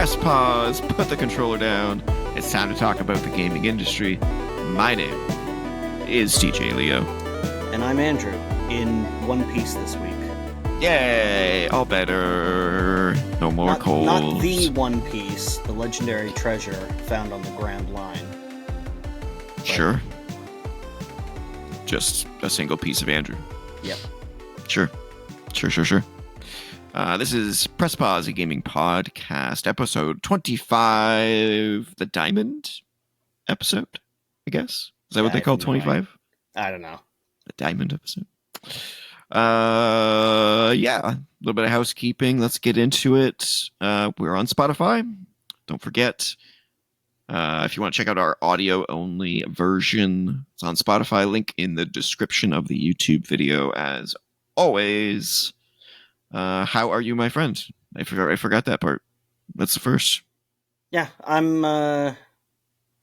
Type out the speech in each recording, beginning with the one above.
press pause, put the controller down. It's time to talk about the gaming industry. My name is DJ Leo. And I'm Andrew, in One Piece this week. Yay! All better. No more colds. Not the One Piece, the legendary treasure found on the Grand Line. But... Sure. Just a single piece of Andrew. Yep. Sure. This is Press Pause, a gaming podcast, episode 25, the Diamond episode, I guess. Is that what they call 25? I don't know. The Diamond episode. Yeah, a little bit of housekeeping. Let's get into it. We're on Spotify. Don't forget, if you want to check out our audio-only version, it's on Spotify. Link in the description of the YouTube video, as always. How are you, my friend? I forgot that part. That's the first. Yeah, I'm, like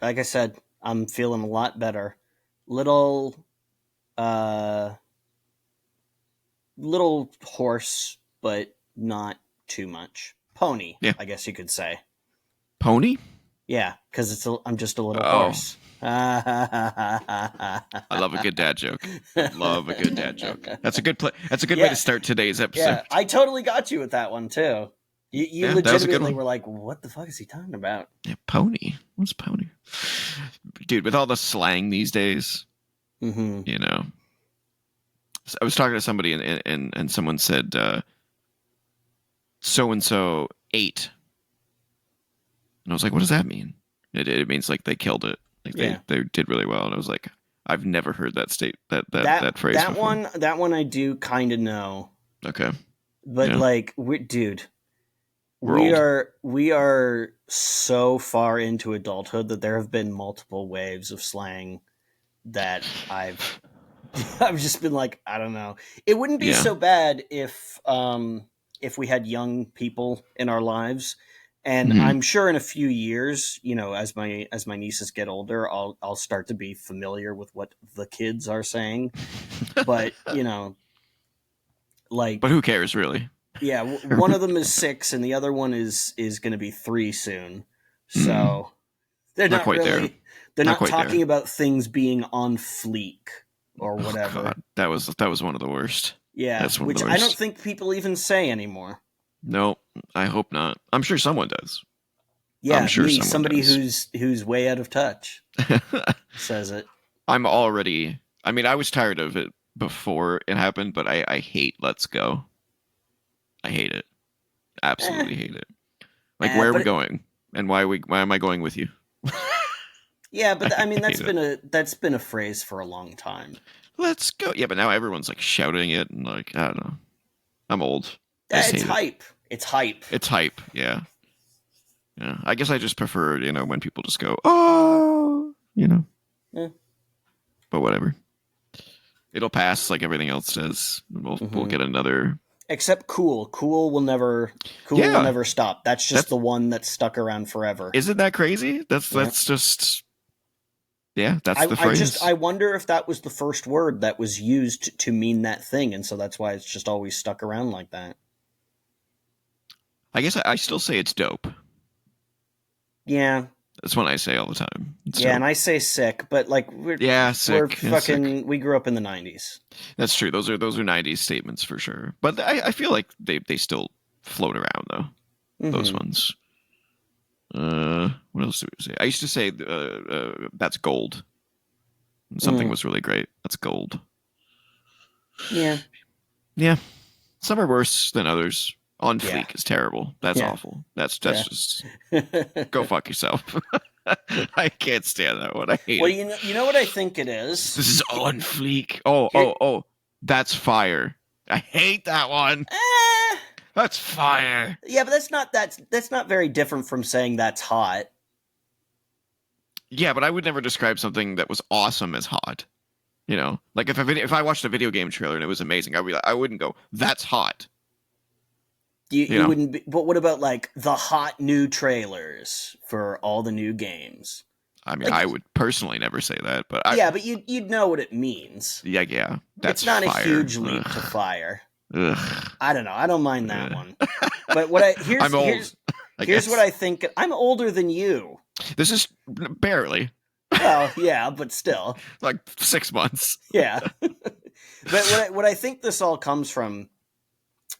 I said, I'm feeling a lot better. Little hoarse, but not too much. Pony, yeah. I guess you could say. Pony? Yeah, because I'm just a little hoarse. I love a good dad joke. That's a good That's a good way to start today's episode. Yeah, I totally got you with that one too. You legitimately were like, "What the fuck is he talking about?" Yeah, pony. What's pony? Dude, with all the slang these days, you know. I was talking to somebody and someone said, "So and so ate," and I was like, "What does that mean?" It means like they killed it. Like they did really well, and I was like, I've never heard that phrase. That before. That one I do kind of know. Okay, but like, we are so far into adulthood that there have been multiple waves of slang that I've just been like, I don't know. It wouldn't be so bad if we had young people in our lives. And I'm sure in a few years, you know, as my nieces get older, I'll start to be familiar with what the kids are saying. But, you know, like... But who cares, really? Yeah, one of them is 6 and the other one is going to be 3 soon. So they're not quite really... There. They're not talking about things being on fleek or whatever. God, that was one of the worst. Yeah, which I don't think people even say anymore. No, I hope not. I'm sure someone does. Yeah, I'm sure somebody does. who's way out of touch says it. I was tired of it before it happened, but I hate "let's go." I hate it. Absolutely hate it. Like, where are we going? And why am I going with you? Yeah, but I mean that's been a phrase for a long time. Let's go. Yeah, but now everyone's like shouting it and like, I don't know. I'm old. It's hype. It's hype. Yeah. Yeah. I guess I just prefer, you know, when people just go, oh, you know. Yeah. But whatever. It'll pass like everything else does. We'll get another. Except cool. Cool will never stop. That's just the one that's stuck around forever. Isn't that crazy? That's just. Yeah, that's the phrase. I wonder if that was the first word that was used to mean that thing, and so that's why it's just always stuck around like that. I guess I still say it's dope. Yeah. That's what I say all the time. It's dope. And I say sick, but like sick. We grew up in the 90s. That's true. Those are 90s statements for sure. But I feel like they still float around though. Those ones. What else do we say? I used to say that's gold. When something was really great. That's gold. Yeah. Yeah. Some are worse than others. On fleek is terrible. That's awful. That's just go fuck yourself. I can't stand that one. I hate it. Well, you know what I think it is? This is on fleek. Oh, that's fire. I hate that one. That's fire. Yeah, but that's not very different from saying that's hot. Yeah, but I would never describe something that was awesome as hot. You know, like if I watched a video game trailer and it was amazing, I wouldn't go, that's hot. You wouldn't be, but what about like the hot new trailers for all the new games? I mean, I would personally never say that, but but you'd know what it means. Yeah. That's it's not fire. A huge leap to fire. Ugh. I don't know. I don't mind that one. But I Here's guess. what I think. I'm older than you. This is barely Well, yeah, but still. like 6 months. Yeah. But what I think this all comes from,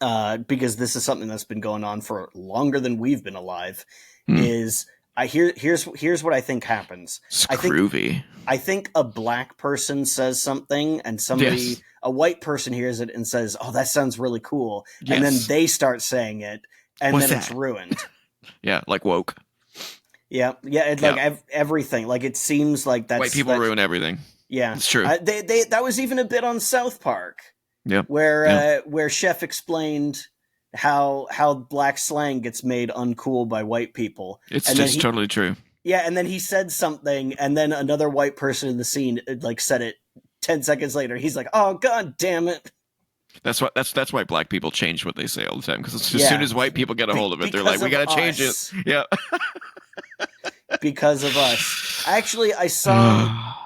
because this is something that's been going on for longer than we've been alive, is here's what I think happens. It's groovy. I think a black person says something and a white person hears it and says, "Oh, that sounds really cool." Yes. And then they start saying it and What's then that? it's ruined. Yeah, like woke. Yeah. It's like everything. Like it seems like White people ruin everything. Yeah. It's true. They that was even a bit on South Park. Yeah. Where Chef explained how black slang gets made uncool by white people. It's just totally true. Yeah, and then he said something, and then another white person in the scene like said it 10 seconds later. He's like, "Oh, god damn it!" That's why black people change what they say all the time, because as soon as white people get a hold of it, they're like, "We gotta change it." Yeah, because of us. Actually, I saw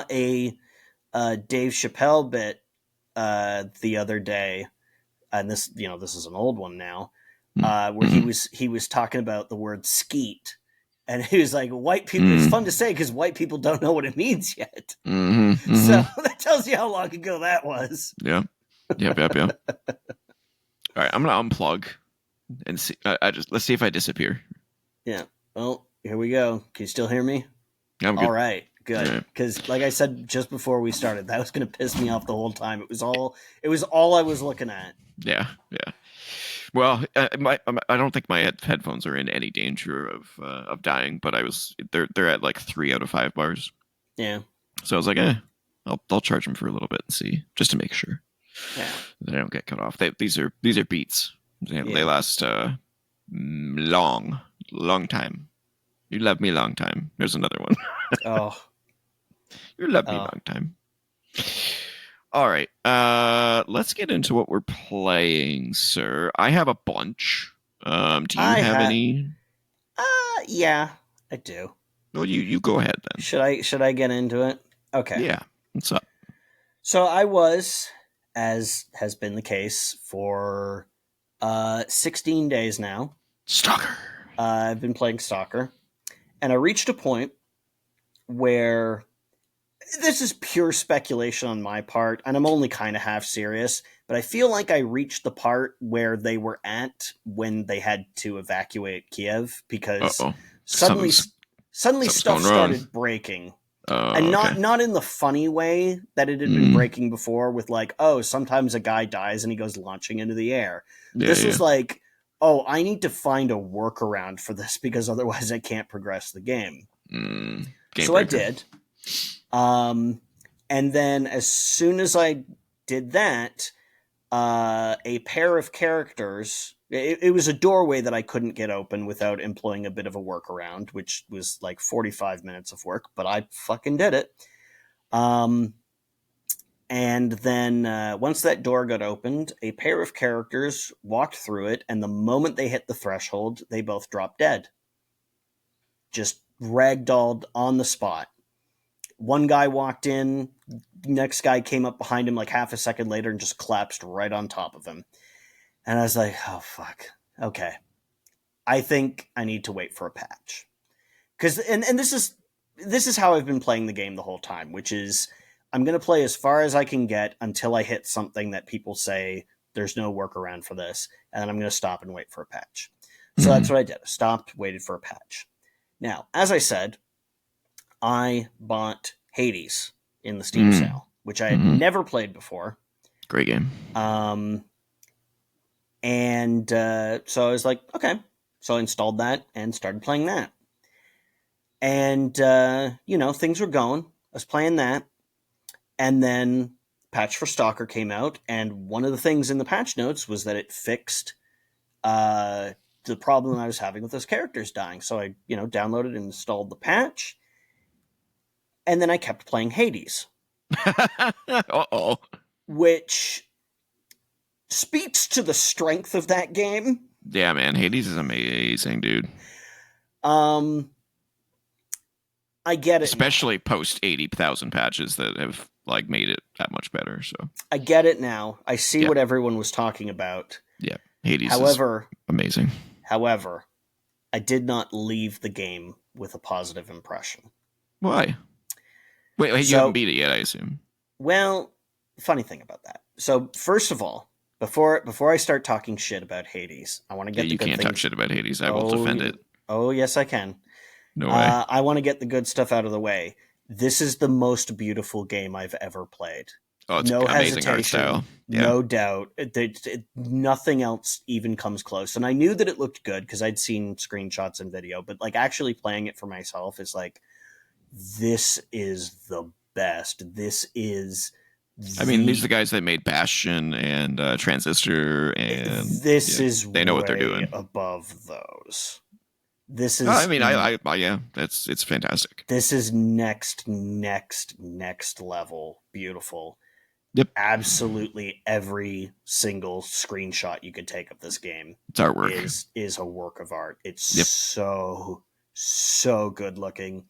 a Dave Chappelle bit the other day, and this is an old one now, where he was talking about the word skeet. And he was like, white people, it's fun to say because white people don't know what it means yet. So that tells you how long ago that was. Yeah. Yep. All right, I'm going to unplug and see. Let's see if I disappear. Yeah. Well, here we go. Can you still hear me? I'm good. All right. Good. Because like I said just before we started, that was going to piss me off the whole time. It was all I was looking at. Yeah. Well, I don't think my headphones are in any danger of dying, but they're at like 3 out of 5 bars. Yeah. So I was like, I'll charge them for a little bit and see, just to make sure. Yeah. They don't get cut off. These are Beats. They last long time. You love me long time. There's another one. Oh. You love me long time. All right. Let's get into what we're playing, sir. I have a bunch. Do you have any? Yeah, I do. Well, you go ahead then. Should I get into it? Okay. Yeah. What's up? So I was, as has been the case for 16 days now. Stalker. I've been playing Stalker, and I reached a point where this is pure speculation on my part, and I'm only kind of half serious, but I feel like I reached the part where they were at when they had to evacuate Kiev, because suddenly stuff started breaking. And not in the funny way that it had been breaking before, with like, oh, sometimes a guy dies and he goes launching into the air. This was like, oh, I need to find a workaround for this because otherwise I can't progress the game. So I did. And then as soon as I did that, a pair of characters, it was a doorway that I couldn't get open without employing a bit of a workaround, which was like 45 minutes of work, but I fucking did it. And then once that door got opened, a pair of characters walked through it, and the moment they hit the threshold, they both dropped dead. Just ragdolled on the spot. One guy walked in, next guy came up behind him like half a second later and just collapsed right on top of him. And I was like, oh, fuck. Okay. I think I need to wait for a patch. And this is how I've been playing the game the whole time, which is I'm going to play as far as I can get until I hit something that people say there's no workaround for this, and then I'm going to stop and wait for a patch. So that's what I did. I stopped, waited for a patch. Now, as I said, I bought Hades in the Steam sale, which I had never played before. Great game. And so I was like, okay. So I installed that and started playing that. And, things were going. I was playing that. And then patch for Stalker came out. And one of the things in the patch notes was that it fixed the problem I was having with those characters dying. So I, downloaded and installed the patch. And then I kept playing Hades. Uh-oh. Which speaks to the strength of that game. Yeah, man. Hades is amazing, dude. I get it. Especially post 80,000 patches that have made it that much better. So I get it now. I see what everyone was talking about. Yeah. Hades However, is amazing. However, I did not leave the game with a positive impression. Why? Wait, you haven't So, beat it yet, I assume. well, funny thing about that. So, first of all, before I start talking shit about Hades, I want to Yeah, get the you good can't talk things. shit about Hades. I will defend Oh, it. oh yes, I can. No way. I want to get the good stuff out of the way. This is the most beautiful game I've ever played. Oh, it's No amazing art hesitation, style. Yeah. no doubt. Nothing else even comes close. And I knew that it looked good because I'd seen screenshots and video, but like actually playing it for myself is like, this is the best. This is I mean, these are the the guys that made Bastion and Transistor, and this yeah, is they know what they're way doing. above those. This I is mean, yeah, it's fantastic. this is next level beautiful. Yep, Absolutely every single screenshot you could take of this game it's artwork. is a work of art. It's Yep. so good looking.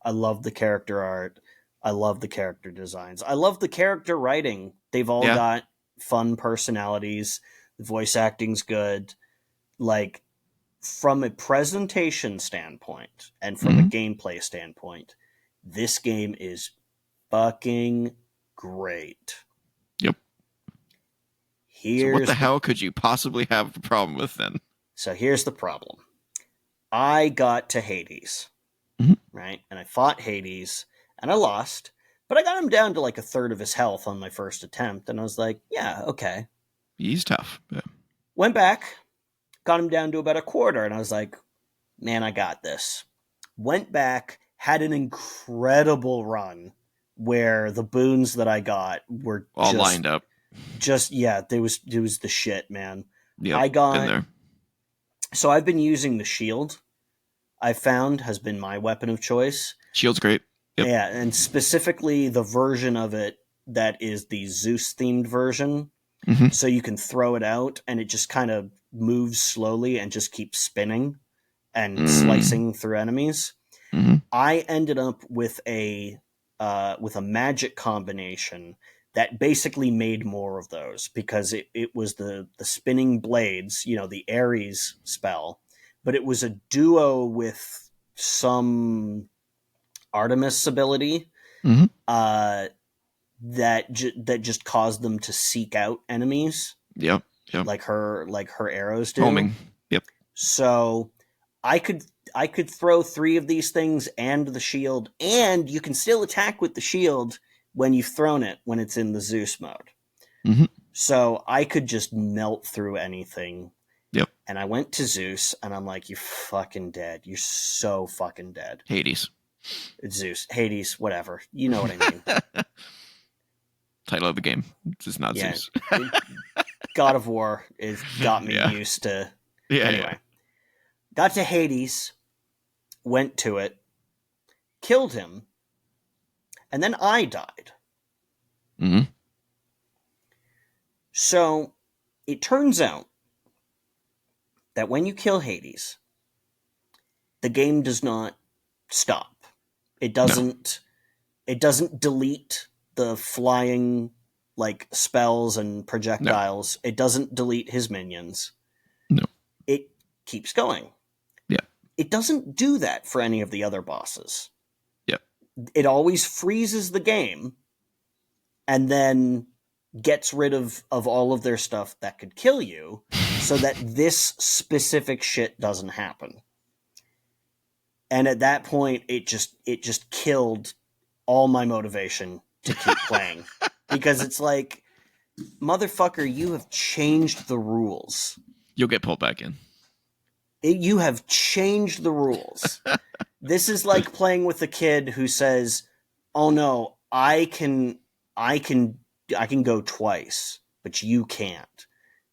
I love the character art. I love the character designs. I love the character writing. They've all Yeah. got fun personalities. The voice acting's good. Like, from a presentation standpoint and from a gameplay standpoint, this game is fucking great. Yep. So what the hell could you possibly have a problem with then? So here's the problem. I got to Hades, right? And I fought Hades, and I lost, but I got him down to like a third of his health on my first attempt, and I was like, yeah, okay. He's tough. Yeah. Went back, got him down to about a quarter, and I was like, man, I got this. Went back, had an incredible run where the boons that I got were all lined up. Yeah, it was the shit, man. Yeah, I got been there. So I've been using the shield. I found has been my weapon of choice. Shield's great. Yep. Yeah, and specifically the version of it that is the Zeus themed version. So you can throw it out and it just kind of moves slowly and just keeps spinning and slicing through enemies. I ended up with a magic combination that basically made more of those because it was the spinning blades, the Ares spell, but it was a duo with some Artemis ability that just caused them to seek out enemies. Yep. Like her arrows do. Homing. Yep. So I could throw 3 of these things and the shield, and you can still attack with the shield when you've thrown it when it's in the Zeus mode. So I could just melt through anything. Yep. And I went to Zeus, and I'm like, you're fucking dead. You're so fucking dead. Hades. It's Zeus. Hades, whatever. You know what I mean. Title of the game. It's not Zeus. God of War has got me used to... Anyway. Got to Hades, went to it, killed him, and then I died. So, it turns out that when you kill Hades, the game does not stop. It doesn't delete the flying like spells and projectiles. No. It doesn't delete his minions. No. It keeps going. Yeah. It doesn't do that for any of the other bosses. Yep. It always freezes the game and then gets rid of all of their stuff that could kill you so that this specific shit doesn't happen. And at that point, it just killed all my motivation to keep playing. Because it's like, motherfucker, you have changed the rules. You'll get pulled back in. You have changed the rules. This is like playing with a kid who says, oh no, I can go twice, but you can't.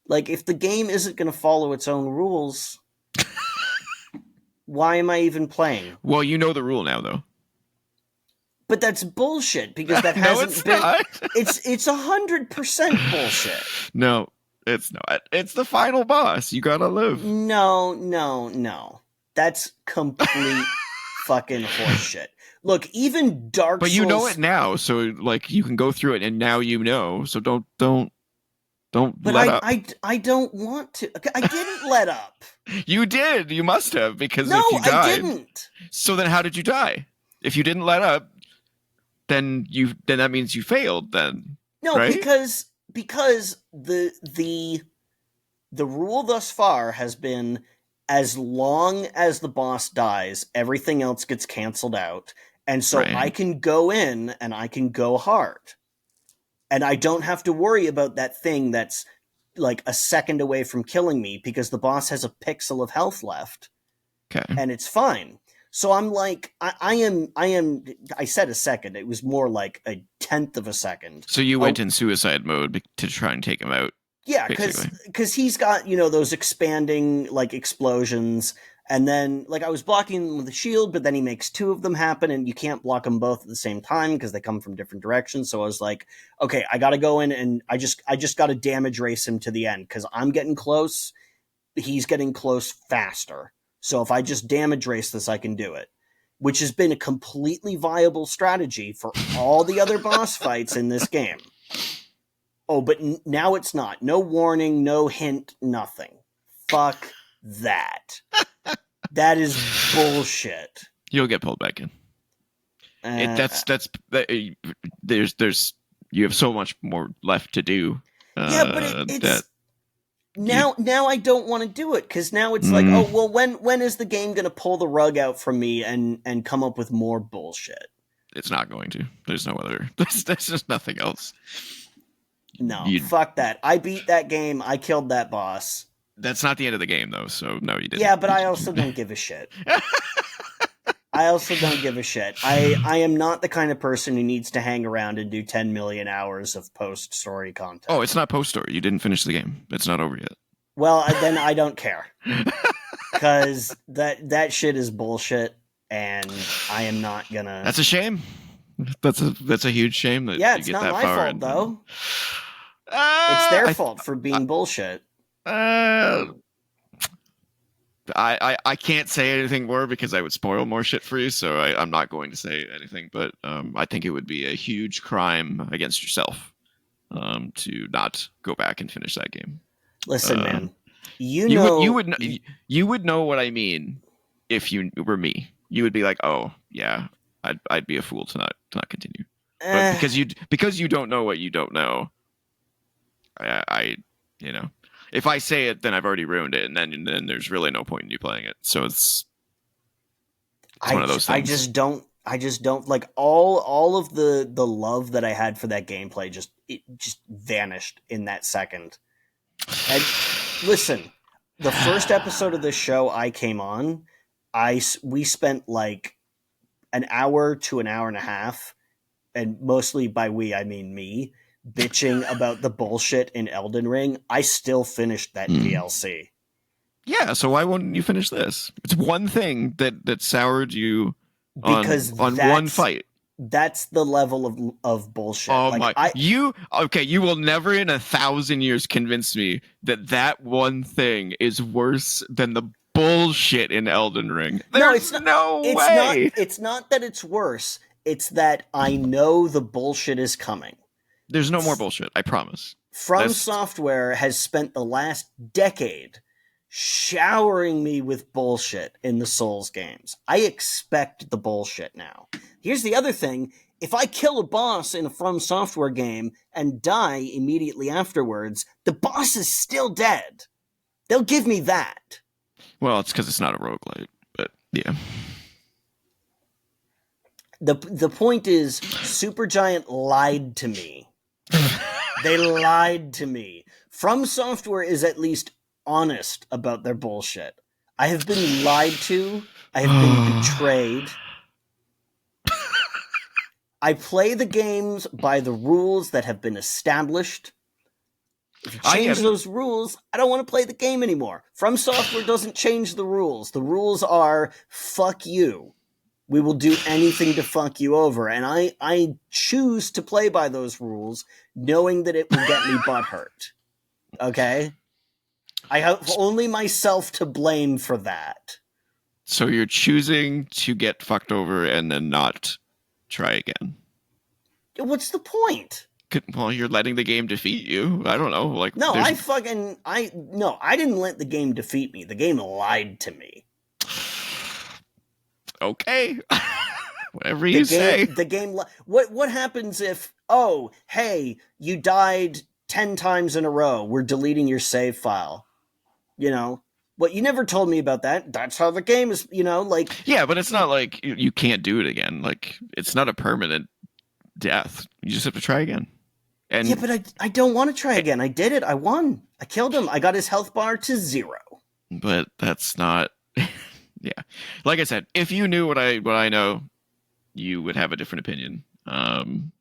Like, if the game isn't going to follow its own rules, why am I even playing? Well, you know the rule now, though. But that's bullshit, because that hasn't been... Not. It's 100% bullshit. No, it's not. It's the final boss. You gotta live. No. That's complete fucking horseshit. Look, even Dark Souls... But you know it now, so like you can go through it, and now you know. So don't Don't But let up. I don't want to. I didn't let up. You did. You must have, because No, if you I died, didn't. so then how did you die? If you didn't let up, then that means you failed. Then No, right? because the rule thus far has been as long as the boss dies, everything else gets canceled out. And so I Right. can go in and I can go hard. And I don't have to worry about that thing that's like a second away from killing me because the boss has a pixel of health left Okay. and it's fine. So I'm like, I said a second. It was more like a tenth of a second. So you went in suicide mode to try and take him out, Yeah, basically. because he's got those expanding like explosions, and then like I was blocking them with a shield, but then he makes two of them happen, and you can't block them both at the same time because they come from different directions. So I was like, okay, I got to go in and I just got to damage race him to the end because I'm getting close, he's getting close faster. So if I just damage race this, I can do it, which has been a completely viable strategy for all the other boss fights in this game. Oh, but now it's not. No warning, no hint, nothing. Fuck that. That is bullshit. You'll get pulled back in. There's you have so much more left to do. Yeah, but it's that now I don't want to do it because now it's like, oh well, when is the game gonna pull the rug out from me and come up with more bullshit? It's not going to. There's no other. There's just nothing else. No, fuck that. I beat that game. I killed that boss. That's not the end of the game, though. So no, you didn't. Yeah, but I also don't give a shit. I also don't give a shit. I am not the kind of person who needs to hang around and do 10 million hours of post-story content. Oh, it's not post-story. You didn't finish the game. It's not over yet. Well, then I don't care. Because that shit is bullshit, and I am not gonna... That's a shame. That's a huge shame that yeah, you it's get not that my far. fault, though. It's their fault for being bullshit. I can't say anything more because I would spoil more shit for you, so I'm not going to say anything. But I think it would be a huge crime against yourself to not go back and finish that game. Listen, man, you would know what I mean if you were me. You would be like, oh yeah, I'd be a fool to not continue. But because you don't know what you don't know, I if I say it, then I've already ruined it, and then there's really no point in you playing it. So it's one of those things. I just don't like all of the love that I had for that gameplay just vanished in that second. And listen, the first episode of this show I came on, we spent like an hour to an hour and a half, and mostly by we I mean me, bitching about the bullshit in Elden Ring. I still finished that DLC. Yeah, so why wouldn't you finish this? It's one thing that soured you because on one fight. That's the level of bullshit. Oh like, my! You will never in 1,000 years convince me that one thing is worse than the bullshit in Elden Ring. There's no way. It's not that it's worse. It's that I know the bullshit is coming. There's no more bullshit. I promise. From Software has spent the last decade showering me with bullshit in the Souls games. I expect the bullshit now. Here's the other thing. If I kill a boss in a From Software game and die immediately afterwards, the boss is still dead. They'll give me that. Well, it's because it's not a roguelite, but yeah. The point is, Supergiant lied to me. They lied to me. From Software is at least honest about their bullshit. I have been lied to. I have been betrayed. I play the games by the rules that have been established. If you change those rules, I don't want to play the game anymore. From Software doesn't change the rules. The rules are, fuck you. We will do anything to fuck you over. And I choose to play by those rules, knowing that it will get me butthurt. Okay? I have only myself to blame for that. So you're choosing to get fucked over and then not try again. What's the point? Well, you're letting the game defeat you. I don't know. Like, No, there's I didn't let the game defeat me. The game lied to me. okay. Whatever you say. What happens if, oh, hey, you died 10 times in a row. We're deleting your save file. You know, what you never told me about that. That's how the game is, like. Yeah, but it's not like you can't do it again. Like, it's not a permanent death. You just have to try again. And yeah, but I don't want to try again. I did it. I won. I killed him. I got his health bar to 0. But that's not. Yeah, like I said, if you knew what I know, you would have a different opinion.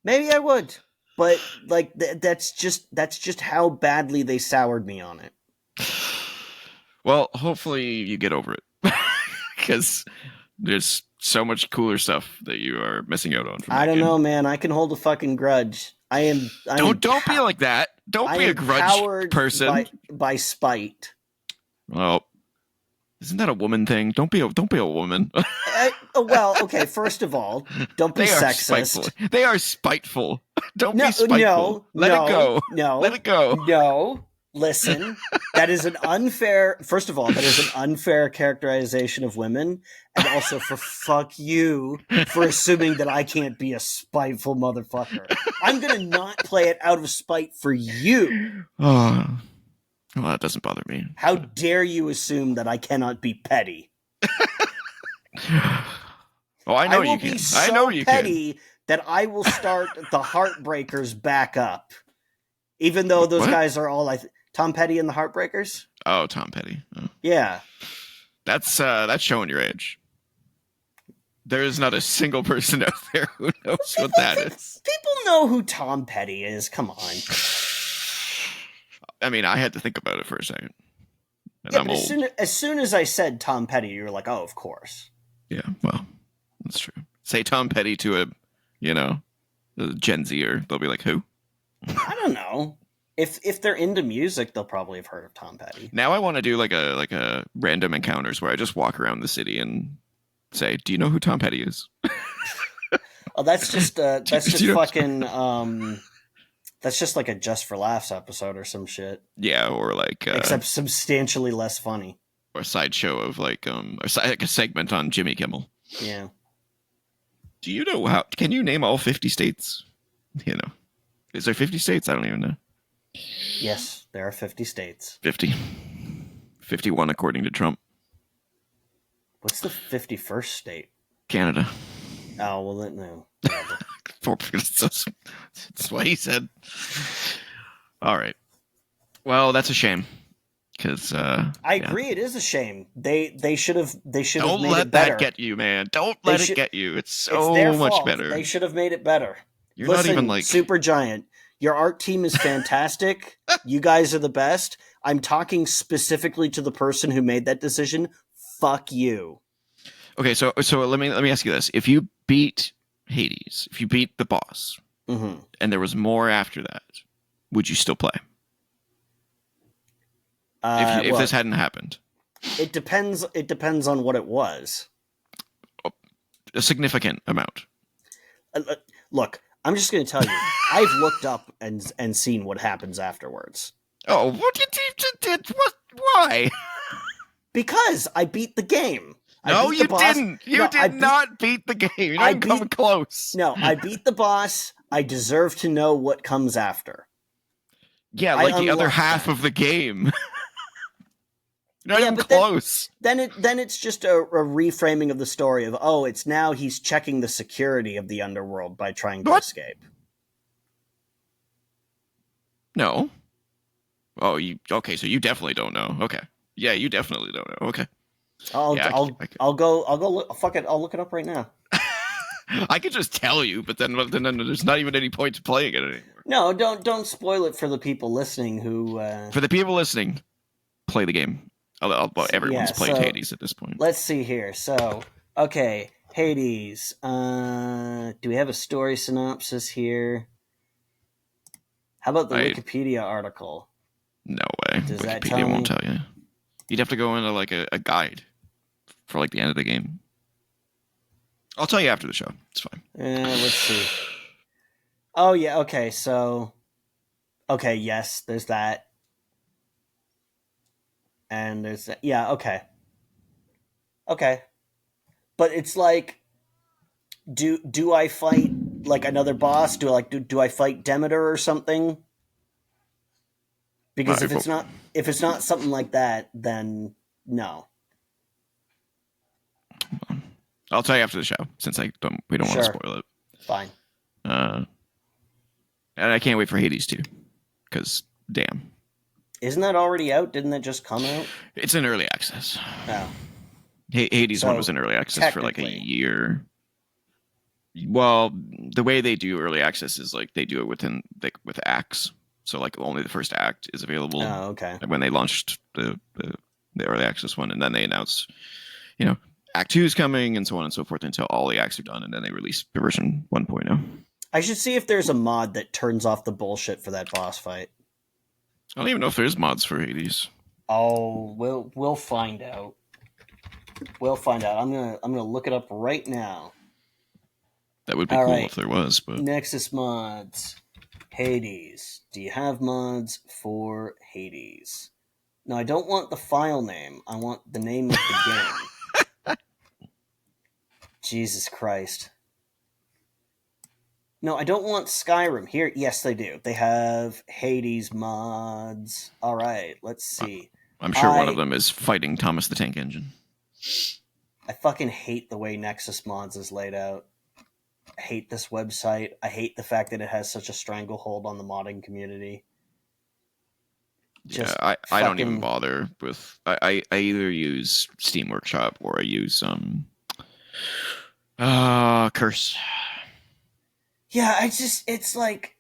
Maybe I would, but like that's just how badly they soured me on it. Well, hopefully you get over it, because there's so much cooler stuff that you are missing out on. I don't know, man. I can hold a fucking grudge. Don't be like that. Don't be a grudge person. By spite. Well, isn't that a woman thing? Don't be a woman. Well, okay. First of all, don't be sexist. They are spiteful. Don't be spiteful. Let it go. No. Let it go. No. Listen, that is an unfair. First of all, that is an unfair characterization of women, and also for fuck you for assuming that I can't be a spiteful motherfucker. I'm gonna not play it out of spite for you. Oh, well, that doesn't bother me. How dare you assume that I cannot be petty? Oh, I know you can. I know you can. Petty that I will start the Heartbreakers back up, even though those guys are all Tom Petty and the Heartbreakers. Oh, Tom Petty. Oh. Yeah, that's showing your age. There is not a single person out there who knows what that is. People know who Tom Petty is. Come on. I mean, I had to think about it for a second. And yeah, I'm old. As soon as I said Tom Petty, you were like, "Oh, of course." Yeah, well, that's true. Say Tom Petty to a Gen Zer, they'll be like, "Who?" I don't know. If they're into music, they'll probably have heard of Tom Petty. Now I want to do like a random encounters where I just walk around the city and say, "Do you know who Tom Petty is?" Oh, that's just fucking. That's just like a Just for Laughs episode or some shit. Yeah, or like except substantially less funny. Or a sideshow of like a segment on Jimmy Kimmel. Yeah. Do you know how? Can you name all 50 states? Is there 50 states? I don't even know. Yes, there are 50 states. 50. 51 according to Trump. What's the 51st state? Canada. Oh, well, then, no. That's what he said. All right. Well, that's a shame. Because I agree, it is a shame. They should have made it better. Don't let that get you, man. Don't let it get you. It's so much fault. better. They should have made it better. You're not even like Super Giant. Your art team is fantastic. You guys are the best. I'm talking specifically to the person who made that decision. Fuck you. Okay, so let me ask you this: if you beat Hades, if you beat the boss, mm-hmm. and there was more after that, would you still play? If this hadn't happened, it depends. It depends on what it was. A significant amount. Look, I'm just going to tell you. I've looked up and seen what happens afterwards. Oh, what did? What? Why? Because I beat the game. No, you didn't. You did not beat the game. You didn't come close. No, I beat the boss. I deserve to know what comes after. Yeah, like the other half of the game. You're not even close. Then it's just a reframing of the story of, oh, it's now he's checking the security of the underworld by trying to escape. No. Oh, okay, so you definitely don't know. Okay. Yeah, you definitely don't know. Okay. I'll go look, fuck it, I'll look it up right now. I could just tell you, but then there's not even any point to playing it anymore. No, don't spoil it for the people listening who For the people listening, play the game. Everyone's played Hades at this point. Let's see here. So, okay, Hades. Do we have a story synopsis here? How about the Wikipedia article? No way. Does Wikipedia that tell me? won't tell you. You'd have to go into like a guide for like the end of the game. I'll tell you after the show. It's fine. Let's see. Oh yeah, okay, so okay, yes, there's that. And there's that. Yeah, okay. Okay. But it's like do I fight like another boss? Do I fight Demeter or something? All Because right, well, if it's not something like that, then no. I'll tell you after the show since we don't want to Sure. spoil it. Fine. Uh, and I can't wait for Hades too, because damn, Isn't that already out? Didn't that just come out? it's in early access. Oh. Hades one was So in early access for like a technically. year. Well, the way they do early access is like they do it within like with acts. So like only the first act is available Oh, okay. when they launched the early access one, and then they announce, you know, Act Two is coming, and so on and so forth until all the acts are done, and then they release version 1.0. I should see if there's a mod that turns off the bullshit for that boss fight. I don't even know if there's mods for Hades. Oh, we'll find out. We'll find out. I'm gonna look it up right now. That would be All cool right. if there was, but Nexus mods. Hades. Do you have mods for Hades? No, I don't want the file name. I want the name of the game. Jesus Christ. No, I don't want Skyrim. Here, yes, they do. They have Hades mods. All right, let's see. I'm sure one of them is fighting Thomas the Tank Engine. I fucking hate the way Nexus mods is laid out. I hate this website. I hate the fact that it has such a stranglehold on the modding community. Just I don't even bother with. I either use Steam Workshop or I use Curse. Yeah, it's like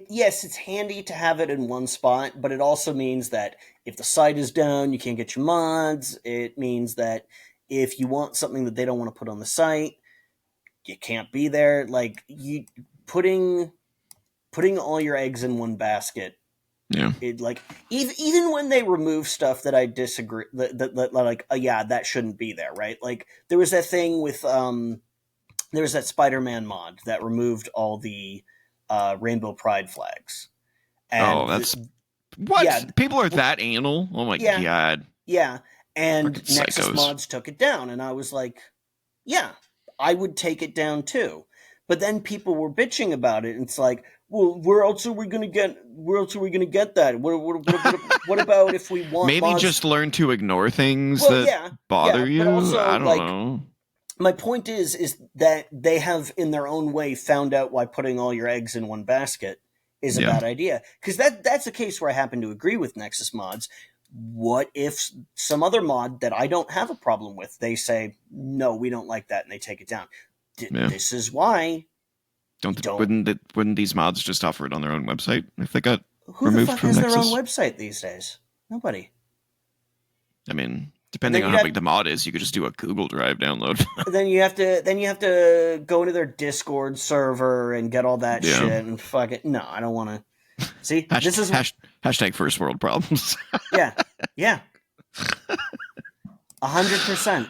yes, it's handy to have it in one spot, but it also means that if the site is down, you can't get your mods. It means that if you want something that they don't want to put on the site, you can't be there. Like you putting all your eggs in one basket. Yeah. It like even when they remove stuff that I disagree that like yeah, that shouldn't be there, right? Like there was that thing with there was that Spider-Man mod that removed all the Rainbow Pride flags. And that's what? yeah, People are that anal? Oh my yeah, god. yeah. And Fucking Nexus psychos. mods took it down, and I was like, yeah, I would take it down too. But then people were bitching about it, and it's like, well, where else are we gonna get? Where else are we gonna get that? What about if we want Maybe mods? just learn to ignore things Well, that yeah, bother but you. also I don't like know. my point is that they have in their own way found out why putting all your eggs in one basket is a Yeah. bad idea, because that's a case where I happen to agree with Nexus mods. What if some other mod that I don't have a problem with, they say no, we don't like that, and they take it down? Yeah. This is why. Wouldn't these mods just offer it on their own website if they got Who the removed fuck from has Nexus? their own website these days? Nobody. I mean, depending on how big the mod is, you could just do a Google Drive download. then you have to go into their Discord server and get all that Yeah. shit and fuck it. No, I don't want to. See, this is hashtag first world problems. yeah, 100%.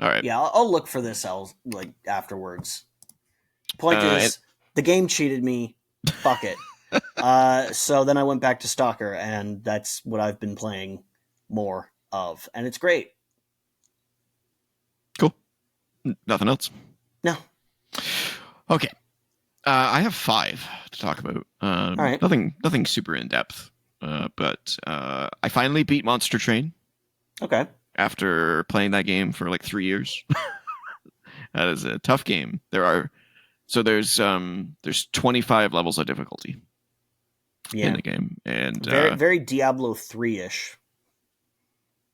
All right. Yeah, I'll look for this like afterwards. Point is, the game cheated me. Fuck it. So then I went back to Stalker, and that's what I've been playing more of, and it's great. Cool. Nothing else? No. Okay. I have 5 to talk about. All right. Nothing super in depth. But I finally beat Monster Train. Okay. After playing that game for like 3 years. That is a tough game. There's 25 levels of difficulty in the game, and very Diablo 3-ish.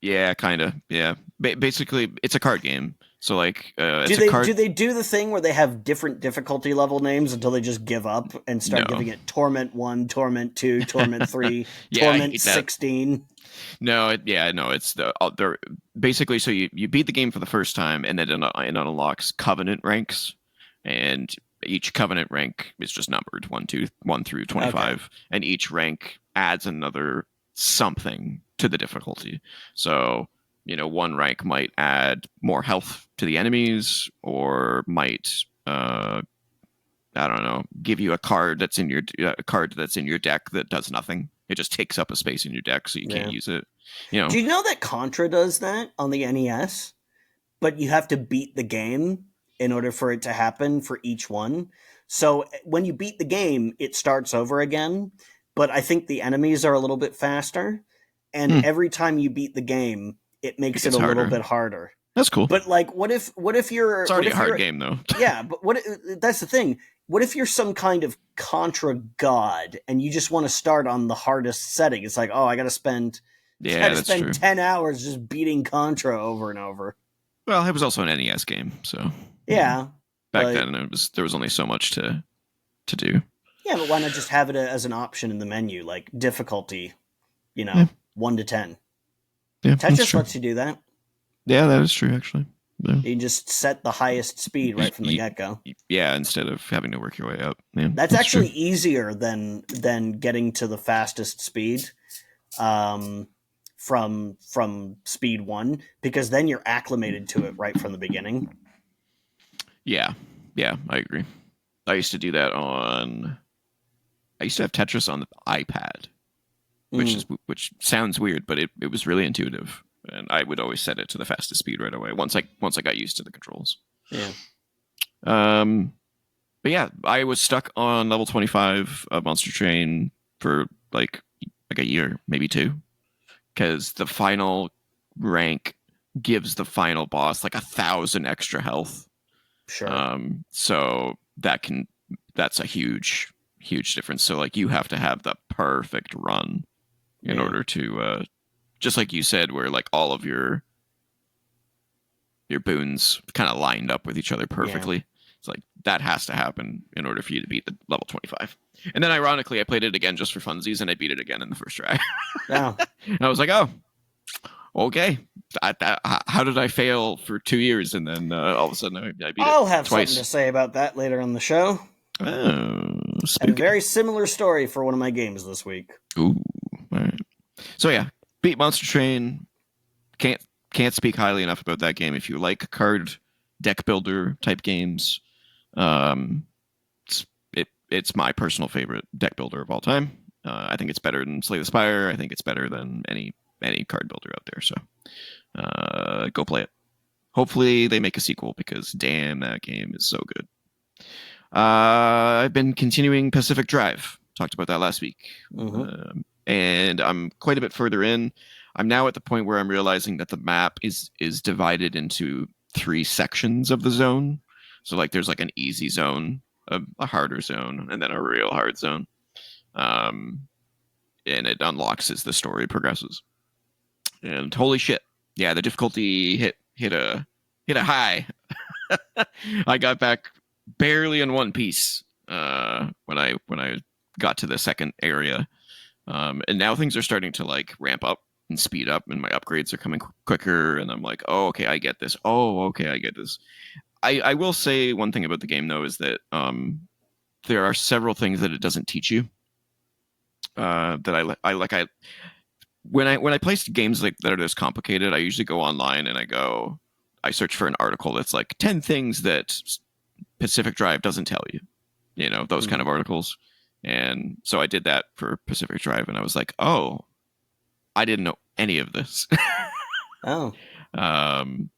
Yeah, kind of. Yeah, basically, it's a card game. So like, do they do the thing where they have different difficulty level names until they just give up and start giving it Torment 1, Torment 2, Torment 3, Torment 16? No, it's they're basically, so you beat the game for the first time, and then it unlocks Covenant ranks, and each Covenant rank is just numbered 1 through 25, okay. And each rank adds another something to the difficulty. So, one rank might add more health to the enemies, or might I don't know, give you a card that's in your deck that does nothing. It just takes up a space in your deck, so you can't Yeah. use it. You know, Do you know that Contra does that on the NES? But you have to beat the game in order for it to happen for each one. So when you beat the game, it starts over again. But I think the enemies are a little bit faster. And hmm, every time you beat the game, it it makes it gets a little harder. bit harder. That's cool. But like, what if It's what already a if hard you're game though. yeah, but what that's the thing. What if you're some kind of Contra god and you just want to start on the hardest setting? It's like, oh, I got Yeah, to that's spend true. 10 hours just beating Contra over and over. Well, it was also an NES game, so Yeah, back but then there was only so much to do. yeah, but why not just have it as an option in the menu, like difficulty, Yeah, 1 to 10. yeah, that's Tetris true. lets you do that. Yeah, that is true actually. Yeah. You can just set the highest speed right from the get go. Yeah, instead of having to work your way up. Yeah, That's that's true. actually easier than getting to the fastest speed um, from speed one, because then you're acclimated to it right from the beginning. Yeah, yeah, I agree. I used to do that I used to have Tetris on the iPad, Mm, which sounds weird, but it was really intuitive, and I would always set it to the fastest speed right away once I got used to the controls. yeah, Um, but yeah, I was stuck on level 25 of Monster Train for like a year, maybe two, because the final rank gives the final boss like 1,000 extra health. sure. So that's a huge difference. So like you have to have the perfect run in Yeah, order to just like you said, where like all of your boons kind of lined up with each other yeah. perfectly. It's like that has to happen in order for you to beat the level 25. And then ironically, I played it again just for funsies, and I beat it again in the first try. Oh, And I was like, oh, okay. How did I fail for 2 years and then all of a sudden I beat it I'll have something to twice? say about that later on the show. Oh, I have a spooky. very similar story for one of my games this week. Ooh, all right. So yeah, beat Monster Train. Can't can't speak highly enough about that game. If you like card deck builder type games, um, it's my personal favorite deck builder of all time. I think it's better than Slay the Spire. I think it's better than any card builder out there. So go play it. Hopefully they make a sequel because damn, that game is so good. I've been continuing Pacific Drive. Talked about that last week, Mm-hmm. and I'm quite a bit further in. I'm now at the point where I'm realizing that the map is divided into three sections of the zone. So like there's like an easy zone, a harder zone, and then a real hard zone. Um, and it unlocks as the story progresses. And holy shit, yeah, the difficulty hit a high. I got back barely in one piece when I got to the second area, and now things are starting to like ramp up and speed up, and my upgrades are coming quicker. And I'm like, oh, okay, I get this. Oh, okay, I get this. I will say one thing about the game though is that there are several things that it doesn't teach you. That I like. When I play games like that are this complicated, I usually go online and I search for an article that's like 10 things that Pacific Drive doesn't tell you, those kind Mm. of articles. And so I did that for Pacific Drive, and I was like, oh, I didn't know any of this. Oh,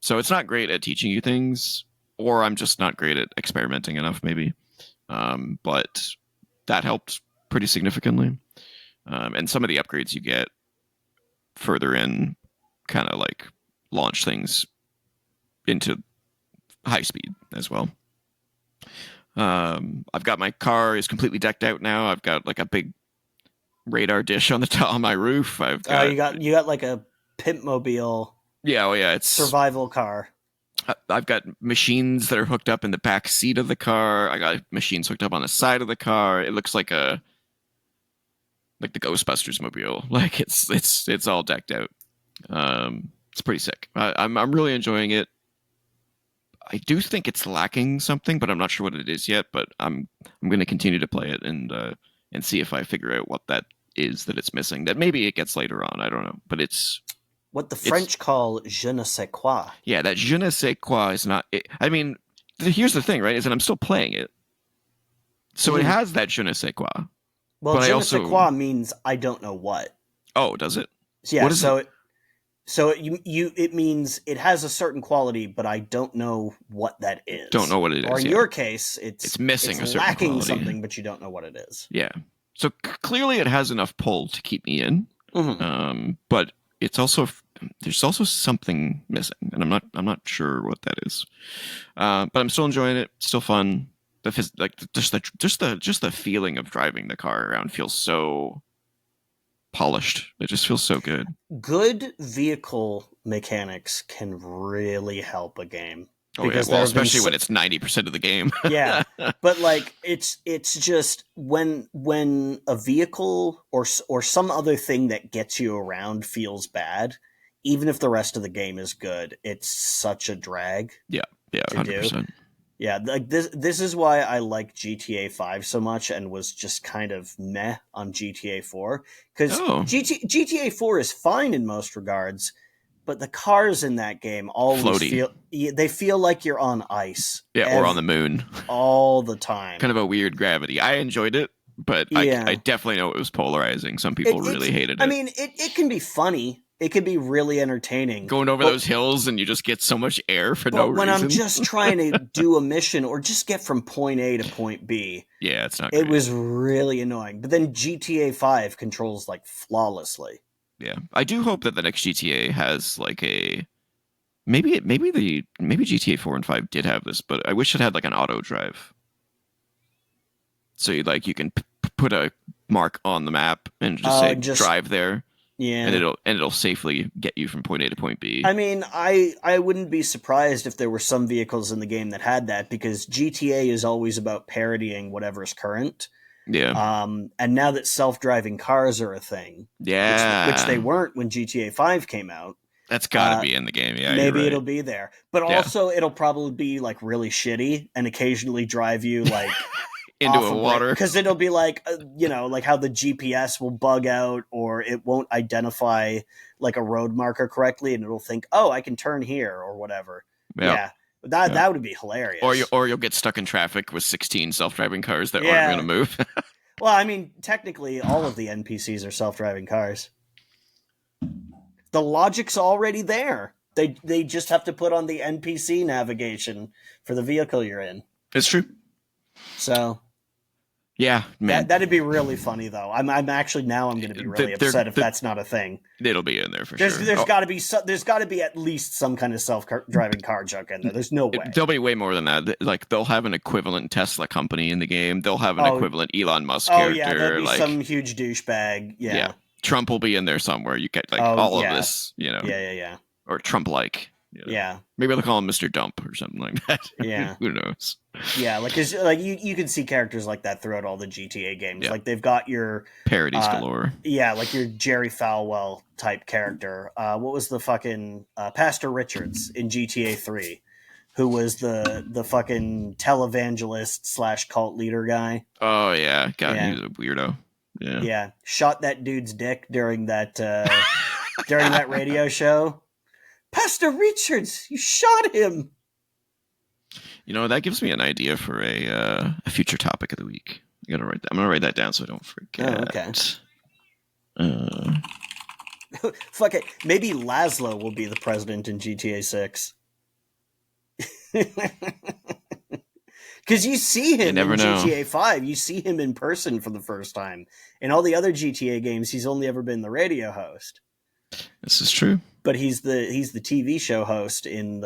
So it's not great at teaching you things, or I'm just not great at experimenting enough, maybe. But that helped pretty significantly. And some of the upgrades you get further in kind of like launch things into high speed as well. I've got my car is completely decked out now. I've got like a big radar dish on the top of my roof. I've got you got like a pimp mobile yeah, oh yeah, survival car. I've got machines that are hooked up in the back seat of the car. I got machines hooked up on the side of the car. It looks like the Ghostbusters mobile. Like it's all decked out. It's pretty sick. I'm really enjoying it. I do think it's lacking something, but I'm not sure what it is yet. But I'm going to continue to play it and see if I figure out what that is that it's missing. That maybe it gets later on. I don't know, but What the it's French call je ne sais quoi. yeah. That je ne sais quoi is not. I mean, here's the thing, right? Is that I'm still playing it. So it has that je ne sais quoi. Well, but je I ne sais also quoi means I don't know what. Oh, does it? Yeah, What is it? it means it has a certain quality, but I don't know what that Don't is. know what it Or is. in Yeah, your case, it's missing it's a certain lacking quality. something, but you don't know what it is. Yeah. So clearly, it has enough pull to keep me in. But it's also there's also something missing, and I'm not sure what that is. But I'm still enjoying it. Still fun. Like just the feeling of driving the car around feels so polished. It just feels so good. Good vehicle mechanics can really help a game. Oh yeah, well, especially when it's 90% of the game. Yeah, but like it's just when a vehicle or some other thing that gets you around feels bad, even if the rest of the game is good, it's such a drag. Yeah, 100%. Yeah, like this is why I like GTA 5 so much and was just kind of meh on GTA 4 cuz GTA 4 is fine in most regards, but the cars in that game always feel like you're on ice. Yeah, or on the moon. All the time. Kind of a weird gravity. I enjoyed it, but I definitely know it was polarizing. Some people really hated it. I mean, it can be funny. It can be really entertaining. Going over those hills and you just get so much air for no reason. But when I'm just trying to do a mission or just get from point A to point B, yeah, it's not great. It was really annoying. But then GTA 5 controls like flawlessly. Yeah. I do hope that the next GTA has like a maybe GTA 4 and 5 did have this, but I wish it had like an auto drive. So you can put a mark on the map and just say drive there. Yeah. And it'll safely get you from point A to point B. I mean, I wouldn't be surprised if there were some vehicles in the game that had that, because GTA is always about parodying whatever's current. Yeah. And now that self-driving cars are a thing, which they weren't when GTA 5 came out. That's got to be in the game. Yeah, maybe it'll be there, but also it'll probably be like really shitty and occasionally drive you like into a water, because it'll be like like how the GPS will bug out or it won't identify like a road marker correctly, and it'll think, oh, I can turn here or whatever. Yeah. That would be hilarious. Or you'll get stuck in traffic with 16 self-driving cars that aren't going to move. Well, I mean, technically, all of the NPCs are self-driving cars. The logic's already there. They just have to put on the NPC navigation for the vehicle you're in. It's true. So, yeah, man, that'd be really funny though. I'm actually now I'm going to be really upset if that's not a thing. It'll be in there for sure. There's got to be at least some kind of self-driving car joke in there. There's no way. There'll be way more than that. Like they'll have an equivalent Tesla company in the game. They'll have an equivalent Elon Musk character. Yeah, there'll be some huge douchebag. Yeah. Trump will be in there somewhere. You get like all of this, Yeah. Or Trump-like. Yeah. Maybe they'll call him Mr. Dump or something like that. Yeah. Who knows? Yeah, cause you can see characters like that throughout all the GTA games. Yeah. Like they've got your parodies galore. Yeah, like your Jerry Falwell type character. What was the fucking Pastor Richards in GTA 3? Who was the fucking televangelist / cult leader guy? Oh yeah, God, he was a weirdo. Yeah, shot that dude's dick during that radio show. Pastor Richards, you shot him. That gives me an idea for a future topic of the week. I'm gonna write that down so I don't forget. Oh, okay. Fuck it. Maybe Laszlo will be the president in GTA 6. Because you see him in GTA 5. You see him in person for the first time. In all the other GTA games, he's only ever been the radio host. This is true. But he's the TV show host in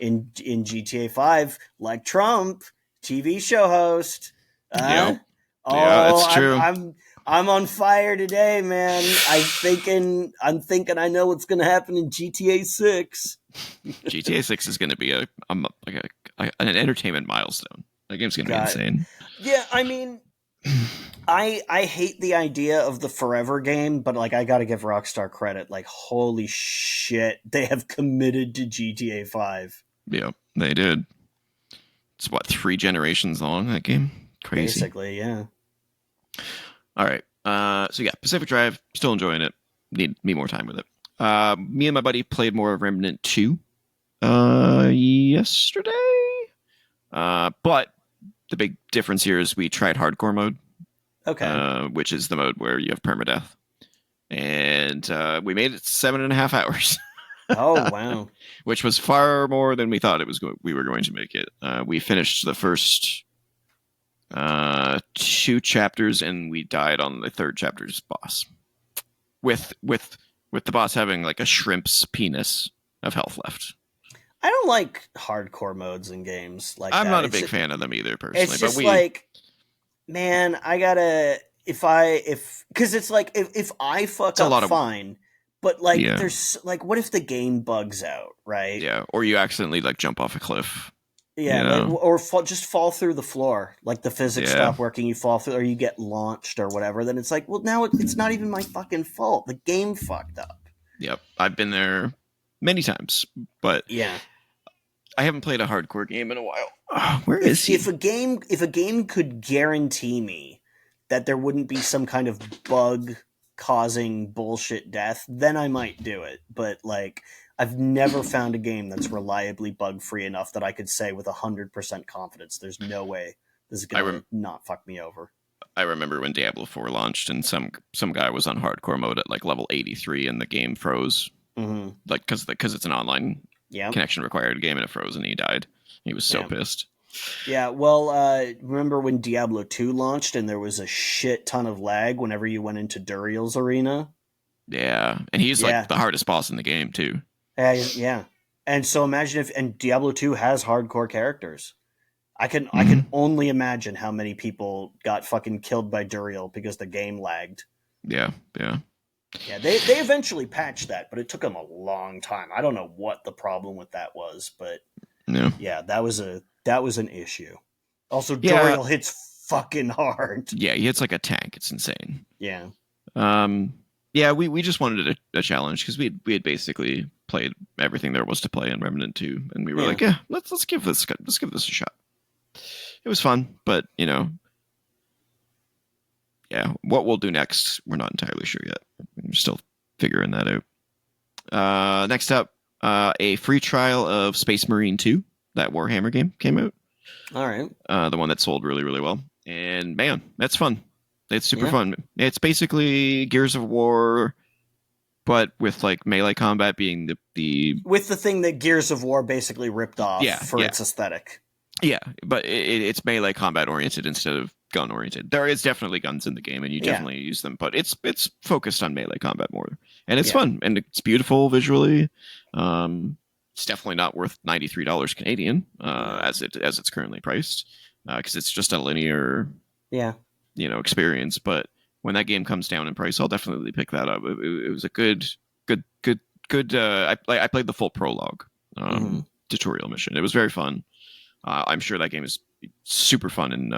GTA 5, like Trump, TV show host. Yeah, that's true. I'm on fire today, man. I'm thinking I know what's going to happen in GTA 6. GTA 6 is going to be an entertainment milestone. That game's going to be insane. Yeah, I mean, I hate the idea of the forever game, but I got to give Rockstar credit. Like, holy shit, they have committed to GTA 5. Yeah, they did. It's 3 generations long, that game? Crazy. Basically, yeah. All right. So yeah, Pacific Drive, still enjoying it. Need more time with it. Me and my buddy played more of Remnant 2 yesterday. But the big difference here is we tried hardcore mode, Okay. which is the mode where you have permadeath, and we made it 7.5 hours. Oh wow. Which was far more than we thought we were going to make it. We finished the first 2 chapters, and we died on the third chapter's boss. With the boss having like a shrimp's penis of health left. I don't like hardcore modes in games like I'm that. not a big fan of them either, personally. It's just but like, man, I gotta because it's like if I fuck up, fine. But like, there's like, what if the game bugs out, right? Yeah, or you accidentally like jump off a cliff. Yeah, like, or just fall through the floor. Like the physics stop working, you fall through, or you get launched or whatever. Then it's like, well, now it's not even my fucking fault. The game fucked up. Yep, I've been there many times, but yeah, I haven't played a hardcore game in a while. Where is he? If a game could guarantee me that there wouldn't be some kind of bug causing bullshit death, then I might do it. But like, I've never found a game that's reliably bug free enough that I could say with 100% confidence, there's no way this is gonna not fuck me over. I remember when Diablo 4 launched, and some guy was on hardcore mode at like level 83, and the game froze. Mm-hmm. Like because it's an online connection required game, and it froze, and he died. He was so pissed. Yeah, well, remember when Diablo 2 launched and there was a shit ton of lag whenever you went into Duriel's arena? Yeah, and he's like the hardest boss in the game, too. Yeah. And so imagine and Diablo 2 has hardcore characters. I can only imagine how many people got fucking killed by Duriel because the game lagged. Yeah. Yeah, they eventually patched that, but it took them a long time. I don't know what the problem with that was, but yeah, that was an issue. Also, Duriel hits fucking hard. Yeah, he hits like a tank. It's insane. Yeah. Yeah, we just wanted a challenge because we had basically played everything there was to play in Remnant 2, and we were like, yeah, let's give this a shot. It was fun, but yeah, what we'll do next, we're not entirely sure yet. We're still figuring that out. Next up, a free trial of Space Marine 2, that Warhammer game came out. All right. The one that sold really, really well. And man, that's fun. It's super fun. It's basically Gears of War, but with like melee combat being the with the thing that Gears of War basically ripped off for its aesthetic. Yeah, but it's melee combat oriented instead of gun oriented. There is definitely guns in the game, and you definitely use them, but it's focused on melee combat more, and it's fun and it's beautiful visually. It's definitely not worth $93 Canadian as it's currently priced because it's just a linear experience. But when that game comes down in price, I'll definitely pick that up. It was a good. I played the full prologue tutorial mission. It was very fun. I'm sure that game is super fun in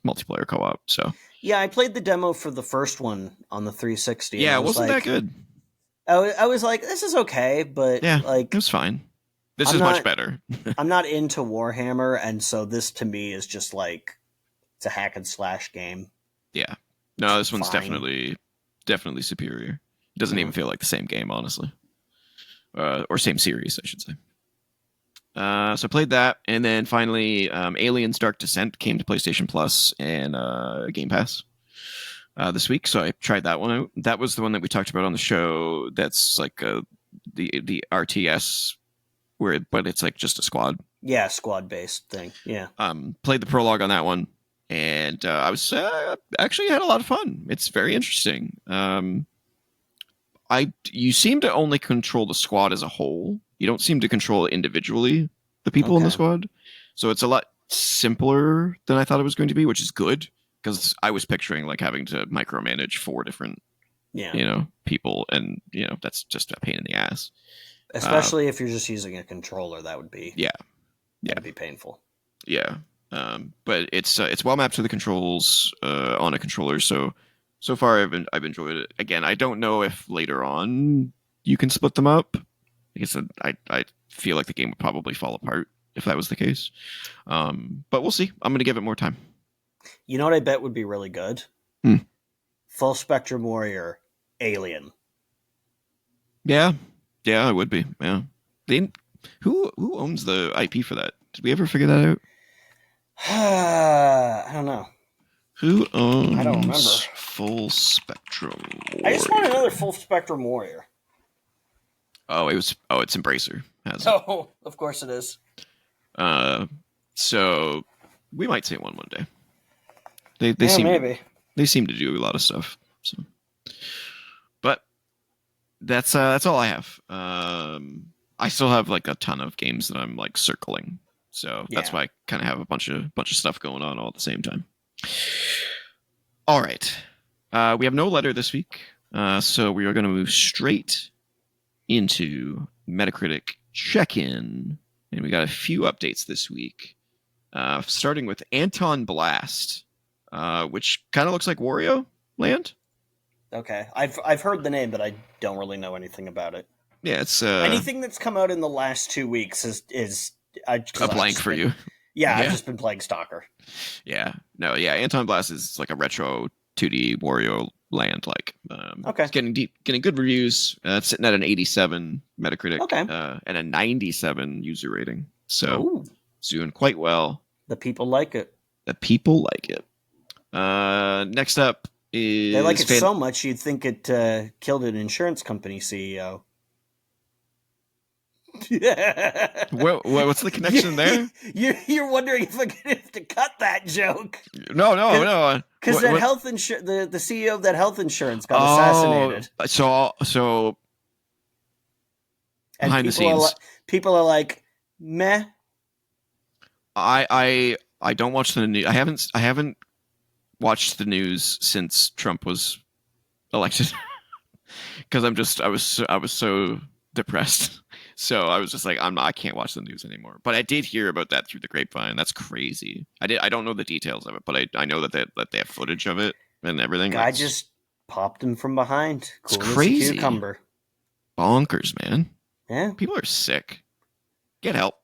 multiplayer co-op. So yeah, I played the demo for the first one on the 360. Yeah, it wasn't that good. I was like, this is okay, but like it was fine. This is much better. I'm not into Warhammer, and so this to me is just like it's a hack and slash game. Yeah, no, this one's definitely superior. It doesn't even feel like the same game, honestly, or same series, I should say. So I played that, and then finally, Aliens: Dark Descent came to PlayStation Plus and Game Pass this week. So I tried that one out. That was the one that we talked about on the show. That's like the RTS, but it's like just a squad. Yeah, squad based thing. Yeah. Played the prologue on that one, and I was actually had a lot of fun. It's very interesting. You seem to only control the squad as a whole. You don't seem to control individually the people in the squad. So it's a lot simpler than I thought it was going to be, which is good because I was picturing like having to micromanage 4 different, people, and that's just a pain in the ass. Especially if you're just using a controller, that would be that'd be painful. Yeah, but it's well mapped to the controls on a controller. So far I've enjoyed it. Again, I don't know if later on you can split them up. I feel like the game would probably fall apart if that was the case. But we'll see. I'm going to give it more time. You know what I bet would be really good? Full Spectrum Warrior Alien. Yeah, it would be. Yeah. Who owns the IP for that? Did we ever figure that out? I don't know. Who I don't remember. owns Full Spectrum I just want another Warrior? Full Spectrum Warrior. Oh, it's Embracer has it. Oh, of course it is. Uh, so we might say one day. They Yeah, seem to maybe. they seem to do a lot of stuff. So, but that's all I have. I still have like a ton of games that I'm like circling. So that's Yeah. why I kind of have a bunch of stuff going on all at the same time. All right. We have no letter this week, so we are going to move straight into Metacritic Check-In, and we got a few updates this week. Starting with Anton Blast, which kind of looks like Wario Land. Okay. I've heard the name, but I don't really know anything about it. Yeah, it's Anything that's come out in the last 2 weeks is a blank for you. Yeah, I've Yeah. just been playing Stalker. Yeah. No, yeah, Anton Blast is like a retro 2D Wario Land. Like, Okay. it's getting good reviews. It's sitting at an 87 Metacritic, Okay. and a 97 user rating. So Ooh, it's doing quite well. the people like it. The people like it. Next up is They like it so much you'd think it killed an insurance company CEO. What's the connection there? You're wondering if I'm gonna have to cut that joke. No. Because that the CEO of that health insurance got assassinated. So And behind the scenes, people are like, meh. I don't watch the news. I haven't watched the news since Trump was elected because I was so depressed. So I was just like, I can't watch the news anymore. But I did hear about that through the grapevine. That's crazy. I don't know the details of it, but I know that they have footage of it and everything. Guy just popped him from behind. It's Cool crazy. as a cucumber. Bonkers, man. Yeah. People are sick. Get help.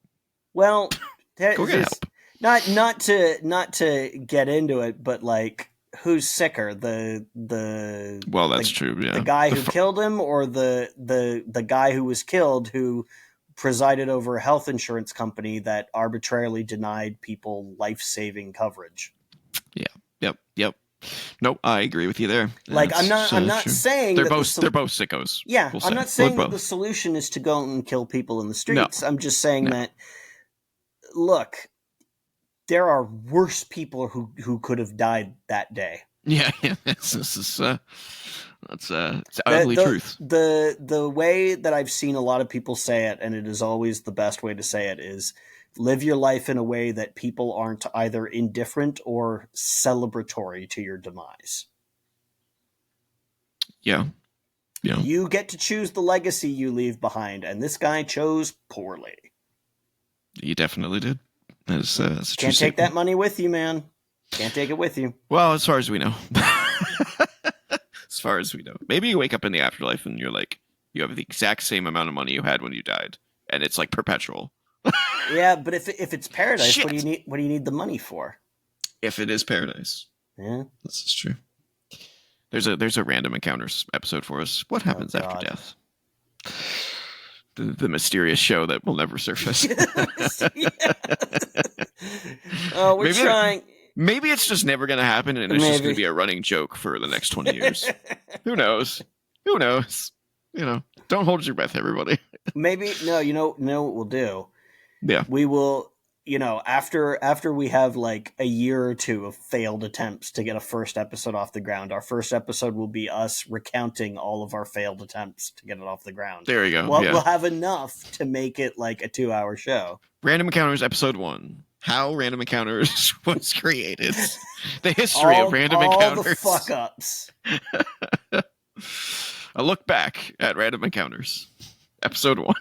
Well, Go get help. Not to get into it, but like, who's sicker, Well, that's true. Yeah, the guy who killed him, or the guy who was killed, who presided over a health insurance company that arbitrarily denied people life-saving coverage. Yep. Nope, I agree with you there. Like, I'm not saying they're both sickos. Yeah, I'm not saying that the solution is to go and kill people in the streets. No. I'm just saying that, look, there are worse people who could have died that day. Yeah, it's ugly truth. The way that I've seen a lot of people say it, and it is always the best way to say it, is live your life in a way that people aren't either indifferent or celebratory to your demise. Yeah. You get to choose the legacy you leave behind, and this guy chose poorly. He definitely did. That's Can't take that money with you, man. Can't take it with you. Well, as far as we know. As far as we know. Maybe you wake up in the afterlife and you're like, you have the exact same amount of money you had when you died, and it's like perpetual. Yeah, but if it's paradise, Shit. What do you need the money for? If it is paradise. Yeah. This is true. There's a random encounters episode for us. What happens after death? The mysterious show that will never surface. Oh, we're trying. Maybe it's just never going to happen, and it's just going to be a running joke for the next 20 years. Who knows? Don't hold your breath, everybody. Maybe no. You know what we'll do? Yeah, we will. After we have like a year or two of failed attempts to get a first episode off the ground, our first episode will be us recounting all of our failed attempts to get it off the ground. There you go. We'll have enough to make it like a 2-hour show. Random Encounters Episode 1. How Random Encounters was created. The history of Random Encounters. All the fuck-ups. A look back at Random Encounters. Episode 1.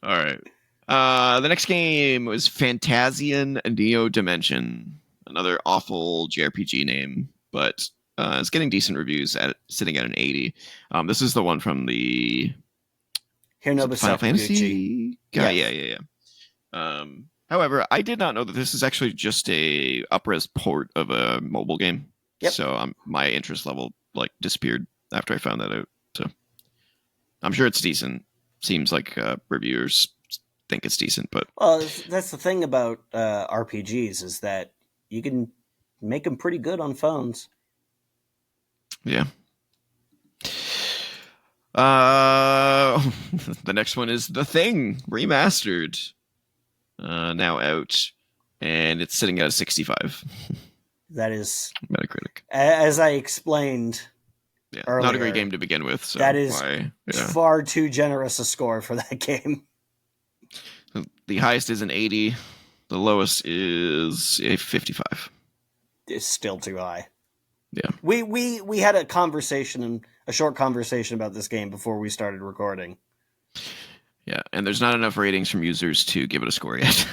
All right. The next game was Fantasian Neo Dimension. Another awful JRPG name, but it's getting decent reviews, sitting at an 80. This is the one from the Hironobu Final Fantasy guy. Yes. Yeah. However, I did not know that this is actually just a up-res port of a mobile game. Yep. So my interest level disappeared after I found that out. So I'm sure it's decent. Seems like reviewers, think it's decent, but Well, that's the thing about RPGs is that you can make them pretty good on phones. yeah. The next one is The Thing remastered, now out, and it's sitting at a 65. That is, Metacritic. as I explained earlier, not a great game to begin with. So that is far too generous a score for that game. The highest is an 80. The lowest is a 55. It's still too high. Yeah. We had a short conversation about this game before we started recording. Yeah, and there's not enough ratings from users to give it a score yet.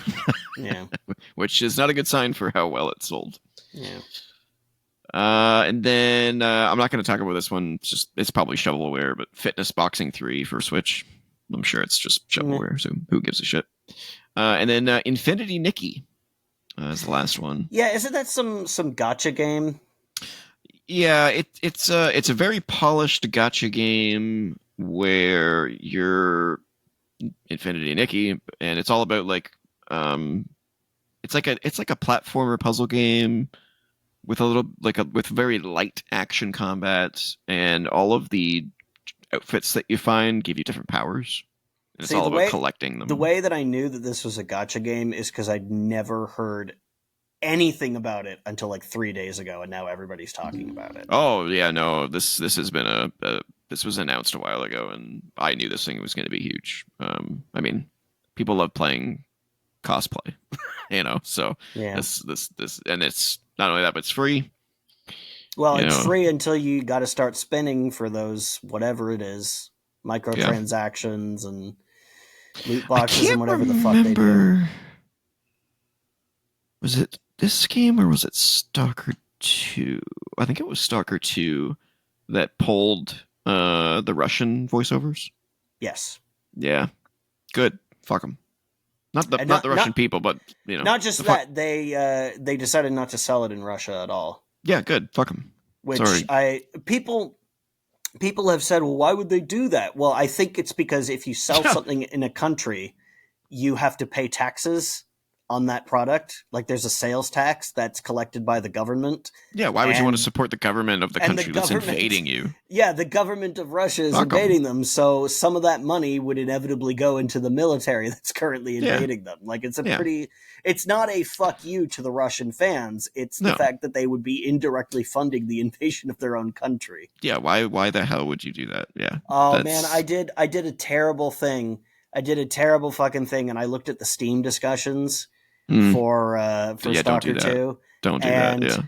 Yeah. Which is not a good sign for how well it sold. Yeah. And then I'm not going to talk about this one. It's probably shovelware, but Fitness Boxing 3 for Switch. I'm sure it's just shovelware, so who gives a shit? And then Infinity Nikki is the last one. Yeah, isn't that some gacha game? Yeah, it's a very polished gacha game where you're Infinity Nikki, and it's all about like it's like a platformer puzzle game with with very light action combat, and all of the outfits that you find give you different powers. And it's all about collecting them. The way that I knew that this was a gacha game is because I'd never heard anything about it until like 3 days ago, and now everybody's talking about it. Oh yeah, no, this has been this was announced a while ago, and I knew this thing was going to be huge. I mean, people love playing cosplay, So yeah. This and it's not only that, but it's free. Well, it's free until you got to start spending for those whatever it is, microtransactions and loot boxes and whatever the fuck they do. Was it this game or was it Stalker 2? I think it was Stalker 2 that pulled the Russian voiceovers. Yes. Yeah. Good. Fuck them. Not the Russian people, but Not just that they decided not to sell it in Russia at all. Yeah, good. Fuck them. Which people have said, well, why would they do that? Well, I think it's because if you sell something in a country, you have to pay taxes on that product. Like there's a sales tax that's collected by the government. Yeah, why would you want to support the government of the country that's invading you? Yeah, the government of Russia is invading them, so some of that money would inevitably go into the military that's currently invading them. Like it's it's not a fuck you to the Russian fans, it's the fact that they would be indirectly funding the invasion of their own country. Yeah, why the hell would you do that? Yeah. Oh man, I did a terrible thing. I did a terrible fucking thing, and I looked at the Steam discussions for Stalker 2. Don't do that, yeah.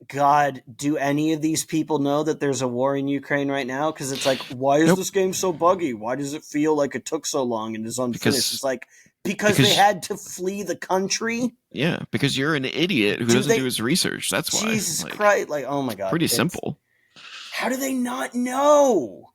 God, do any of these people know that there's a war in Ukraine right now? Because it's like, why is this game so buggy? Why does it feel like it took so long and is unfinished? It's like, because they had to flee the country? Yeah, because you're an idiot who doesn't do his research. That's why. Jesus Christ. Like, oh my God. Pretty simple. How do they not know?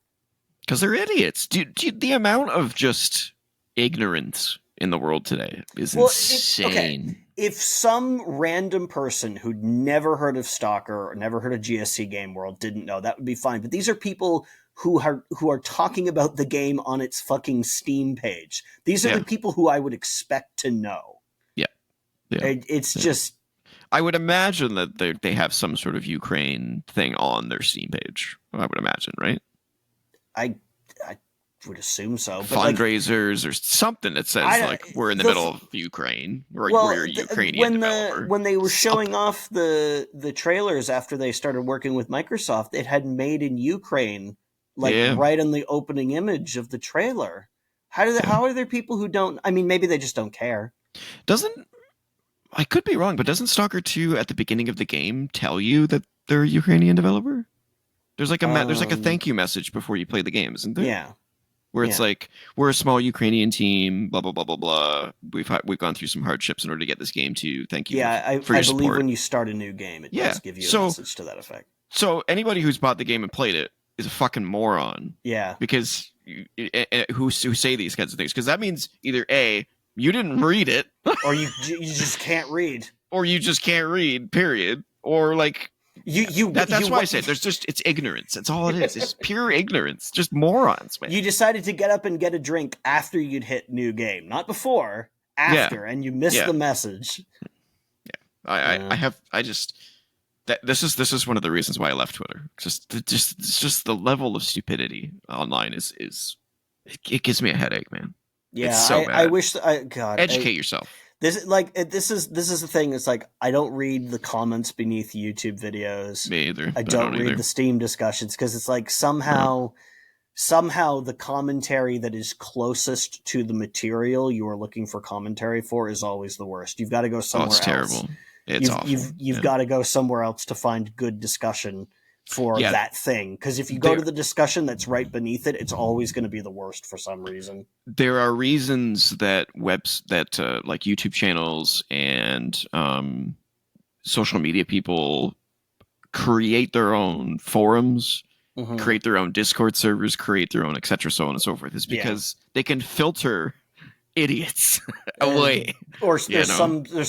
Because they're idiots. Dude, the amount of just ignorance in the world today is insane. If some random person who'd never heard of Stalker or never heard of GSC Game World didn't know, that would be fine. But these are people who are talking about the game on its fucking Steam page. These are the people who I would expect to know. Yeah. It's just... I would imagine that they have some sort of Ukraine thing on their Steam page. I would imagine, right? I would assume so. But fundraisers or something that says we're in the middle of Ukraine. We're a Ukrainian developer. When they were showing off the trailers after they started working with Microsoft, it had made in Ukraine, right on the opening image of the trailer. How are there people who don't? I mean, maybe they just don't care. I could be wrong, but doesn't Stalker 2 at the beginning of the game tell you that they're a Ukrainian developer? There's like a thank you message before you play the game, isn't there? Yeah. Where it's like, we're a small Ukrainian team, blah, blah, blah, blah, blah. We've gone through some hardships in order to get this game to thank you for your support. I believe when you start a new game, it does give you a message to that effect. So anybody who's bought the game and played it is a fucking moron. Yeah. Because who say these kinds of things. Because that means either A, you didn't read it. Or you just can't read. Or you just can't read, period. Or That's why I say it's ignorance. That's all it is. It's pure ignorance. Just morons, man. You decided to get up and get a drink after you'd hit new game, not before, after, and you missed the message. This is one of the reasons why I left Twitter. Just the level of stupidity online is it gives me a headache, man. Yeah, it's so bad. I wish God educate yourself. This is the thing. It's like I don't read the comments beneath YouTube videos. Me either. I don't read the Steam discussions because it's like somehow the commentary that is closest to the material you are looking for commentary for is always the worst. You've got to go somewhere else. It's terrible. It's awful. You've got to go somewhere else to find good discussion for that thing. Because if you go to the discussion that's right beneath it, it's always going to be the worst for some reason. There are reasons that like YouTube channels and social media people create their own forums, create their own Discord servers, create their own et cetera, so on and so forth. Is because they can filter idiots away, or there's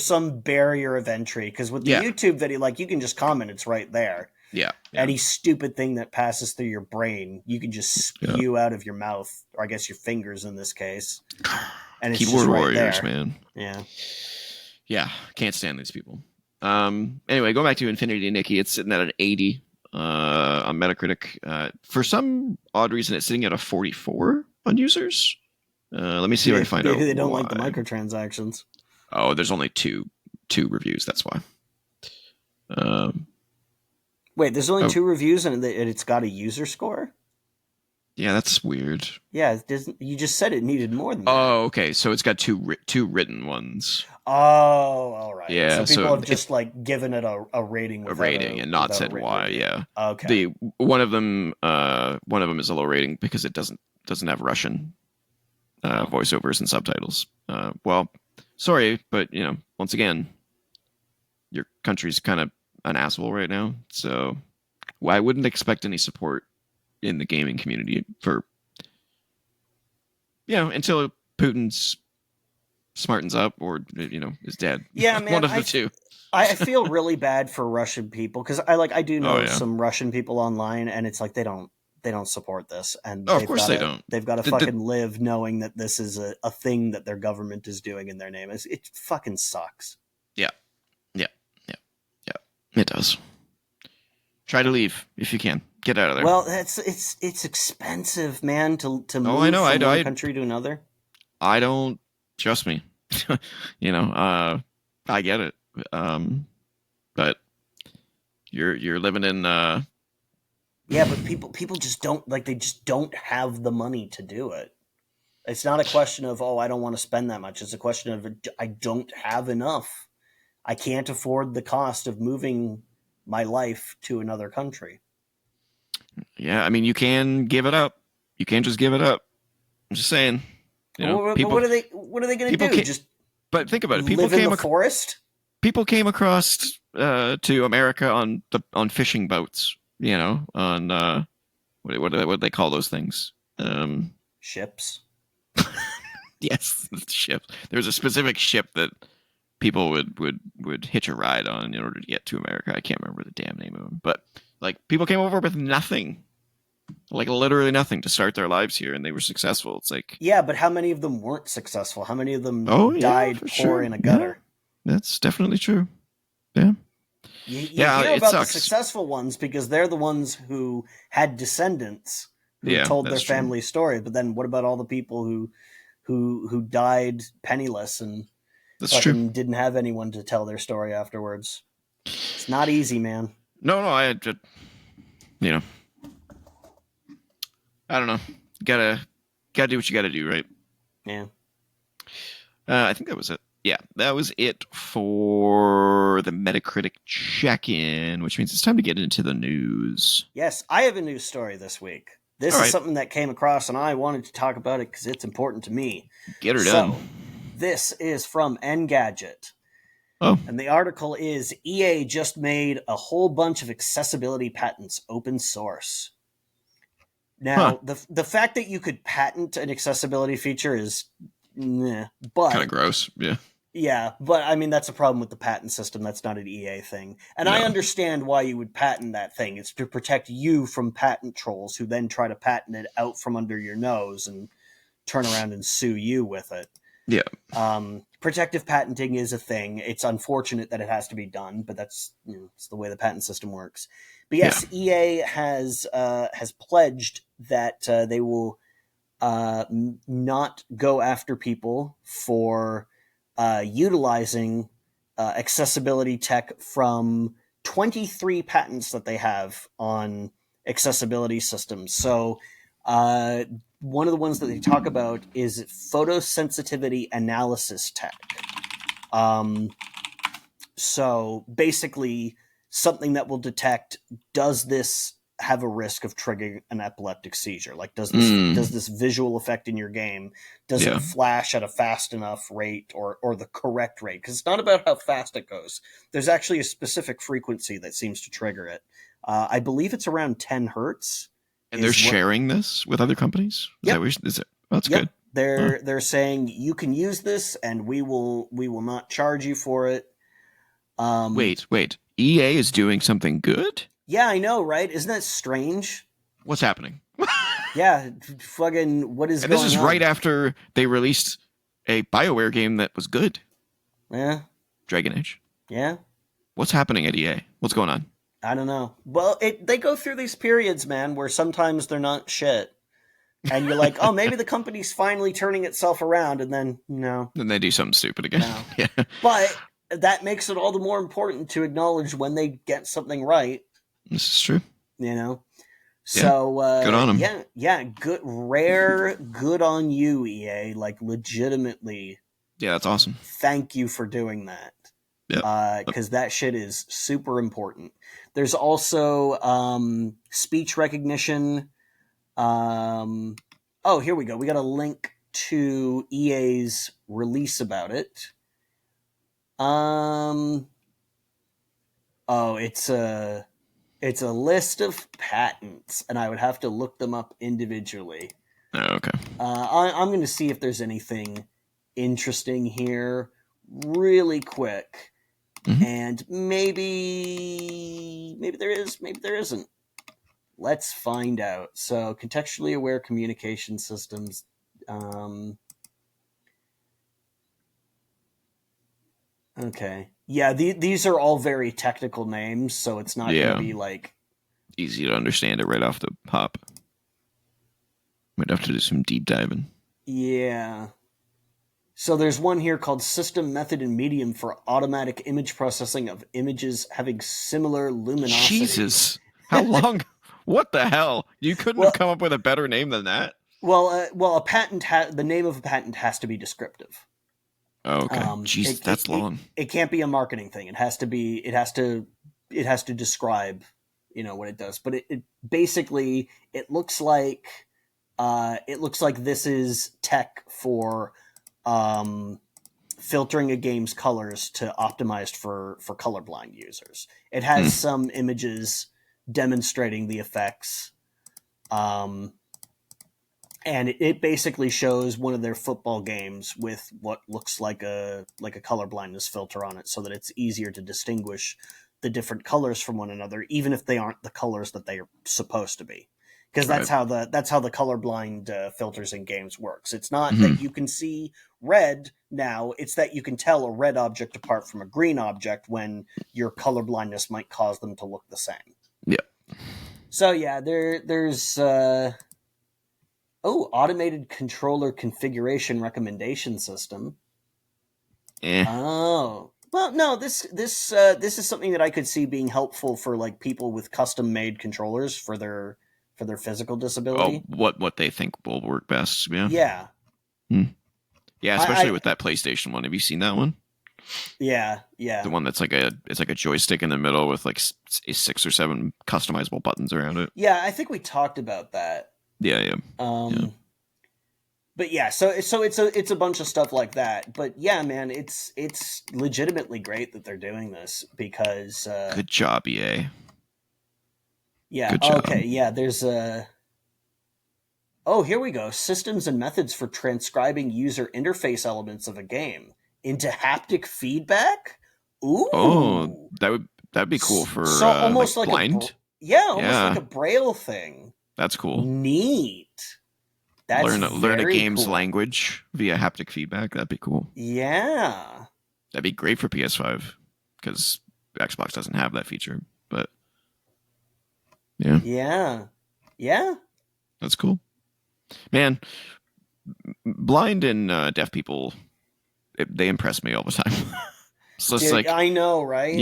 some barrier of entry. Because with the YouTube video, like you can just comment, it's right there. Yeah. Any stupid thing that passes through your brain, you can just spew out of your mouth, or I guess your fingers in this case. And it's keyboard just right warriors, there. Man. Yeah. Yeah, can't stand these people. Anyway, going back to Infinity Nikki, it's sitting at an 80 on Metacritic. For some odd reason, it's sitting at a 44 on users. Let me see if I can find out. Maybe they don't like the microtransactions. Oh, there's only two reviews. That's why. Wait, there's only 2 reviews and it's got a user score? Yeah, that's weird. Yeah, you just said it needed more than that. Oh, okay. So it's got two written ones. Oh, all right. Yeah, so people have just like given it a rating. A rating and not said why. Yeah. Okay. One of them is a low rating because it doesn't have Russian voiceovers and subtitles. Well, sorry, but once again, your country's kind of an asshole right now, so I wouldn't expect any support in the gaming community for until Putin's smartens up or is dead. Yeah, man, one of the two. I feel really bad for Russian people because I do know some Russian people online, and it's like they don't support this, and of course they don't. They've got to fucking live knowing that this is a thing that their government is doing in their name. It fucking sucks. It does. Try to leave if you can. Get out of there. Well, it's expensive, man, to move from one country to another. I don't trust me. I get it. But you're living in yeah, but people just don't they just don't have the money to do it. It's not a question of I don't want to spend that much. It's a question of I don't have enough. I can't afford the cost of moving my life to another country. Yeah, I mean, you can give it up. You can't just give it up. I'm just saying. People, what are they going to do? Just but think about it. People live in the forest. People came across to America on fishing boats. On what do they call those things? Ships. Yes, ships. There's a specific ship that people would hitch a ride on in order to get to America. I can't remember the damn name of them, but people came over with nothing, literally nothing to start their lives here, and they were successful. It's like, yeah, but how many of them weren't successful? How many of them died poor in a gutter? Yeah, that's definitely true. Yeah. You hear about the successful ones because they're the ones who had descendants who told their family story. But then what about all the people who died penniless and didn't have anyone to tell their story afterwards? It's not easy, man. No, I just, I don't know. Gotta do what you gotta do, right? Yeah. I think that was it. Yeah, that was it for the Metacritic check-in, which means it's time to get into the news. Yes, I have a news story this week. This is something that came across, and I wanted to talk about it because it's important to me. Get her done. This is from Engadget. Oh. And the article is, EA just made a whole bunch of accessibility patents open source. Now, the fact that you could patent an accessibility feature is, but kind of gross, yeah. Yeah, but I mean that's a problem with the patent system. That's not an EA thing. And I No. understand why you would patent that thing. It's to protect you from patent trolls who then try to patent it out from under your nose and turn around and sue you with it. Yeah. Protective patenting is a thing. It's unfortunate that it has to be done, but that's, it's the way the patent system works. But Yeah. yes, EA has pledged that they will not go after people for utilizing accessibility tech from 23 patents that they have on accessibility systems. So, one of the ones that they talk about is photosensitivity analysis tech. Um, so basically, something that will detect, does this have a risk of triggering an epileptic seizure? Like, does this visual effect in your game, does it Yeah. flash at a fast enough rate or the correct rate? Because it's not about how fast it goes. There's actually a specific frequency that seems to trigger it. I believe it's around 10 hertz. And they're Is what? sharing this with other companies? Yep. Is it? Oh, that's Yep. good. Huh. They're saying you can use this, and we will not charge you for it. Wait. EA is doing something good? Yeah, I know, right? Isn't that strange? What's happening? Yeah, fucking what is And this going is on? right after they released a BioWare game that was good, Yeah, Dragon Age. yeah. What's happening at EA? What's going on? I don't know. Well, they go through these periods, man, where sometimes they're not shit, and you're like, oh, maybe the company's finally turning itself around, and then no, Then they do something stupid again. no. Yeah. But that makes it all the more important to acknowledge when they get something right. This is true. You know. Yeah. So Good on 'em. yeah, good on you, EA. Like legitimately, Yeah, that's awesome. thank you for doing that. Yeah. Because that shit is super important. There's also speech recognition. Oh, here we go. We got a link to EA's release about it. Oh, it's a list of patents, and I would have to look them up individually. Oh, okay. I'm going to see if there's anything interesting here really quick. Mhm. And maybe there is, maybe there isn't. Let's find out. So, contextually aware communication systems. Okay. Yeah, these are all very technical names, so it's not going Yeah. to be like. Easy to understand it right off the hop. Might have to do some deep diving. Yeah. So there's one here called System Method and Medium for Automatic Image Processing of Images Having Similar Luminosity. Jesus. How long? What the hell? You couldn't have come up with a better name than that? Well, a patent the name of a patent has to be descriptive. Oh, okay. Jeez, that's long. It can't be a marketing thing. It has to be. It has to describe, what it does. But it basically it looks like this is tech for filtering a game's colors to optimized for colorblind users. It has some images demonstrating the effects. And it basically shows one of their football games with what looks like a color blindness filter on it, so that it's easier to distinguish the different colors from one another, even if they aren't the colors that they are supposed to be. Because that's how the colorblind filters in games works. It's not that you can see red now; it's that you can tell a red object apart from a green object when your color blindness might cause them to look the same. Yeah. So yeah, there's. Automated controller configuration recommendation system. Oh, well, no. This is something that I could see being helpful for like people with custom made controllers for their physical disability. Oh, what they think will work best? Yeah. Yeah. Yeah, especially with that PlayStation one. Have you seen that one? Yeah. The one that's like a joystick in the middle with like 6 or 7 customizable buttons around it. Yeah, I think we talked about that. Yeah. But yeah, so it's a bunch of stuff like that. But yeah, man, it's legitimately great that they're doing this because good job, EA. Yeah. Good job. Okay. Yeah. There's a. Oh, here we go. Systems and methods for transcribing user interface elements of a game into haptic feedback. Oh, Ooh, that'd be cool for so almost like blind. yeah, almost like Yeah, a braille thing. that's cool. Neat. That's Learn a very game's cool. language via haptic feedback. That'd be cool. Yeah. That'd be great for PS5 because Xbox doesn't have that feature. But yeah, Yeah. Yeah. that's cool. Man, blind and deaf people, they impress me all the time. So it's Dude, like, I know, right?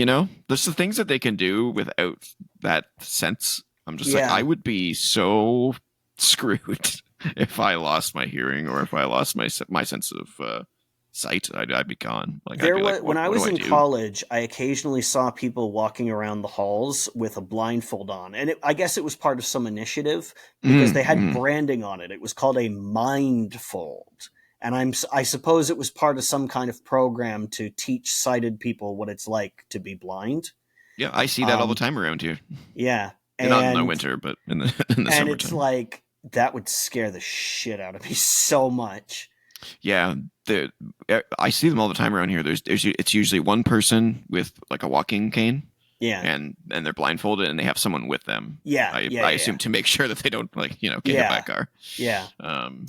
there's the things that they can do without that sense. I'm just like, I Yeah. would be so screwed if I lost my hearing or if I lost my sense of sight. I'd be gone. Like, I'd There be like, was when I what do was I in do? college, I occasionally saw people walking around the halls with a blindfold on, and I guess it was part of some initiative because they had Mm-hmm. branding on it. It was called a mindfold, and I suppose it was part of some kind of program to teach sighted people what it's like to be blind. Yeah, I see that all the Um, time around here. yeah, Not in the and winter, but in the in the it's summertime. like that would scare the shit out of me so much. Yeah, I see them all the time around here. It's usually one person with like a walking cane, Yeah, and they're blindfolded and they have someone with them. yeah, I yeah, I yeah, assume yeah, to make sure that they don't like get hit by a yeah, car. yeah.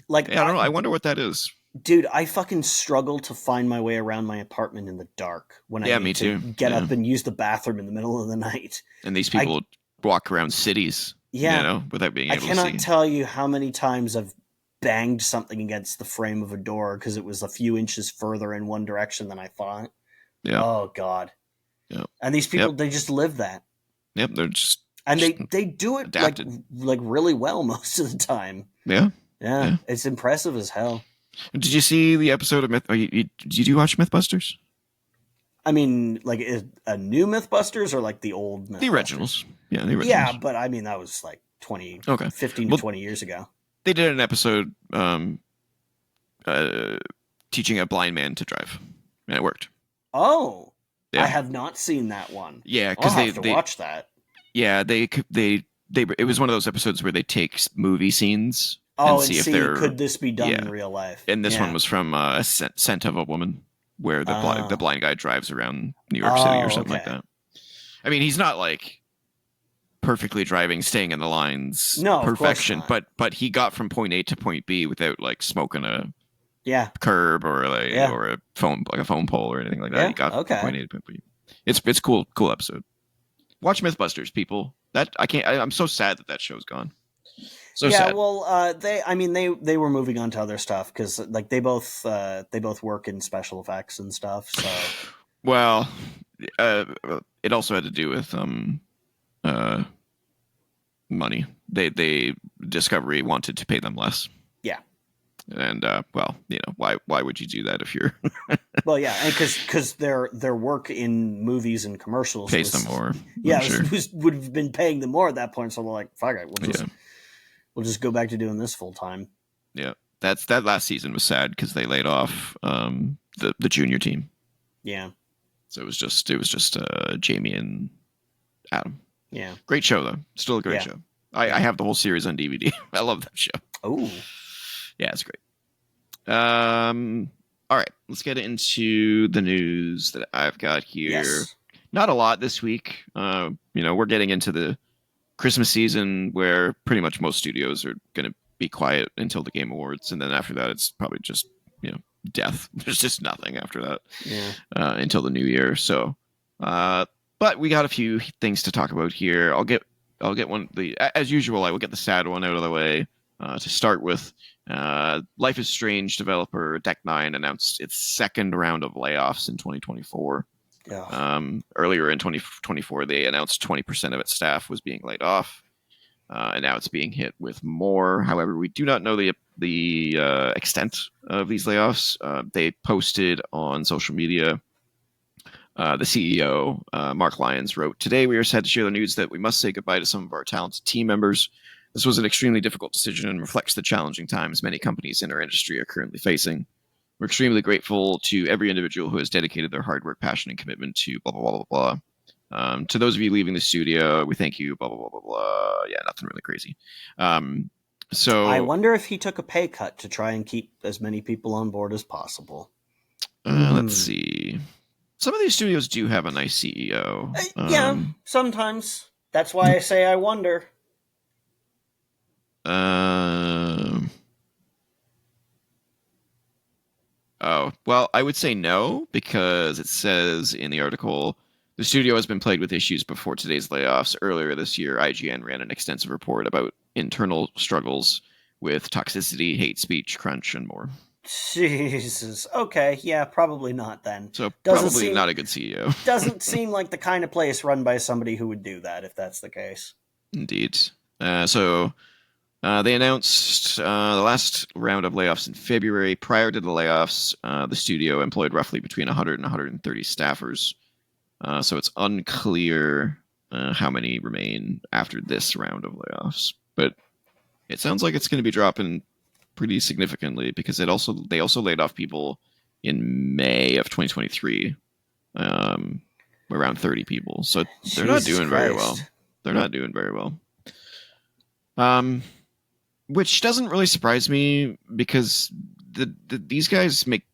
Like Yeah, I don't know. I wonder what that is. dude, I fucking struggle to find my way around my apartment in the dark when I Yeah, me need to too. get Yeah, up and use the bathroom in the middle of the night. and these I people walk around cities, yeah, without being I able to cannot see. tell you how many times I've banged something against the frame of a door because it was a few inches further in one direction than I thought. Yeah, Oh god. yeah, And these people yep, they just live that. yep. They're just And just they do it adapted. like really well most of the time. Yeah, Yeah, yeah. it's impressive as hell. Did you see the episode of Myth? Did you watch MythBusters? I mean, like a new MythBusters or like the old The MythBusters? originals. Yeah, the Yeah, originals. but I mean that was like 20, Okay. 15 to Well, 20 years ago. they did an episode uh, teaching a blind man to drive, and it worked. Oh, I Yeah, have not seen that one. yeah, I'll because have to watch that. yeah they it was one of those episodes where they take movie scenes and Oh, and see if see, they're could this be done in yeah. real life? And this one Yeah. was from a Scent of a Woman, where the Oh. blind guy drives around New York City or Oh, something like okay. that. I mean, he's not like perfectly driving, staying in the lines No, of course perfection, not. but he got from point A to point B without like smoking a Yeah. curb or like Yeah. or a phone pole or anything like that. He Yeah. got from Okay. point A to point B. It's cool episode. Watch MythBusters, people. That I can't. I'm so sad that show's gone. So Yeah, sad. well, I mean, they were moving on to other stuff because, like, they both work in special effects and stuff. So, Well, uh, it also had to do with uh money. They Discovery wanted to pay them less, yeah, and well, why would you do that if you're well, yeah, and because their work in movies and commercials pays them was more? yeah I'm sure. would have been paying them more at that point. So they're like, fuck it, Yeah, we'll just go back to doing this full time. yeah. That last season was sad because they laid off the junior team. Yeah, So it was just Jamie and Adam. yeah, Great show though. Still a great yeah, show. yeah. I have the whole series on DVD. I love that show. Oh, Yeah, it's great. All right, let's get into the news that I've got here. yes, Not a lot this week. We're getting into the Christmas season where pretty much most studios are going to be quiet until the Game Awards, and then after that, it's probably just death. There's just nothing after that yeah, until the new year. So, but we got a few things to talk about here. I'll get one as usual. I will get the sad one out of the way to start with. Life is Strange developer Deck Nine announced its second round of layoffs in 2024. yeah, Earlier in 2024, they announced 20% of its staff was being laid off, and now it's being hit with more. However, we do not know the extent of these layoffs. They posted on social media. The CEO, Mark Lyons, wrote, "Today we are sad to share the news that we must say goodbye to some of our talented team members. This was an extremely difficult decision and reflects the challenging times many companies in our industry are currently facing. We're extremely grateful to every individual who has dedicated their hard work, passion, and commitment to blah, blah, blah, blah, blah. To those of you leaving the studio, we thank you, blah, blah, blah, blah, blah." Yeah, nothing really crazy. I So, wonder if he took a pay cut to try and keep as many people on board as possible. Let's see. Some of these studios do have a nice CEO. Yeah, sometimes. That's why I say I wonder. Oh, well, I would say no, because it says in the article the studio has been plagued with issues before today's layoffs. Earlier this year, IGN ran an extensive report about internal struggles with toxicity, hate speech, crunch, and more. Jesus. Okay, yeah, probably not then. So Doesn't probably seem not a good CEO. doesn't seem like the kind of place run by somebody who would do that if that's the case. Indeed. They announced the last round of layoffs in February. Prior to the layoffs, the studio employed roughly between 100 and 130 staffers. So it's unclear how many remain after this round of layoffs. But it sounds like it's going to be dropping pretty significantly because they also laid off people in May of 2023, around 30 people. So they're not doing very well. They're not doing very well. Which doesn't really surprise me because these guys make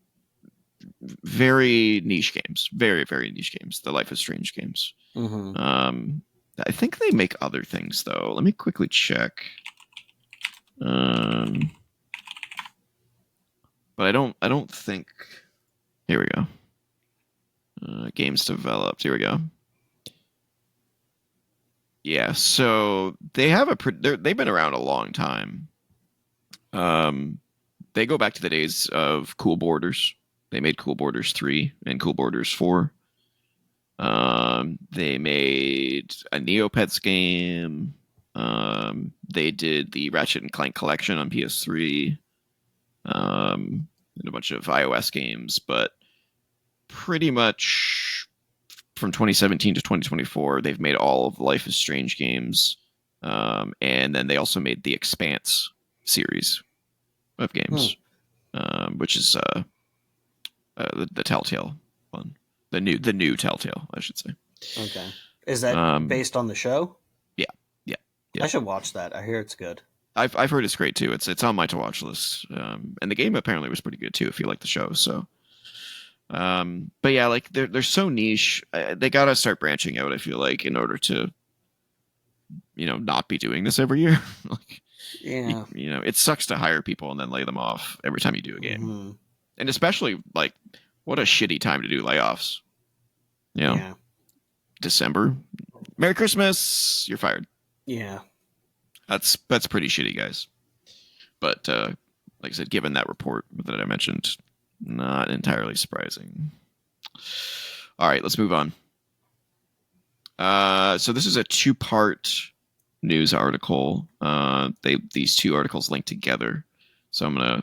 very niche games, very very niche games. The Life is Strange games. I think they make other things though. Let me quickly check. But I don't think. Here we go. Games developed. Here we go. Yeah, so they've been around a long time. They go back to the days of Cool Borders. They made Cool Borders 3 and Cool Borders 4. They made a Neopets game. They did the Ratchet and Clank collection on PS3. And a bunch of iOS games, but pretty much from 2017 to 2024, they've made all of the Life is Strange games. And then they also made the Expanse series of games, which is the Telltale one. The new Telltale, I should say. Okay. Is that based on the show? Yeah. I should watch that. I hear it's good. I've heard it's great too. It's on my to watch list. And the game apparently was pretty good too if you like the show. So but yeah, like they're so niche. They gotta start branching out, I feel like, in order to not be doing this every year. Like, yeah, it sucks to hire people and then lay them off every time you do a game. And especially like what a shitty time to do layoffs. Yeah. December. Merry Christmas. You're fired. Yeah. That's pretty shitty, guys. But like I said, given that report that I mentioned, not entirely surprising. All right, let's move on. So this is a two-part news article. These two articles link together. So I'm going to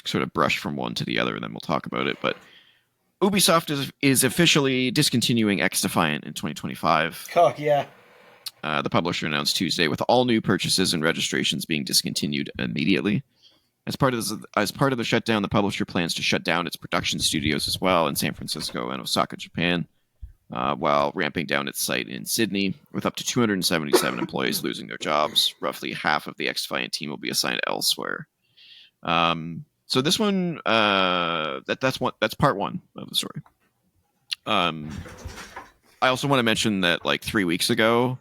sort of brush from one to the other, and then we'll talk about it. But Ubisoft is officially discontinuing XDefiant in 2025. Oh, yeah. The publisher announced Tuesday, with all new purchases and registrations being discontinued immediately. As part of the shutdown, the publisher plans to shut down its production studios as well in San Francisco and Osaka, Japan, while ramping down its site in Sydney, with up to 277 employees losing their jobs. Roughly half of the XDefiant team will be assigned elsewhere. So this one, that's part one of the story. I also want to mention that like 3 weeks ago,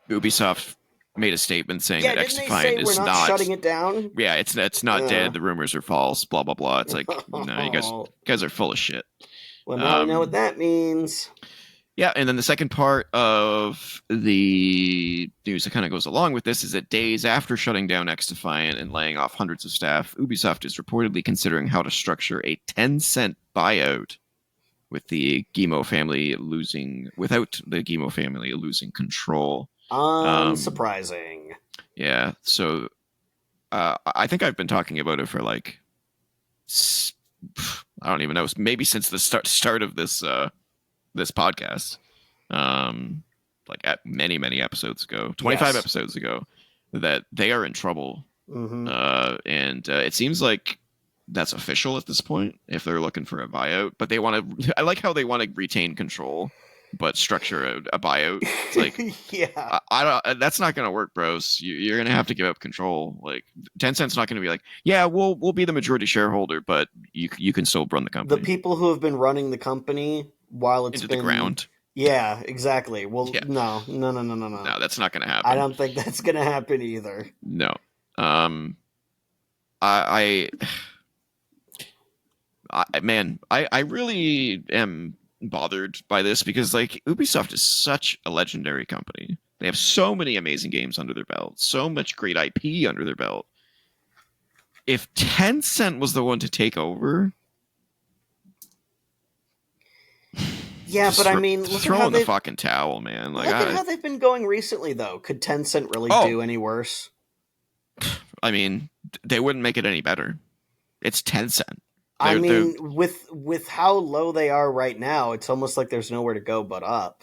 Ubisoft made a statement saying that XDefiant is not shutting it down. Yeah, it's not dead. The rumors are false. Blah blah blah. It's like no, you guys are full of shit. Well, now we know what that means. Yeah, and then the second part of the news that kind of goes along with this is that days after shutting down XDefiant and laying off hundreds of staff, Ubisoft is reportedly considering how to structure a 10-cent buyout without the Guillemot family losing control. Unsurprising. Yeah, so I think I've been talking about it for like I don't even know, maybe since the start of this this podcast, like at many episodes ago, 25 episodes ago, that they are in trouble. And it seems like that's official at this point if they're looking for a buyout, but I like how they want to retain control but structure a buyout. It's like Yeah. I don't. That's not gonna work, bros. You're gonna have to give up control. Like Tencent's not gonna be like, yeah, we'll be the majority shareholder, but you can still run the The company people who have been running the company while it's into the been, ground. yeah, exactly. Well, Yeah, no, no, no, no, no, no. no, that's not gonna I happen. don't think that's gonna happen either. No. Um, I, man, I really am bothered by this because like Ubisoft is such a legendary company. They have so many amazing games under their belt, so much great IP under their belt. If Tencent was the one to take over, Yeah, just but I mean, throw in the fucking towel, man. Like look at how they've been going recently, though. Could Tencent really oh, do any worse? I mean, they wouldn't make it any better. It's Tencent. I They're mean, with how low they are right now, it's almost like there's nowhere to go but up,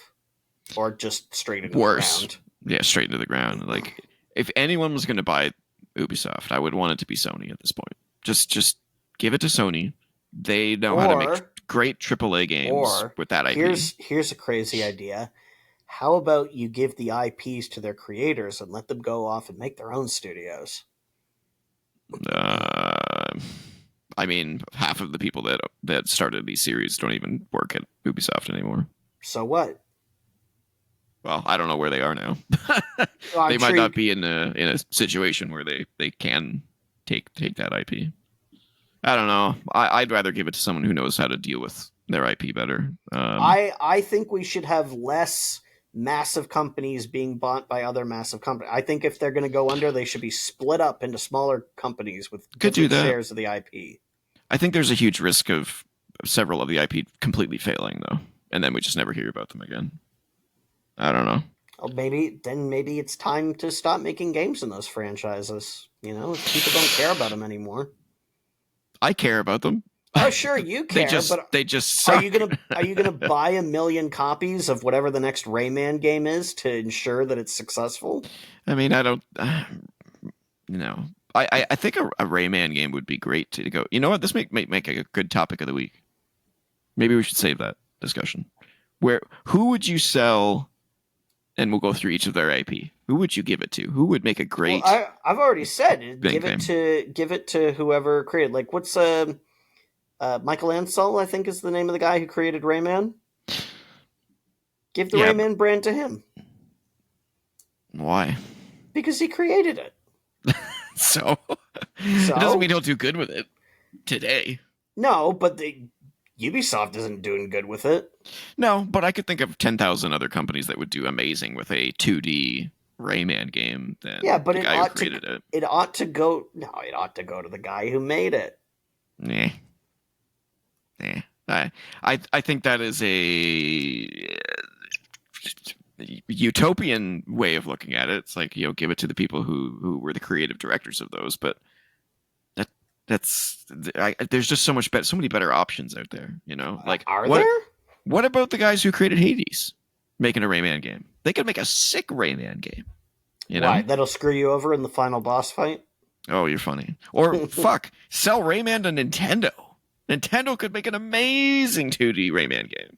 or just straight into the worse. ground. Yeah, straight into the ground. Like if anyone was going to buy Ubisoft, I would want it to be Sony at this point. Just give it to Sony. They know how to make Or great AAA games or with that IP. here's a crazy idea. How about you give the IPs to their creators and let them go off and make their own studios? Uh, I mean, half of the people that started these series don't even work at Ubisoft anymore. So what? Well, I don't know where they are now. Well, I'm They might sure. not be in a situation where they can take that IP. I don't know. I'd rather give it to someone who knows how to deal with their IP better. I think we should have less massive companies being bought by other massive companies. I think if they're going to go under, they should be split up into smaller companies with Could do different that. shares of the IP. I think there's a huge risk of several of the IP completely failing though, and then we just never hear about them again. I don't know. Oh, maybe it's time to stop making games in those franchises. You know, if people don't care about them anymore. I care about them. Oh, sure, you they care, just but they just suck. are you gonna buy 1 million copies of whatever the next Rayman game is to ensure that it's successful? I mean, I don't. You know, I think a Rayman game would be great to go. You know what? This make make a good topic of the week. Maybe we should save that discussion. Where who would you sell? And we'll go through each of their IP. Who would you give it to? Who would make a Well, great I've already said game? give it to whoever created. Like, what's Michael Ansel? I think is the name of the guy who created Rayman. Give the Yeah, Rayman brand to him why? because he created it. So it doesn't So mean he'll do good with it today. no, but Ubisoft isn't doing good with it. No, but I could think of 10,000 other companies that would do amazing with a 2D Rayman game Yeah, than but the guy who created it. it ought to go. No, it ought to go to the guy who made it. Nah. Nah. I think that is a utopian way of looking at it. It's like, give it to the people who were the creative directors of those, but that there's just so many better options out there, Like Are there? what about the guys who created Hades making a Rayman game? They could make a sick Rayman game, Why? That'll screw you over in the final boss fight. Oh, you're funny. Or fuck, sell Rayman to Nintendo. Nintendo could make an amazing 2D Rayman game.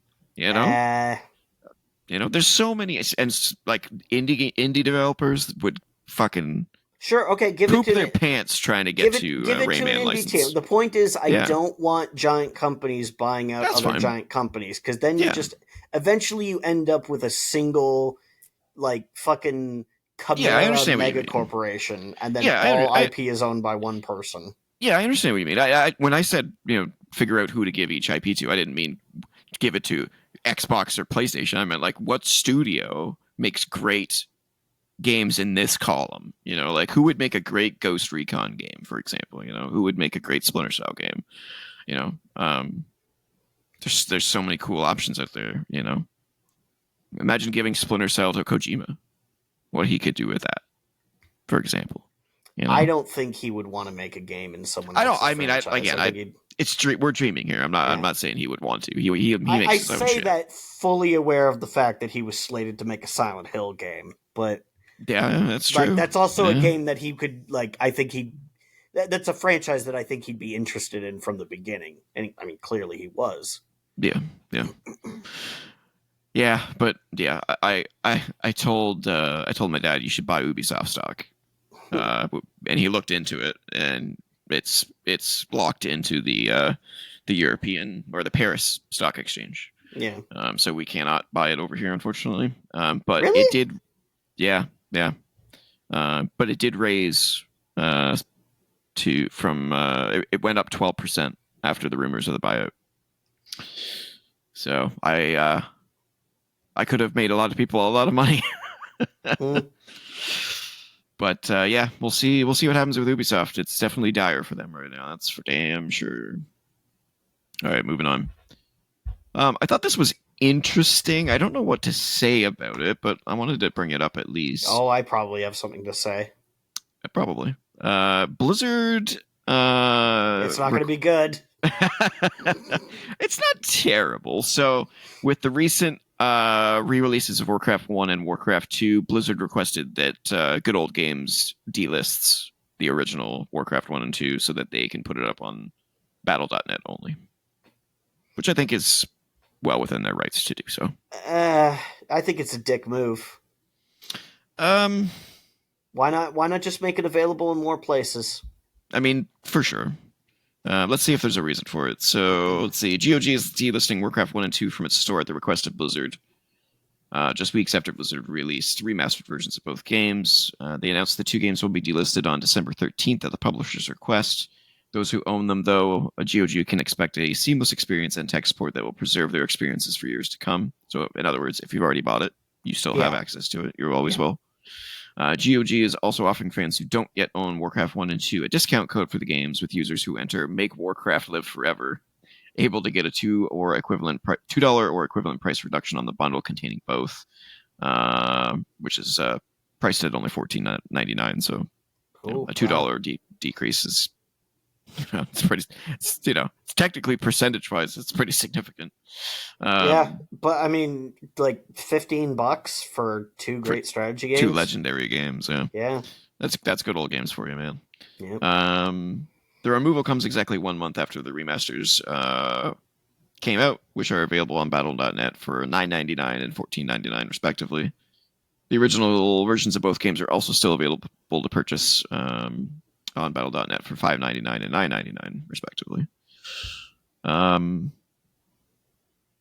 There's so many, and like indie developers would fucking sure. Okay, give poop it to their pants trying to get to give a it to Rayman an indie license. team. The point is, I Yeah. don't want giant companies buying out That's other fine. giant companies because then you Yeah. just eventually you end up with a single like fucking I Chimera understand what you mega mean. corporation, and then Yeah, all IP is owned by one person. Yeah, I understand what you mean. I when I said figure out who to give each IP to, I didn't mean give it to Xbox or PlayStation. I meant like what studio makes great games in this column. Like who would make a great Ghost Recon game, for example. Who would make a great Splinter Cell game. There's so many cool options out there. Imagine giving Splinter Cell to Kojima. What he could do with that, for example. I don't think he would want to make a game in someone else's franchise. We're dreaming here. I'm not saying he would want to. He makes I his own say shit. that fully aware of the fact that he was slated to make a Silent Hill game, but yeah, that's true. That's also a game that he could I think that's a franchise that I think he'd be interested in from the beginning, and I mean clearly he was. Yeah. Yeah, but yeah, I told my dad you should buy Ubisoft stock, and he looked into it, and it's locked into the European or the Paris Stock Exchange. Yeah. So we cannot buy it over here, unfortunately. But it Really? did, yeah, yeah. But it did raise to from it went up 12% after the rumors of the buyout. So I could have made a lot of people a lot of money. Mm. But yeah, we'll see. We'll see what happens with Ubisoft. It's definitely dire for them right now. That's for damn sure. All right, moving on. I thought this was interesting. I don't know what to say about it, but I wanted to bring it up at least. Oh, I probably have something to say. Probably. Blizzard. It's not going to be good. It's not terrible. So, with the recent re-releases of Warcraft 1 and Warcraft 2, Blizzard requested that Good Old Games delists the original Warcraft 1 and 2 so that they can put it up on Battle.net only, which I think is well within their rights to do so. I think it's a dick move. Um, Why not? Why not just make it available in more places? I mean, for sure. Let's see if there's a reason for it. So let's see. GOG is delisting Warcraft 1 and 2 from its store at the request of Blizzard. Just weeks after Blizzard released remastered versions of both games, they announced the two games will be delisted on December 13th at the publisher's request. Those who own them, though, a GOG can expect a seamless experience and tech support that will preserve their experiences for years to come. So, in other words, if you've already bought it, you still have Yeah. access to it. You always Yeah. will. GOG is also offering fans who don't yet own Warcraft 1 and 2 a discount code for the games with users who enter Make Warcraft Live Forever, able to get a $2 or equivalent price reduction on the bundle containing both, which is priced at only $14.99. So Cool. a $2 Wow. decrease is it's pretty. It's it's technically percentage wise, it's pretty significant. Yeah, Um, but I mean, like $15 for two for great strategy two games. legendary games, yeah, Yeah. that's good old games for you, man. Yep. The removal comes exactly 1 month after the remasters came out, which are available on Battle.net for $9.99 and $14.99 respectively. The original versions of both games are also still available to purchase on Battle.net for $5.99 and $9.99 respectively.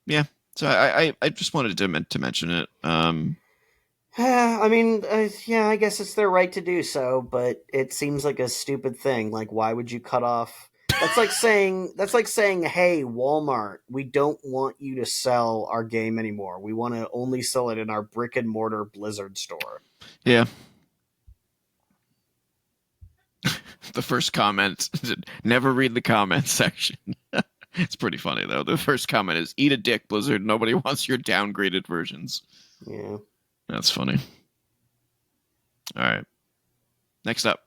Yeah, so I just wanted to mention it. I mean, yeah, I guess it's their right to do so, but it seems like a stupid thing. Like, why would you cut off? That's like saying, hey, Walmart, we don't want you to sell our game anymore. We want to only sell it in our brick and mortar Blizzard store. Yeah, the first comment. Never read the comment section. It's pretty funny though. The first comment is "Eat a dick, Blizzard. Nobody wants your downgraded versions." Yeah. That's funny. All right. Next up,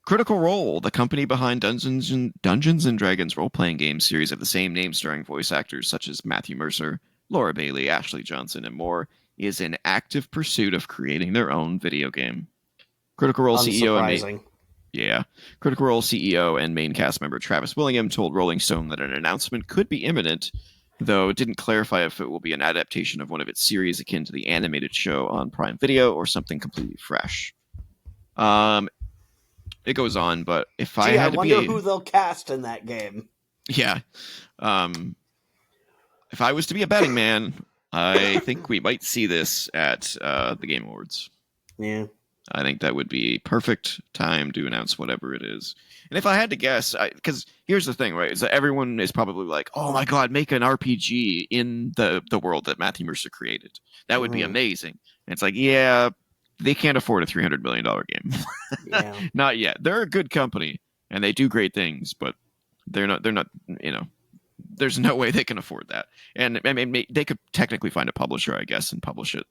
Critical Role, the company behind Dungeons and Dragons role-playing game series of the same name, starring voice actors such as Matthew Mercer, Laura Bailey, Ashley Johnson, and more, is in active pursuit of creating their own video game. Critical Role CEO and Unsurprising. Yeah. Critical Role CEO and main cast member Travis Willingham told Rolling Stone that an announcement could be imminent, though it didn't clarify if it will be an adaptation of one of its series akin to the animated show on Prime Video or something completely fresh. It goes on, but if I Gee, I had to be wonder who they'll cast in that game. yeah, um, if I was to be a betting man, I think we might see this at the Game Awards. Yeah. I think that would be perfect time to announce whatever it is. And if I had to guess, because here's the thing, right? Is that everyone is probably like, "Oh my god, make an RPG in the world that Matthew Mercer created. That would be Mm-hmm. amazing." And it's like, yeah, they can't afford a $300 million game. Yeah. Not yet. They're a good company and they do great things, but they're not. They're not. You know, there's no way they can afford that. And I mean, they could technically find a publisher, I guess, and publish it,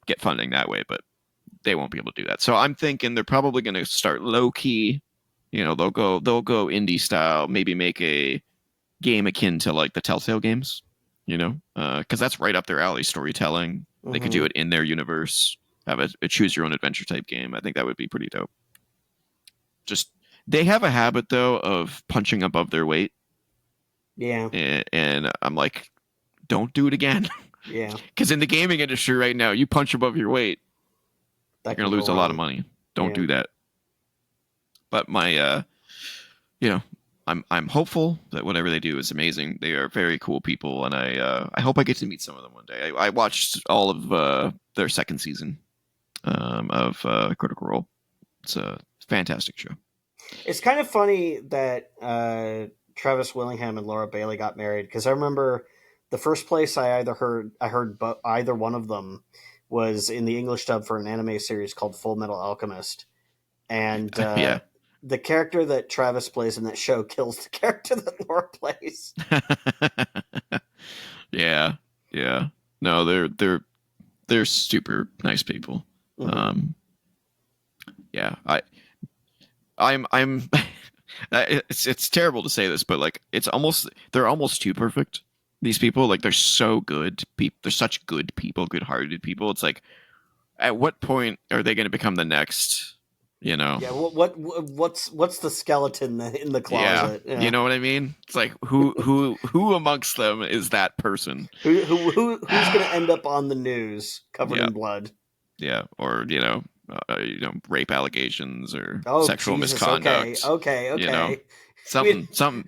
get funding that way, but they won't be able to do that. So I'm thinking they're probably going to start low key. You know, they'll go indie style, maybe make a game akin to like the Telltale games. You know, because that's right up their alley, storytelling. They could do Mm-hmm. it in their universe, have a choose your own adventure type game. I think that would be pretty dope. Just they have a habit though of punching above their weight, Yeah. and I'm like, don't do it again. Yeah, Because in the gaming industry right now, you punch above your weight, that you're can gonna lose go a lot of wrong. money. Don't Yeah. do that. But my you know, I'm hopeful that whatever they do is amazing. They are very cool people, and I hope I get to meet some of them one day. I watched all of their second season of Critical Role. It's a fantastic show. It's kind of funny that Travis Willingham and Laura Bailey got married because I remember the first place I heard but either one of them was in the English dub for an anime series called Full Metal Alchemist, and Yeah. the character that Travis plays in that show kills the character that Laura plays. Yeah. Yeah. No, they're super nice people. Mm-hmm. Um, yeah, I'm it's terrible to say this, but like they're almost too perfect. These people, like they're so good. They're such good people, good-hearted people. It's like, at what point are they going to become the next? You know? Yeah, what's the skeleton in the Yeah, closet? you Yeah, know what I mean? It's like who amongst them is that person? who's going to end up on the news covered Yeah, in blood? yeah, or rape allegations or Oh sexual Jesus! Okay, misconduct. okay, You know, okay. something, some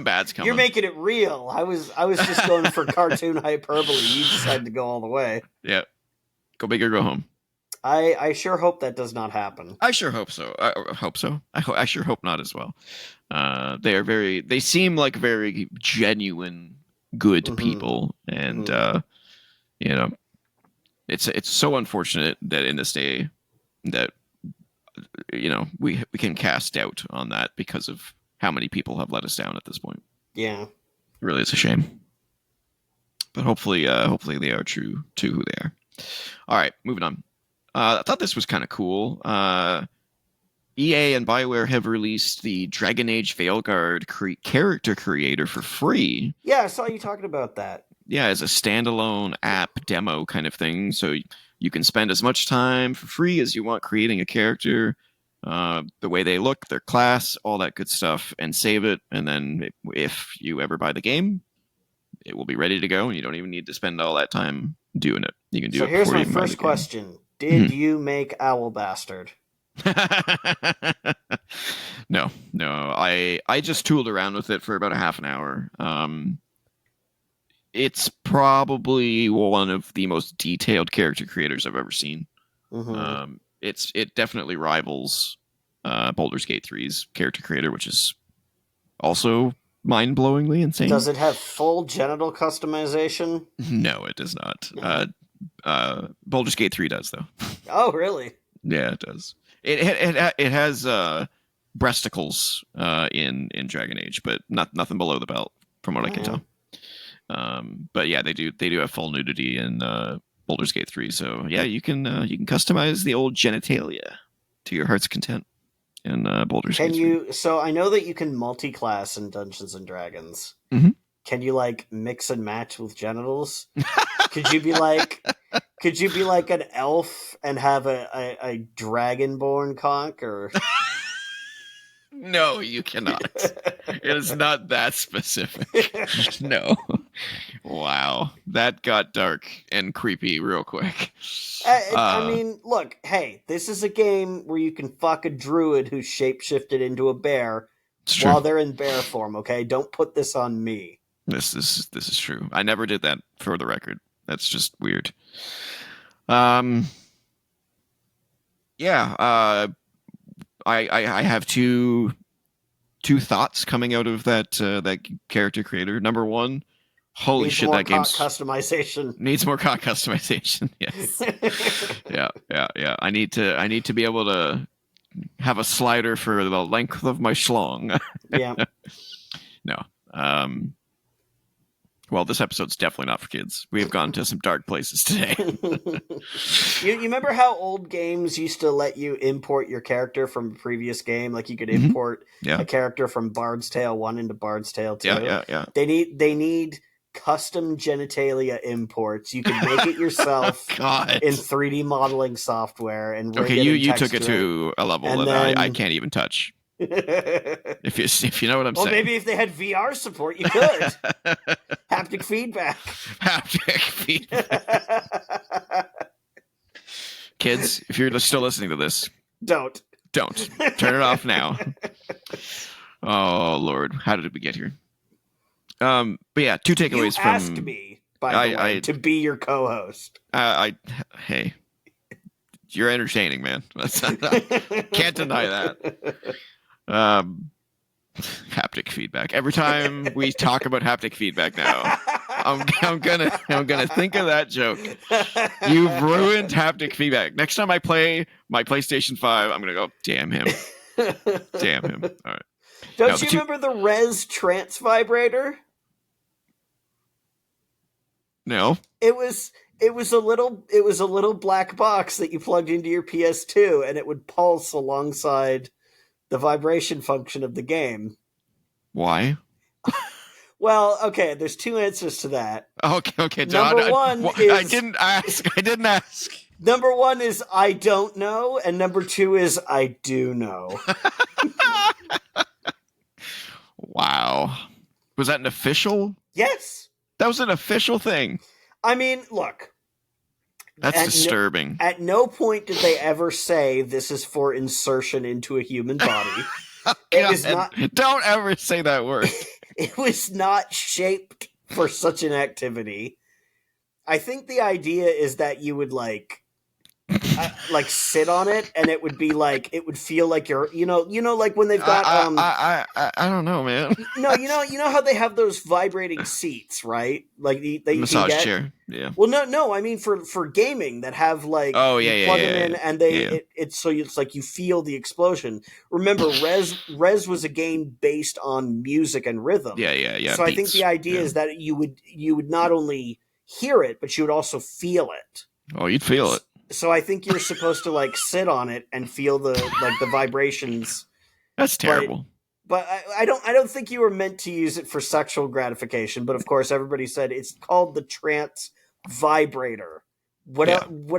bad's You're coming. making it real. I was just going for cartoon hyperbole. You decided to go all the way. Yeah, go big or go home. I sure hope that does not happen. I sure hope so. I hope so. I sure hope not as well. They seem like very genuine, good Mm-hmm. people, and Mm-hmm. you know, it's so unfortunate that in this day that we can cast doubt on that because of how many people have let us down at this point. Yeah. Really, it's a shame. But hopefully they are true to who they are. All right, moving on. I thought this was kind of cool. EA and BioWare have released the Dragon Age Veilguard character creator for free. Yeah, I saw you talking about that. Yeah, as a standalone app demo kind of thing. So you can spend as much time for free as you want creating a character, the way they look, their class, all that good stuff, and save it. And then if you ever buy the game, it will be ready to go, and you don't even need to spend all that time doing it. You can do So it here's before you my even buy the first game. question: Did you make Owl Bastard? No, no. I just tooled around with it for about a half an hour. It's probably one of the most detailed character creators I've ever seen. Mm-hmm. It definitely rivals Baldur's Gate 3's character creator, which is also mind-blowingly insane. Does it have full genital customization? No, it does not. Baldur's Gate 3 does though. Oh, really? Yeah, it does. It has breasticles in Dragon Age, but nothing below the belt, from what I can tell. But yeah, they do have full nudity in Baldur's Gate 3. So yeah, you can customize the old genitalia to your heart's content in Baldur's Gate 3. Can you? So I know that you can multi-class in Dungeons and Dragons. Mhm. Can you like mix and match with genitals? Could you be like? Could you be like an elf and have a dragonborn cock or? No, you cannot. It is not that specific. No. Wow. That got dark and creepy real quick. I mean, look, hey, this is a game where you can fuck a druid who's shapeshifted into a bear while they're in bear form, okay? Don't put this on me. This is true. I never did that, for the record. That's just weird. Yeah, I have two thoughts coming out of that character creator. Number one, holy Needs shit, more that game customization. needs more cock customization. Yes. Yeah. I need to be able to have a slider for the length of my schlong. Yeah. No. Well, this episode's definitely not for kids. We have gone to some dark places today. You remember how old games used to let you import your character from a previous game? Like you could import a character from Bard's Tale 1 into Bard's Tale 2? Yeah. They need custom genitalia imports. You can make it yourself in 3D modeling software and rig okay, it you took it texture to a level that I can't even touch. If you know what I'm Well, saying. maybe if they had VR support, you could. Haptic feedback. Haptic feedback. Kids, if you're still listening to this, Don't turn it off now. Oh Lord, how did we get here? But yeah, two takeaways you from. Ask me, by the way, to be your co-host. Hey, you're entertaining, man. Can't deny that. Haptic feedback. Every time we talk about haptic feedback now, I'm gonna think of that joke. You've ruined haptic feedback. Next time I play my PlayStation 5, I'm gonna go, damn him. Damn him. All right. Don't you remember the Res Trance vibrator? No. It was a little black box that you plugged into your PS2, and it would pulse alongside the vibration function of the game. Why? Well, okay, there's two answers to that. Okay. Number one is I didn't ask. Number one is I don't know, and number two is I do know. Wow. Was that an official? Yes. That was an official thing. I mean, look. That's disturbing. At no point did they ever say this is for insertion into a human body. It was not. Don't ever say that word. It was not shaped for such an activity. I think the idea is that you would like sit on it, and it would be like it would feel like you're like when they've got I don't know, man. No, you know how they have those vibrating seats, right? Like they massage chair. Yeah. Well, no. I mean for gaming that have like plug them in and it's like you feel the explosion. Remember, Res was a game based on music and rhythm. Yeah. So beats. I think the idea is that you would not only hear it, but you would also feel it. Oh, you'd feel it. So I think you're supposed to like sit on it and feel the vibrations. That's terrible. But I don't think you were meant to use it for sexual gratification. But of course, everybody said it's called the trance vibrator. What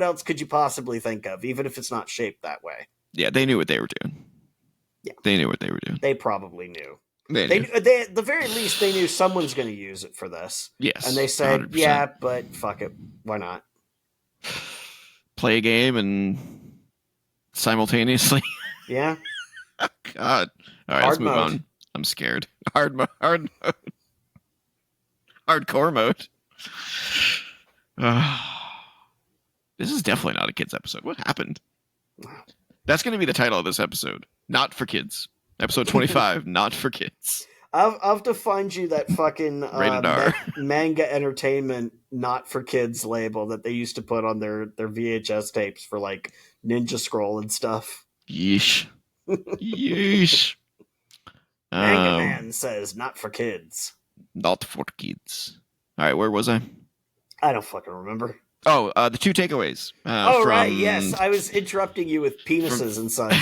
else could you possibly think of, even if it's not shaped that way? Yeah, they knew what they were doing. Yeah, they knew what they were doing. They probably knew. They at the very least, they knew someone's going to use it for this. Yes, and they said, 100%. "Yeah, but fuck it, why not?" Play a game and simultaneously. Yeah. Oh, God. All right, let's move on. I'm scared. Hard mode. Hardcore mode. This is definitely not a kids episode. What happened? That's going to be the title of this episode. Not for kids. Episode 25. Not for kids. I'll have to find you that fucking Rated R. manga entertainment not for kids label that they used to put on their VHS tapes for like Ninja Scroll and stuff. Yeesh. Yeesh. Manga Man says not for kids. Not for kids. All right, where was I? I don't fucking remember. Oh, the two takeaways. Right, yes. I was interrupting you with penises and such.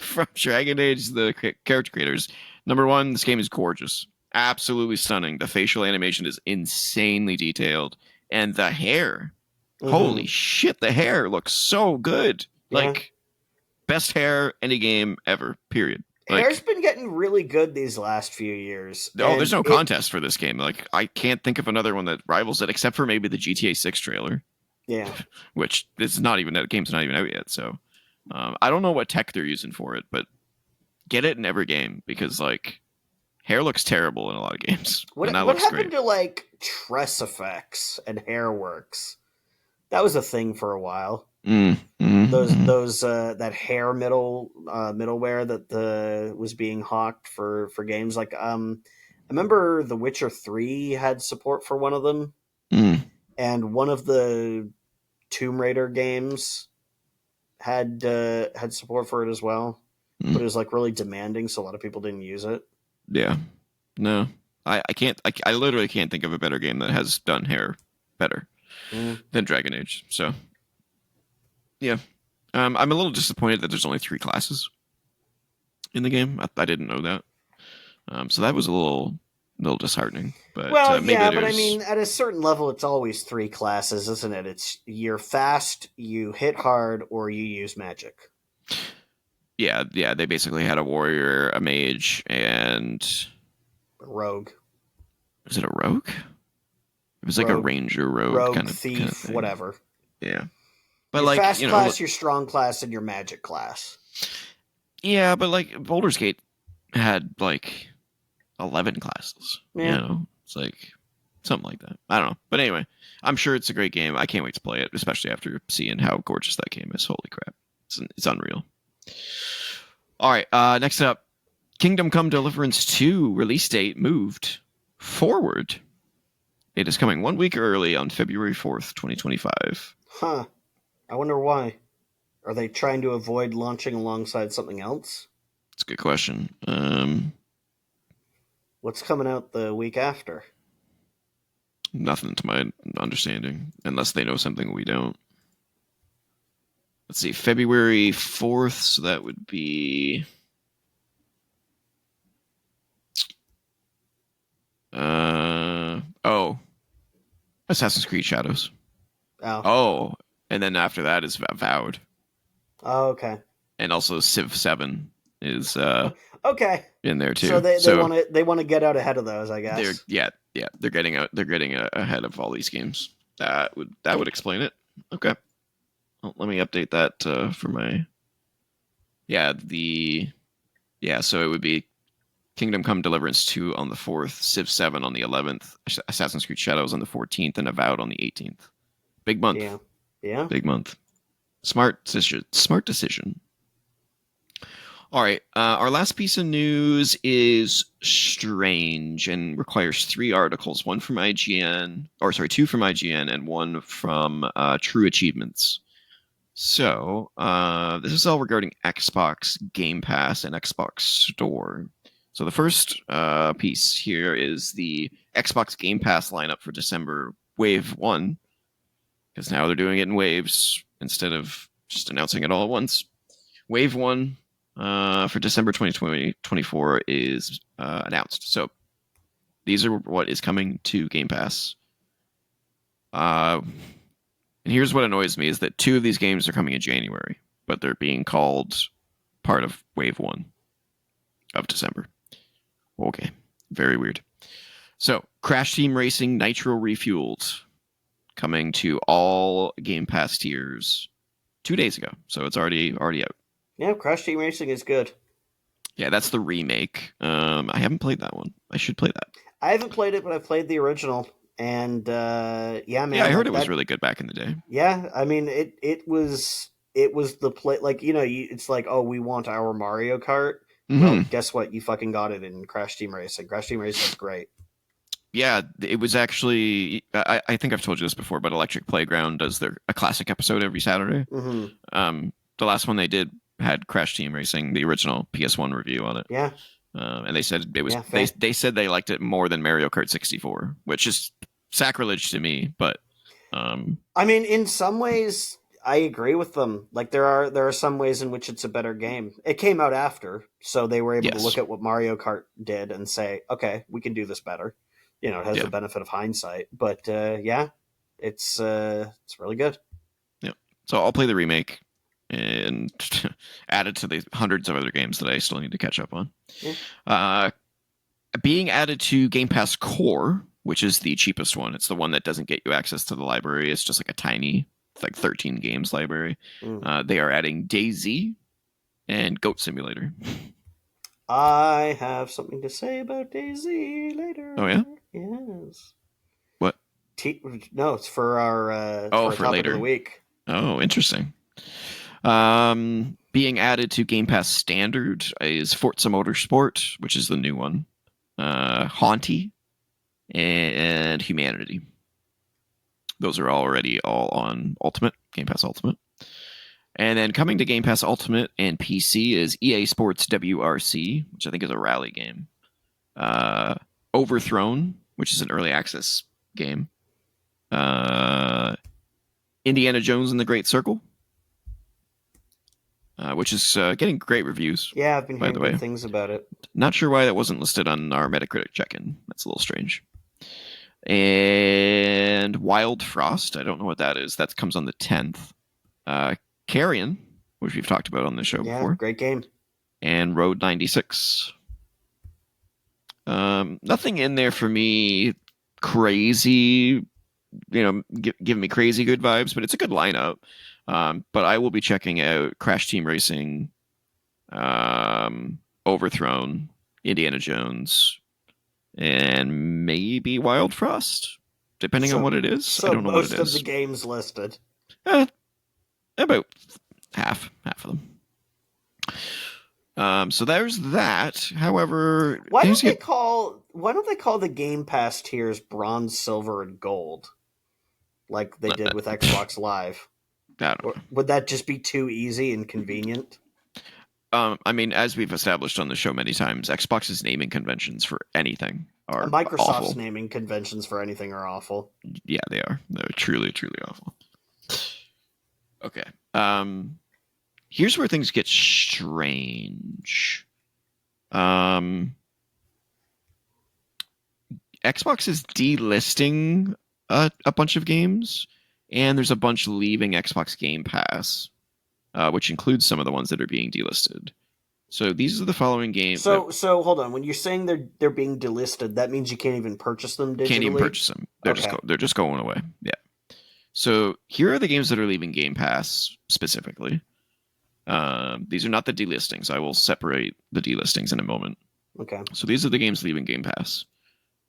From Dragon Age, the character creators. Number one, this game is gorgeous. Absolutely stunning. The facial animation is insanely detailed. And the hair. Mm-hmm. Holy shit, the hair looks so good. Yeah. Like, best hair any game ever, period. Hair's been getting really good these last few years. Oh, there's no contest for this game. Like, I can't think of another one that rivals it, except for maybe the GTA 6 trailer. Yeah. Which is not even, that game's not even out yet, so. I don't know what tech they're using for it, but get it in every game, because, like, hair looks terrible in a lot of games. What happened to, like, tress effects and hair works? That was a thing for a while. Those that hair middleware that was being hawked for games. Like, I remember The Witcher 3 had support for one of them. And one of the Tomb Raider games had support for it as well, but it was like really demanding, so a lot of people didn't use it. Yeah, no, I literally can't think of a better game that has done hair better than Dragon Age. So, yeah, I'm a little disappointed that there's only 3 classes in the game. I didn't know that, so that was a little disheartening. But maybe but I mean, at a certain level, it's always 3 classes, isn't it? It's you're fast, you hit hard, or you use magic. yeah, they basically had a warrior, a mage, and Rogue. was it a rogue? It was like a Rogue. ranger rogue Rogue, kind of thief, thing. whatever. Yeah, but Your like fast class, your strong class, and your magic class. yeah, but like Baldur's Gate had like 11 classes. Yeah. It's like something like that. I don't know, but anyway, I'm sure it's a great game. I can't wait to play it, especially after seeing how gorgeous that game is. Holy crap, it's unreal. All right, next up, Kingdom Come Deliverance 2 release date moved forward. It is coming 1 week early on February 4th, 2025. Huh. I wonder why. Are they trying to avoid launching alongside something else? It's a good question. What's coming out the week after? Nothing to my understanding, unless they know something we don't. Let's see, February 4th, so that would be... oh, Assassin's Creed Shadows. Oh. Oh, and then after that is Avowed. Oh, okay. And also Civ 7 is okay. in there too. So they want to get out ahead of those, I guess. They're getting out. They're getting ahead of all these games. That would explain it. Okay. Well, let me update that for my. So it would be Kingdom Come Deliverance 2 on the 4th, Civ 7 on the 11th, Assassin's Creed Shadows on the 14th, and Avowed on the 18th. Big month. Yeah. Big month. Smart decision. All right. Our last piece of news is strange and requires 3 articles, two from IGN and one from True Achievements. So this is all regarding Xbox Game Pass and Xbox Store. So the first piece here is the Xbox Game Pass lineup for December Wave 1, because now they're doing it in waves instead of just announcing it all at once. Wave 1 for December 2024 is announced. So these are what is coming to Game Pass. And here's what annoys me is that 2 of these games are coming in January, but they're being called part of Wave 1 of December. Okay, very weird. So Crash Team Racing Nitro Refueled coming to all Game Pass tiers 2 days ago. So it's already out. Yeah, Crash Team Racing is good. Yeah, that's the remake. I haven't played that one. I should play that. I haven't played it, but I've played the original. And yeah, man. Yeah, I heard it was really good back in the day. Yeah, I mean it was the play, like, it's like, oh, we want our Mario Kart. Mm-hmm. Well, guess what? You fucking got it in Crash Team Racing. Crash Team Racing is great. Yeah, it was actually. I think I've told you this before, but Electric Playground does a classic episode every Saturday. Mm-hmm. The last one they did had Crash Team Racing, the original PS1 review on it. Yeah. And they said it was. They said they liked it more than Mario Kart 64, which is sacrilege to me. But I mean, in some ways, I agree with them. Like there are some ways in which it's a better game. It came out after, so they were able to look at what Mario Kart did and say, okay, we can do this better. It has the benefit of hindsight, but it's really good. Yeah, so I'll play the remake and add it to the hundreds of other games that I still need to catch up on. Yeah. Being added to Game Pass Core, which is the cheapest one. It's the one that doesn't get you access to the library. It's just like a tiny, 13 games library. They are adding DayZ and Goat Simulator. I have something to say about DayZ later. Oh, yeah? Yes. What? No, it's for our for later. Of the week. Oh, interesting. Being added to Game Pass Standard is Forza Motorsport, which is the new one. Haunty and Humanity. Those are already all on Ultimate, Game Pass Ultimate. And then coming to Game Pass Ultimate and PC is EA Sports WRC, which I think is a rally game. Overthrown, which is an early access game. Indiana Jones and the Great Circle, which is getting great reviews. Yeah, I've been hearing good things about it. Not sure why that wasn't listed on our Metacritic check-in. That's a little strange. And Wild Frost, I don't know what that is. That comes on the 10th. Carrion, which we've talked about on the show Yeah, before, great game. and Road 96. Nothing in there for me crazy, giving me crazy good vibes, but it's a good lineup. But I will be checking out Crash Team Racing, Overthrown, Indiana Jones, and maybe Wild Frost, depending on what it is. I So don't know what it most of the is. games listed. About half of them. So there's that. However, why don't they call the Game Pass tiers bronze, silver, and gold, like they did with Xbox Live? I don't know. Would that just be too easy and convenient? I mean, as we've established on the show many times, Xbox's naming conventions for anything are Microsoft's awful. naming conventions for anything are awful. Yeah, they are. They're truly, truly awful. Okay. Here's where things get strange. Xbox is delisting a bunch of games, and there's a bunch leaving Xbox Game Pass, which includes some of the ones that are being delisted. So these are the following games. So hold on. When you're saying they're being delisted, that means you can't even purchase them digitally? Can't even purchase them. They're just going away. Yeah. So here are the games that are leaving Game Pass specifically. These are not the delistings. I will separate the delistings in a moment. Okay. So these are the games leaving Game Pass.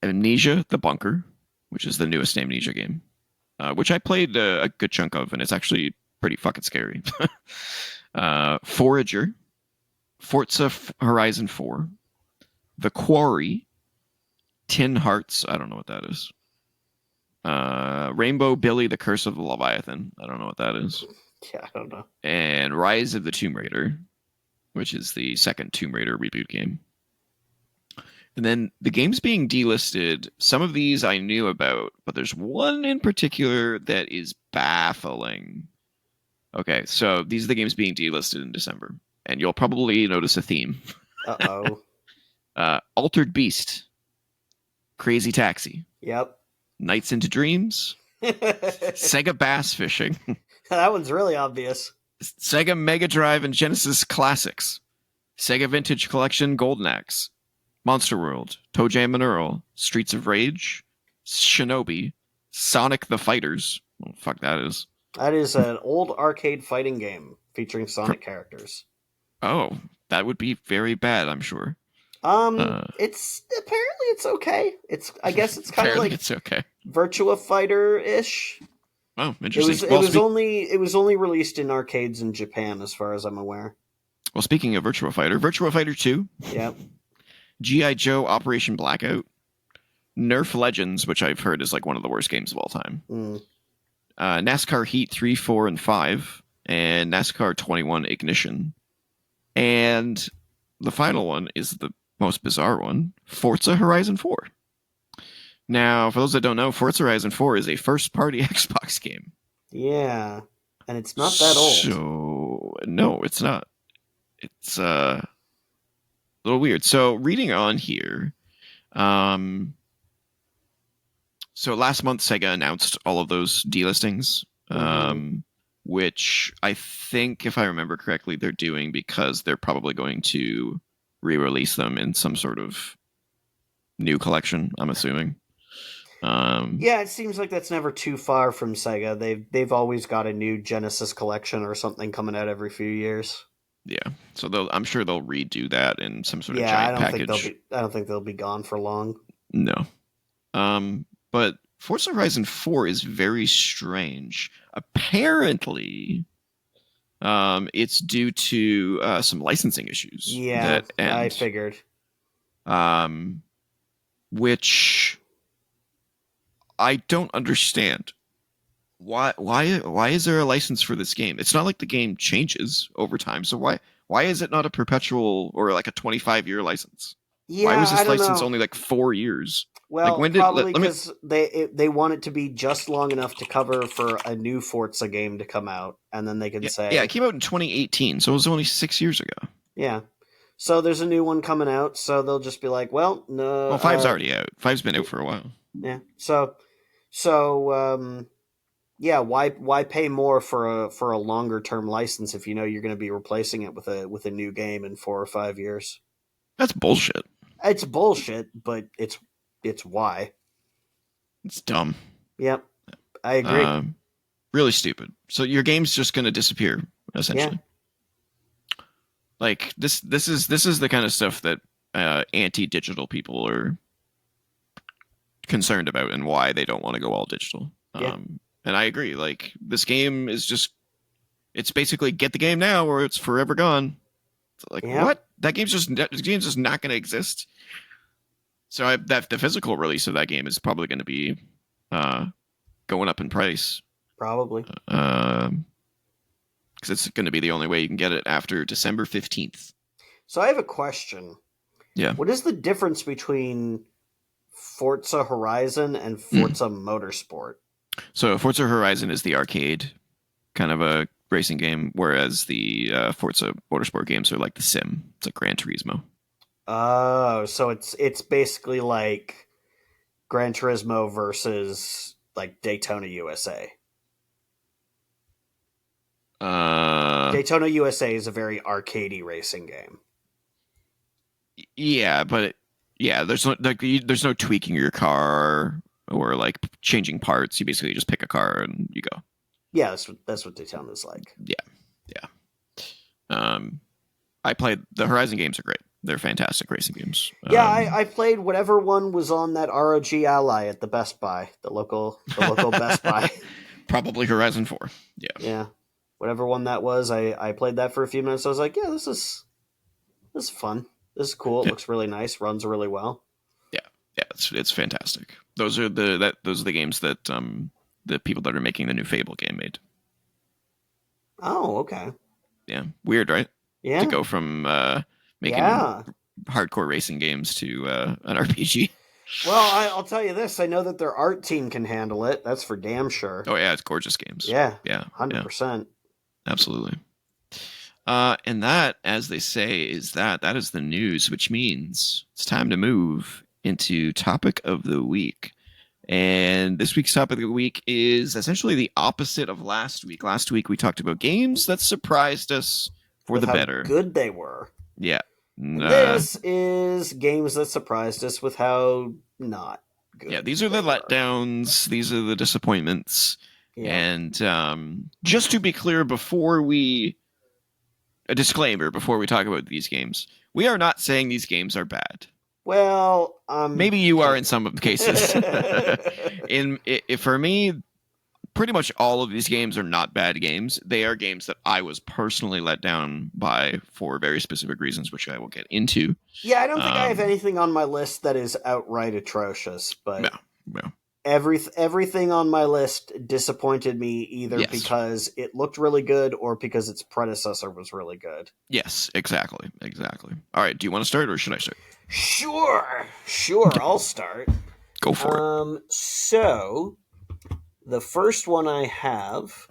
Amnesia: The Bunker, which is the newest Amnesia game, which I played a good chunk of, and it's actually pretty fucking scary. Forager, Forza Horizon 4, The Quarry, Tin Hearts, I don't know what that is. Rainbow Billy: The Curse of the Leviathan, I don't know what that is. Yeah, I don't know. And Rise of the Tomb Raider, which is the second Tomb Raider reboot game. And then the games being delisted, some of these I knew about, but there's one in particular that is baffling. Okay, so these are the games being delisted in December, and you'll probably notice a theme. Uh-oh. Altered Beast, Crazy Taxi, Yep. Nights into Dreams, Sega Bass Fishing, that one's really obvious. Sega Mega Drive and Genesis Classics, Sega Vintage Collection Golden Axe, Monster World, Toe Jam and Earl, Streets of Rage, Shinobi, Sonic the Fighters. What the fuck that is? That is an old arcade fighting game featuring Sonic characters. Oh, that would be very bad, I'm sure. It's apparently it's okay. I guess it's kind of like it's okay. Virtua Fighter-ish. Oh, interesting. It was only released in arcades in Japan, as far as I'm aware. Well, speaking of Virtua Fighter 2. Yep. G.I. Joe Operation Blackout. Nerf Legends, which I've heard is like one of the worst games of all time. NASCAR Heat 3, 4, and 5. And NASCAR 21 Ignition. And the final one is the most bizarre one. Forza Horizon 4. Now, for those that don't know, Forza Horizon 4 is a first-party Xbox game. Yeah, and it's not that old. So, no, it's not. It's a little weird. So, reading on here, so last month Sega announced all of those delistings, which I think, if I remember correctly, they're doing because they're probably going to re-release them in some sort of new collection, I'm assuming. Yeah, it seems like that's never too far from Sega. They've always got a new Genesis collection or something coming out every few years. Yeah, so I'm sure they'll redo that in some sort of giant package. I don't think they'll be gone for long. No. But Forza Horizon 4 is very strange. Apparently, it's due to some licensing issues. Yeah, I figured. Which I don't understand. Why is there a license for this game? It's not like the game changes over time. So why is it not a perpetual or like a 25-year license? Yeah, why was this license only like 4 years? Well, like when probably because they want it to be just long enough to cover for a new Forza game to come out, and then they can say... Yeah, it came out in 2018, so it was only 6 years ago. Yeah. So there's a new one coming out, so they'll just be like, well, no... Well, 5's already out. 5's been out for a while. Yeah. So Yeah, why pay more for a longer term license if you know you're going to be replacing it with a new game in 4 or 5 years? That's bullshit. It's bullshit, but it's why. It's dumb. Yep, I agree. Um, really stupid. So your game's just going to disappear Yeah, essentially. Like this is the kind of stuff that anti-digital people are concerned about and why they don't want to go all digital. yeah, And I agree. Like this game is just it's basically get the game now or it's forever gone. It's like yep. what? That game's just not going to exist. So that the physical release of that game is probably going to be uh, going up in price Probably. because it's going to be the only way you can get it after December 15th. So I have a question. Yeah. What is the difference between Forza Horizon and Mm. Forza Motorsport? So Forza Horizon is the arcade kind of a racing game, whereas the Forza Motorsport games are like the sim. It's like Gran Turismo. Oh, so it's basically like Gran Turismo versus like Daytona USA. Uh, Daytona USA is a very arcadey racing game. yeah, but yeah, there's no tweaking your car or like changing parts. You basically just pick a car and you go. Yeah, that's what Daytona's like. Yeah, yeah. Um, I played the Horizon games are great. They're fantastic racing games. Yeah, I played whatever one was on that ROG Ally at the Best Buy, the local Best Buy. Probably Horizon 4. Yeah, Yeah, whatever one that was, I played that for a few minutes. I was like, yeah, this is fun. This is cool. It yeah, looks really nice. Runs really well. yeah, yeah. It's fantastic. Those are the games that the people that are making the new Fable game made. Oh, okay. Yeah, weird, right? To Yeah, go from making yeah. hardcore racing games to an RPG. Well, I'll tell you this. I know that their art team can handle it. That's for damn sure. Oh yeah, it's gorgeous games. Yeah, Yeah, hundred yeah, percent. absolutely. And that, as they say, that is the news, which means it's time to move into topic of the week. And this week's topic of the week is essentially the opposite of last week. Last week we talked about games that surprised us for With the how better. good they were. Yeah. And this is games that surprised us with how not Yeah, good these are they the were. letdowns. These are the disappointments. Yeah. And just to be clear, a disclaimer before we talk about these games, we are not saying these games are bad. Well, Maybe you are in some of the cases. For me, pretty much all of these games are not bad games. They are games that I was personally let down by for very specific reasons, which I will get into. Yeah, I don't think I have Um, anything on my list that is outright atrocious, no, but no, everything on my list disappointed me either yes, because it looked really good or because its predecessor was really good. yes, exactly, exactly. All right, do you want to start or should I start? Sure, I'll start. Go for it. So the first one I have,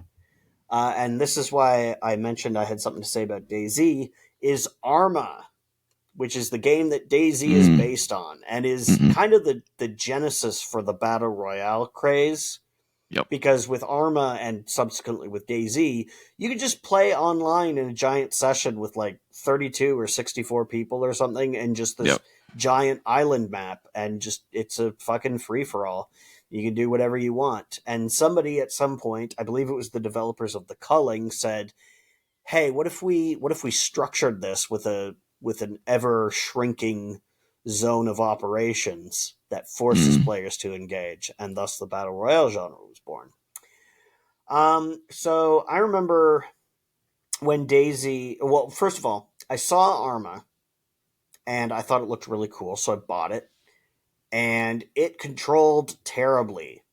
and this is why I mentioned I had something to say about DayZ, is Arma, which is the game that DayZ is Mm, based on, and is hmm. kind of the genesis for the battle royale craze. Yep, Because with Arma and subsequently with DayZ, you could just play online in a giant session with like 32 or 64 people or something, and just this yep. giant island map, and just it's a fucking free for all. You can do whatever you want. And somebody at some point, I believe it was the developers of The Culling, said, "Hey, what if we structured this with an ever shrinking zone of operations that forces Mm, players to engage?" And thus the battle royale genre was born. So I remember when DayZ. Well, first of all, I saw Arma and I thought it looked really cool, so I bought it, and it controlled terribly.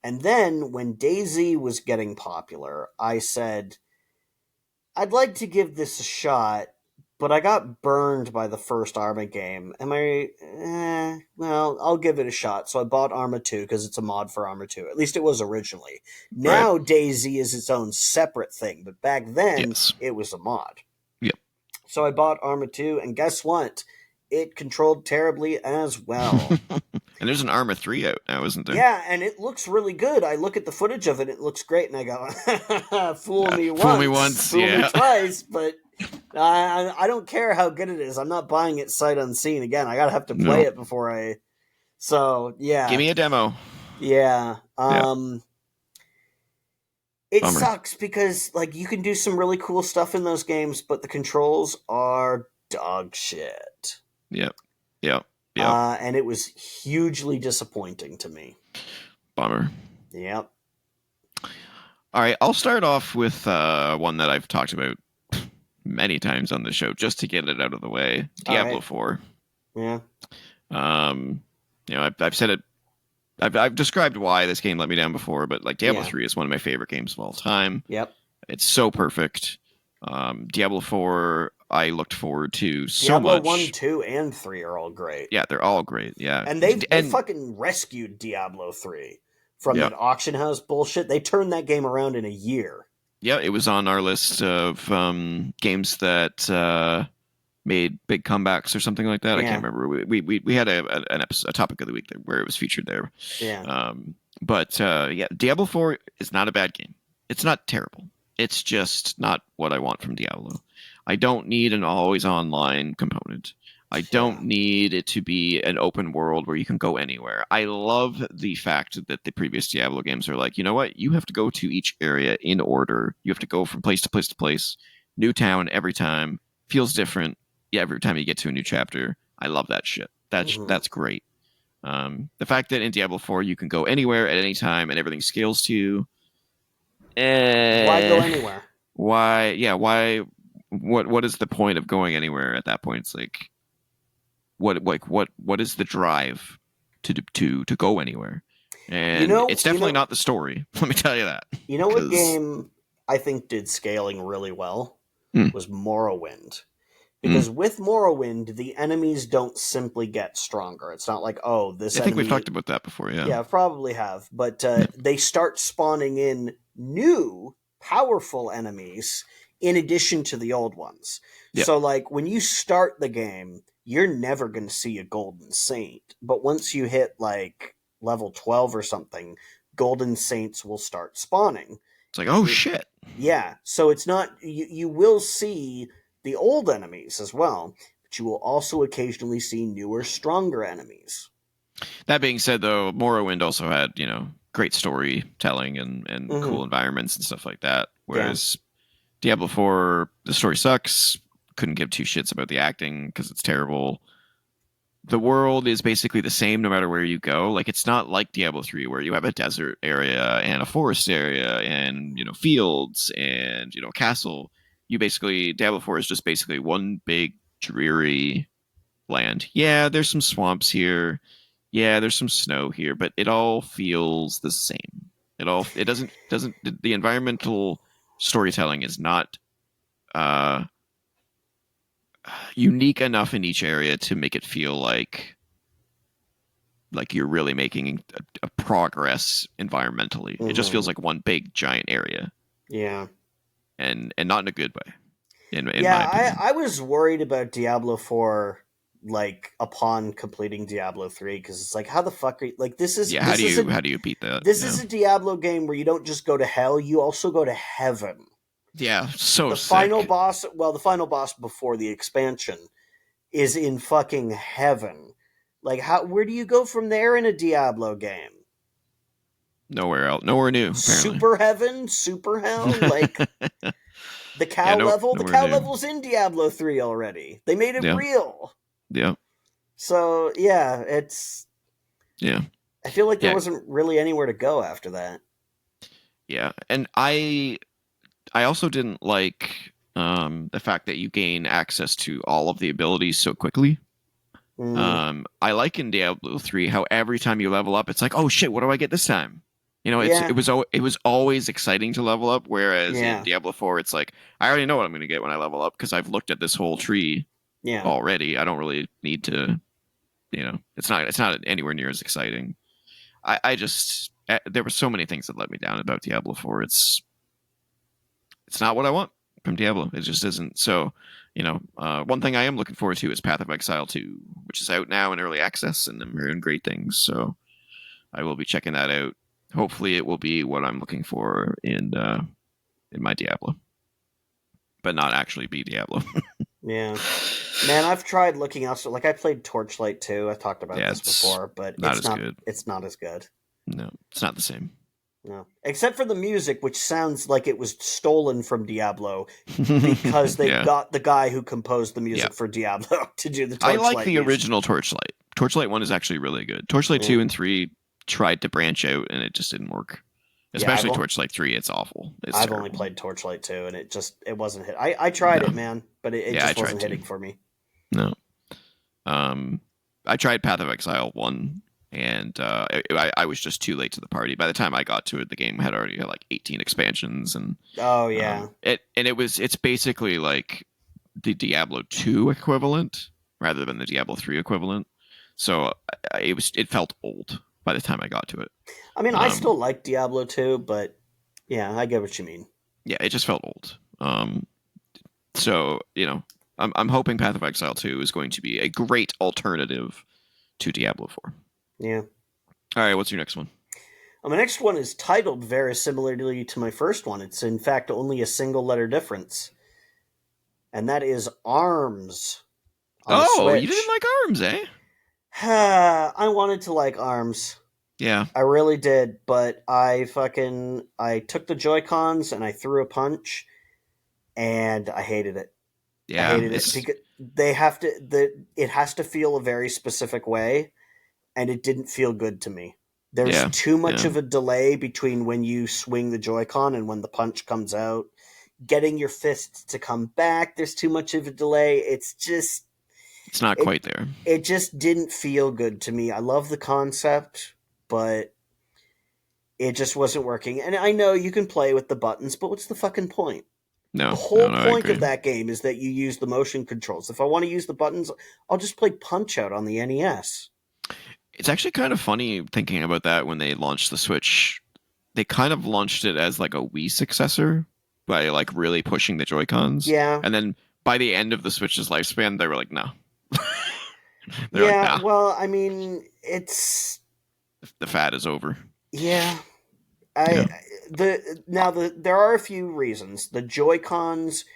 And then when DayZ was getting popular, I said, I'd like to give this a shot, but I got burned by the first Arma game. Well, I'll give it a shot. So I bought Arma 2 because it's a mod for Arma 2. At least it was originally. right. Now DayZ is its own separate thing, but back then Yes. it was a mod. Yep. So I bought Arma 2, and guess what? It controlled terribly as well. And there's an Arma 3 out now, isn't there? Yeah, and it looks really good. I look at the footage of it, it looks great, and I go, fool me Fool me once, once, fool me yeah. twice, but I don't care how good it is. I'm not buying it sight unseen again. I gotta have to play No. it before I... So, Give yeah. me a demo. Yeah. Yeah. It Bummer. sucks because, like, you can do some really cool stuff in those games, but the controls are dog shit. Yep. Yep. Yep. And it was hugely disappointing to me. Bummer. Yep. All right, I'll start off with one that I've talked about many times on the show, just to get it out of the way. Diablo 4. Yeah. I've said it. I've described why this game let me down before, but like Diablo 3 is one of my favorite games of all time. Yep. It's so perfect. Diablo 4, I looked forward to so much. Diablo 1, 2, and 3 are all great. Yeah, they're all great. Yeah, and they fucking rescued Diablo 3 from that auction house bullshit. They turned that game around in a year. Yeah, it was on our list of games that made big comebacks or something like that. I can't remember. We had an episode, a topic of the week where it was featured there. Yeah. But Diablo 4 is not a bad game. It's not terrible. It's just not what I want from Diablo. I don't need an always online component. I don't need it to be an open world where you can go anywhere. I love the fact that the previous Diablo games are like, you know what? You have to go to each area in order. You have to go from place to place to place. New town every time. Feels different. Yeah, every time you get to a new chapter. I love that shit. That's great. The fact that in Diablo 4 you can go anywhere at any time and everything scales to you. Why go anywhere? Why? Yeah. Why? What is the point of going anywhere at that point? It's like, what is the drive to go anywhere? And it's definitely not the story. Let me tell you that. You know what game I think did scaling really well was Morrowind. Because with Morrowind, the enemies don't simply get stronger. It's not like, oh, this I think we've talked about that before, yeah. Yeah, probably have. But they start spawning in new, powerful enemies in addition to the old ones. Yep. So, like, when you start the game, you're never going to see a Golden Saint. But once you hit, like, level 12 or something, Golden Saints will start spawning. It's like, oh, shit. Yeah. So it's not... You will see the old enemies as well, but you will also occasionally see newer, stronger enemies. That being said, though, Morrowind also had, great storytelling and cool environments and stuff like that. Whereas Diablo 4, the story sucks. Couldn't give two shits about the acting because it's terrible. The world is basically the same no matter where you go. Like, it's not like Diablo 3 where you have a desert area and a forest area and, fields and, castle. Diablo 4 is just basically one big dreary land. Yeah, there's some swamps here. Yeah, there's some snow here, but it all feels the same. It doesn't the environmental storytelling is not unique enough in each area to make it feel like you're really making a progress environmentally. It just feels like one big giant area. Yeah. And not in a good way. In my opinion. I was worried about Diablo 4 like upon completing Diablo 3 because it's like, how the fuck are you, like, this is how do you beat that? This is a Diablo game where you don't just go to hell, you also go to heaven. Yeah, so the sick. final boss before the expansion is in fucking heaven. Like, where do you go from there in a Diablo game? Nowhere else. Nowhere new. Apparently. Super heaven, super hell, like the cow level. The cow level's in Diablo 3 already. They made it real. Yeah. So yeah, it's. Yeah. I feel like there wasn't really anywhere to go after that. Yeah, and I also didn't like the fact that you gain access to all of the abilities so quickly. I like in Diablo 3 how every time you level up, it's like, oh shit, what do I get this time? It was always exciting to level up, whereas in Diablo 4, it's like, I already know what I'm going to get when I level up because I've looked at this whole tree already. I don't really need to, it's not anywhere near as exciting. I just, there were so many things that let me down about Diablo 4. It's not what I want from Diablo. It just isn't. So, one thing I am looking forward to is Path of Exile 2, which is out now in early access, and I'm hearing great things. So I will be checking that out. Hopefully, it will be what I'm looking for in my Diablo, but not actually be Diablo. Yeah. Man, I've tried looking elsewhere. Like I played Torchlight 2. I've talked about Yeah, this it's before, but not as good. it's not as good. No, it's not the same. No. Except for the music, which sounds like it was stolen from Diablo because they Yeah. got the guy who composed the music Yeah. for Diablo to do the I Torchlight like the music. original Torchlight. Torchlight 1 is actually really good. Torchlight 2 and 3 tried to branch out and it just didn't work. Especially Torchlight 3, it's awful. I've only played Torchlight 2 and it wasn't hit. I tried it, man, but it just wasn't hitting for me. No. I tried Path of Exile 1 and I was just too late to the party. By the time I got to it, the game had already had like 18 expansions and it's basically like the Diablo 2 equivalent rather than the Diablo 3 equivalent. So it felt old by the time I got to it. I mean, I still like Diablo 2, but yeah, I get what you mean. Yeah, it just felt old. So, I'm hoping Path of Exile 2 is going to be a great alternative to Diablo 4. Yeah. All right, what's your next one? My next one is titled very similarly to my first one. It's in fact only a single letter difference. And that is ARMS. Oh, you didn't like ARMS, eh? I wanted to like ARMS. Yeah. I really did, but I took the Joy-Cons and I threw a punch and I hated it. Yeah. I hated it because it has to feel a very specific way and it didn't feel good to me. There's too much of a delay between when you swing the Joy-Con and when the punch comes out. Getting your fist to come back, there's too much of a delay. It's not quite there. It just didn't feel good to me. I love the concept, but it just wasn't working. And I know you can play with the buttons, but what's the fucking point? No. The whole point of that game is that you use the motion controls. If I want to use the buttons, I'll just play Punch-Out on the NES. It's actually kind of funny thinking about that when they launched the Switch. They kind of launched it as like a Wii successor by like really pushing the Joy-Cons. Yeah. And then by the end of the Switch's lifespan, they were like, no. Well, I mean, it's... The fad is over. Yeah. There are a few reasons. The Joy-Cons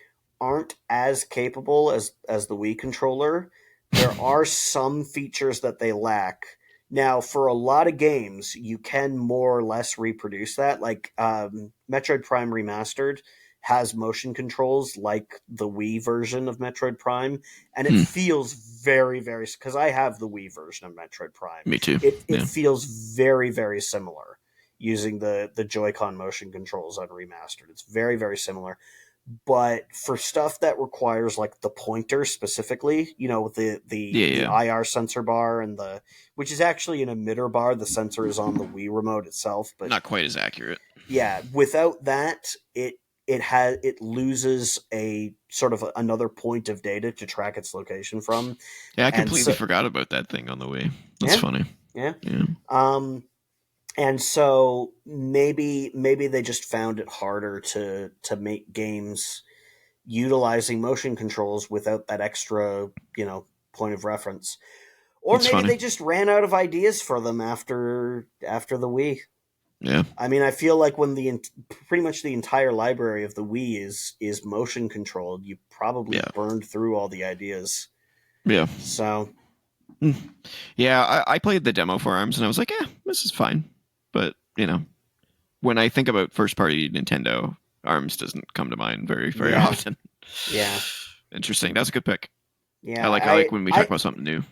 aren't as capable as the Wii controller. There are some features that they lack. Now, for a lot of games, you can more or less reproduce that. Like Metroid Prime Remastered has motion controls like the Wii version of Metroid Prime, and it feels very, very... Because I have the Wii version of Metroid Prime. Me too. It feels very, very similar using the Joy-Con motion controls on Remastered. It's very, very similar. But for stuff that requires like the pointer specifically, with the IR sensor bar and which is actually an emitter bar, the sensor is on the Wii remote itself, but not quite as accurate. Yeah, without that, it loses a sort of another point of data to track its location from. Yeah, I completely forgot about that thing on the Wii. That's funny. Yeah. And so maybe they just found it harder to make games utilizing motion controls without that extra, point of reference. Or maybe they just ran out of ideas for them after the Wii. Yeah. I mean, I feel like when pretty much the entire library of the Wii is motion controlled, you probably burned through all the ideas. Yeah. So. Yeah, I played the demo for ARMS and I was like, this is fine. But, when I think about first-party Nintendo, ARMS doesn't come to mind very, very often. Yeah. Interesting. That's a good pick. Yeah. I like when we talk about something new.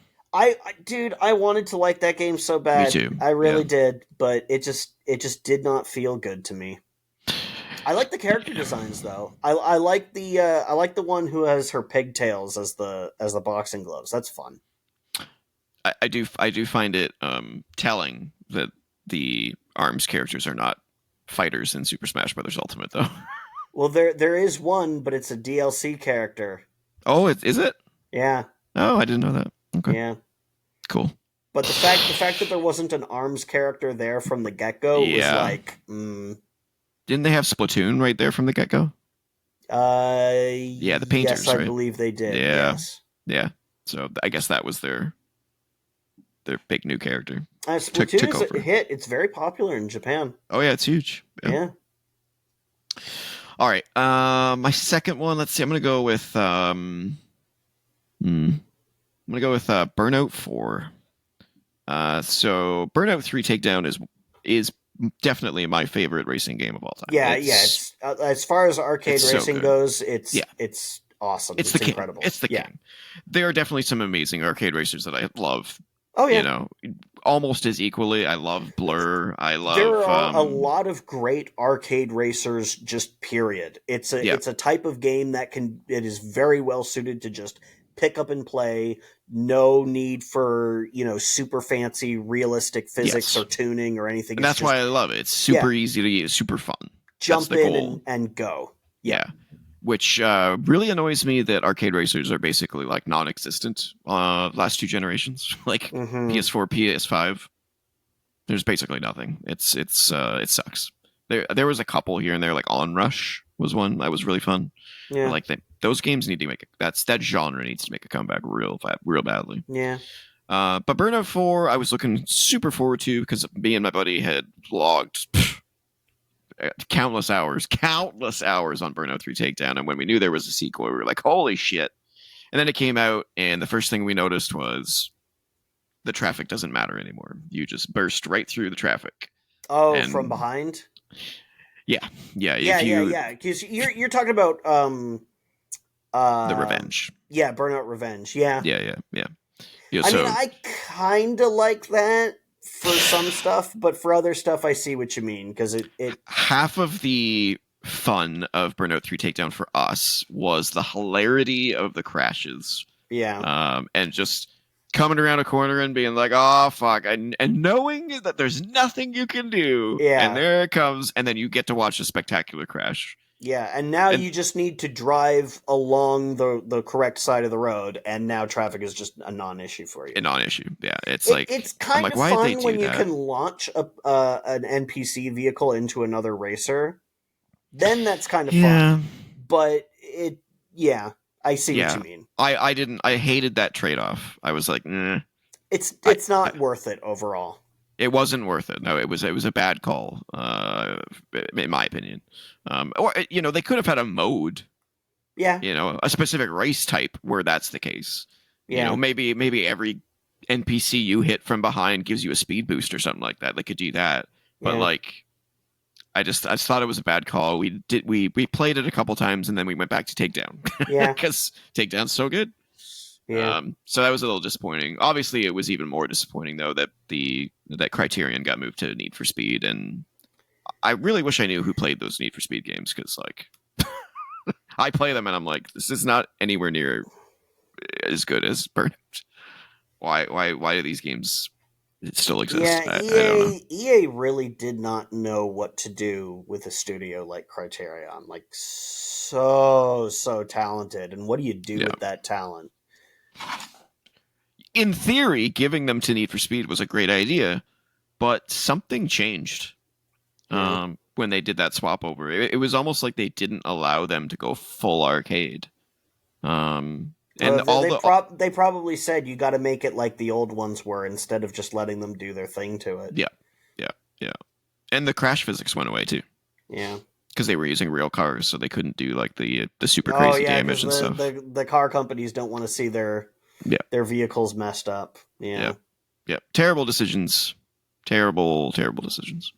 Dude, I wanted to like that game so bad. Me too. I really did, but it just did not feel good to me. I like the character designs though. I like the one who has her pigtails as the boxing gloves. That's fun. I do find it telling that the ARMS characters are not fighters in Super Smash Bros. Ultimate though. Well, there is one, but it's a DLC character. Oh, is it? Yeah. Oh, I didn't know that. Okay. Yeah. Cool. But the fact that there wasn't an ARMS character there from the get-go was like... Didn't they have Splatoon right there from the get-go? Yeah, the painters, yes, I believe they did. Yeah. Yes. Yeah. So I guess that was their their big new character. Splatoon Took is a over. hit. It's very popular in Japan. Oh yeah, it's huge. Yeah. All right. My second one. Let's see. I'm gonna go with Burnout 4. So Burnout 3 Takedown is definitely my favorite racing game of all time. Yeah, it's as far as arcade racing so goes, it's awesome. It's the incredible. King. It's the king. There are definitely some amazing arcade racers that I love. Oh yeah, almost as equally. I love Blur. I love. There are a lot of great arcade racers. Just period. It's a type of game it is very well suited to just pick up and play. No need for super fancy realistic physics or tuning or anything. And that's why I love it. It's super easy to use, super fun. Jump in and go. Yeah. Which really annoys me that arcade racers are basically like non-existent last 2 generations, like PS4, PS5. There's basically nothing. It sucks. There was a couple here and there, like Onrush was one that was really fun. Yeah, like those games need to that genre needs to make a comeback real badly. Yeah. But Burnout 4, I was looking super forward to because me and my buddy had logged countless hours on Burnout 3 Takedown, and when we knew there was a sequel, we were like, holy shit. And then it came out, and the first thing we noticed was the traffic doesn't matter anymore. You just burst right through the traffic. Oh, from behind? Yeah. Because you're talking about the Revenge. Yeah, Burnout Revenge. Yeah. Yeah. I mean, I kind of like that for some stuff, but for other stuff, I see what you mean, because it half of the fun of Burnout 3 Takedown for us was the hilarity of the crashes. Yeah. And just coming around a corner and being like, oh fuck, and knowing that there's nothing you can do. Yeah. And there it comes, and then you get to watch a spectacular crash. Yeah, and now you just need to drive along the correct side of the road, and now traffic is just a non-issue for you. A non-issue, yeah. It's kind of fun when you can launch an NPC vehicle into another racer. Then that's kind of fun. But I see what you mean. I hated that trade-off. I was like, It's not worth it overall. It wasn't worth it. No, it was a bad call, in my opinion. Or they could have had a mode. Yeah. A specific race type where that's the case. Yeah. Maybe every NPC you hit from behind gives you a speed boost or something like that. They could do that. But I just thought it was a bad call. We played it a couple times and then we went back to Takedown. Yeah. Because Takedown's so good. Yeah. So that was a little disappointing. Obviously, it was even more disappointing though that that Criterion got moved to Need for Speed, and I really wish I knew who played those Need for Speed games, because I play them and I'm like, this is not anywhere near as good as Burnout. Why do these games still exist? Yeah, I don't know. EA really did not know what to do with a studio like Criterion, so talented, and what do you do with that talent? In theory, giving them to Need for Speed was a great idea, but something changed when they did that swap over. It was almost like they didn't allow them to go full arcade. And they probably said you got to make it like the old ones were, instead of just letting them do their thing to it. Yeah. And the crash physics went away too. Yeah. Because they were using real cars, so they couldn't do the super crazy damage and stuff. The car companies don't want to see their vehicles messed up. Yeah. Terrible decisions. Terrible decisions.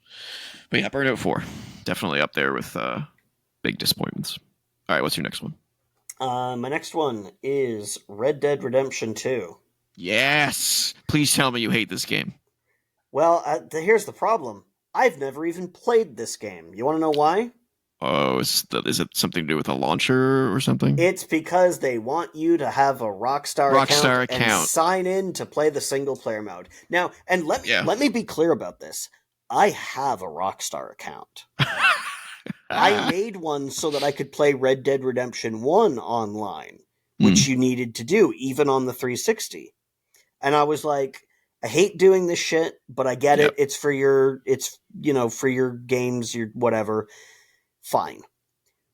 But yeah, Burnout 4. Definitely up there with big disappointments. All right, what's your next one? My next one is Red Dead Redemption 2. Yes! Please tell me you hate this game. Well, here's the problem. I've never even played this game. You want to know why? Oh, is it something to do with a launcher or something? It's because they want you to have a Rockstar account and sign in to play the single player mode. Now, and let me be clear about this. I have a Rockstar account. I made one so that I could play Red Dead Redemption 1 online, which you needed to do, even on the 360. And I was like, I hate doing this shit, but I get it. It's for your games, your whatever. Fine.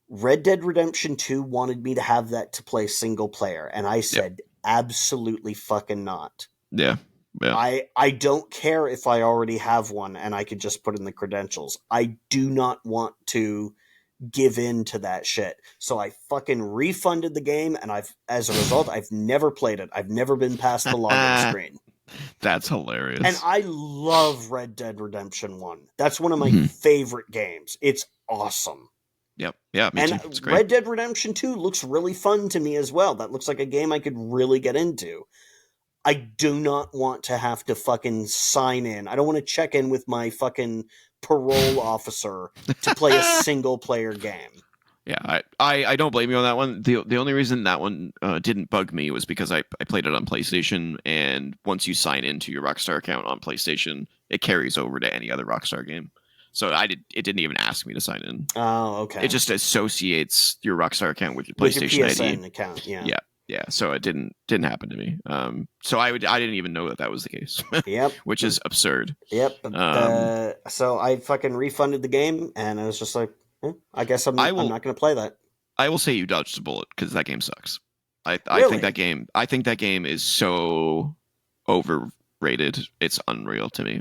Red Dead Redemption 2 wanted me to have that to play single player, and I said, absolutely fucking not. Yeah. Yeah. I don't care if I already have one and I could just put in the credentials. I do not want to give in to that shit. So I fucking refunded the game, and as a result, I've never played it. I've never been past the login screen. That's And hilarious. I love Red Dead Redemption 1. That's one of my Mhm. favorite games. It's awesome. Yep. Yeah, me And too. It's great. Red Dead Redemption 2 looks really fun to me as well. That looks like a game I could really get into. I do not want to have to fucking sign in. I don't want to check in with my fucking parole officer to play a single player game. Yeah, I don't blame you on that one. The only reason that one didn't bug me was because I played it on PlayStation, and once you sign into your Rockstar account on PlayStation, it carries over to any other Rockstar game. So it didn't even ask me to sign in. Oh, okay. It just associates your Rockstar account with your With your PlayStation PSN ID. account, yeah. Yeah. So it didn't happen to me. So I didn't even know that was the case. Yep. Which is absurd. Yep. So I fucking refunded the game, and I was just like, I guess I'm not going to play that. I will say you dodged a bullet because that game sucks. I Really? think that game is so overrated. It's unreal to me.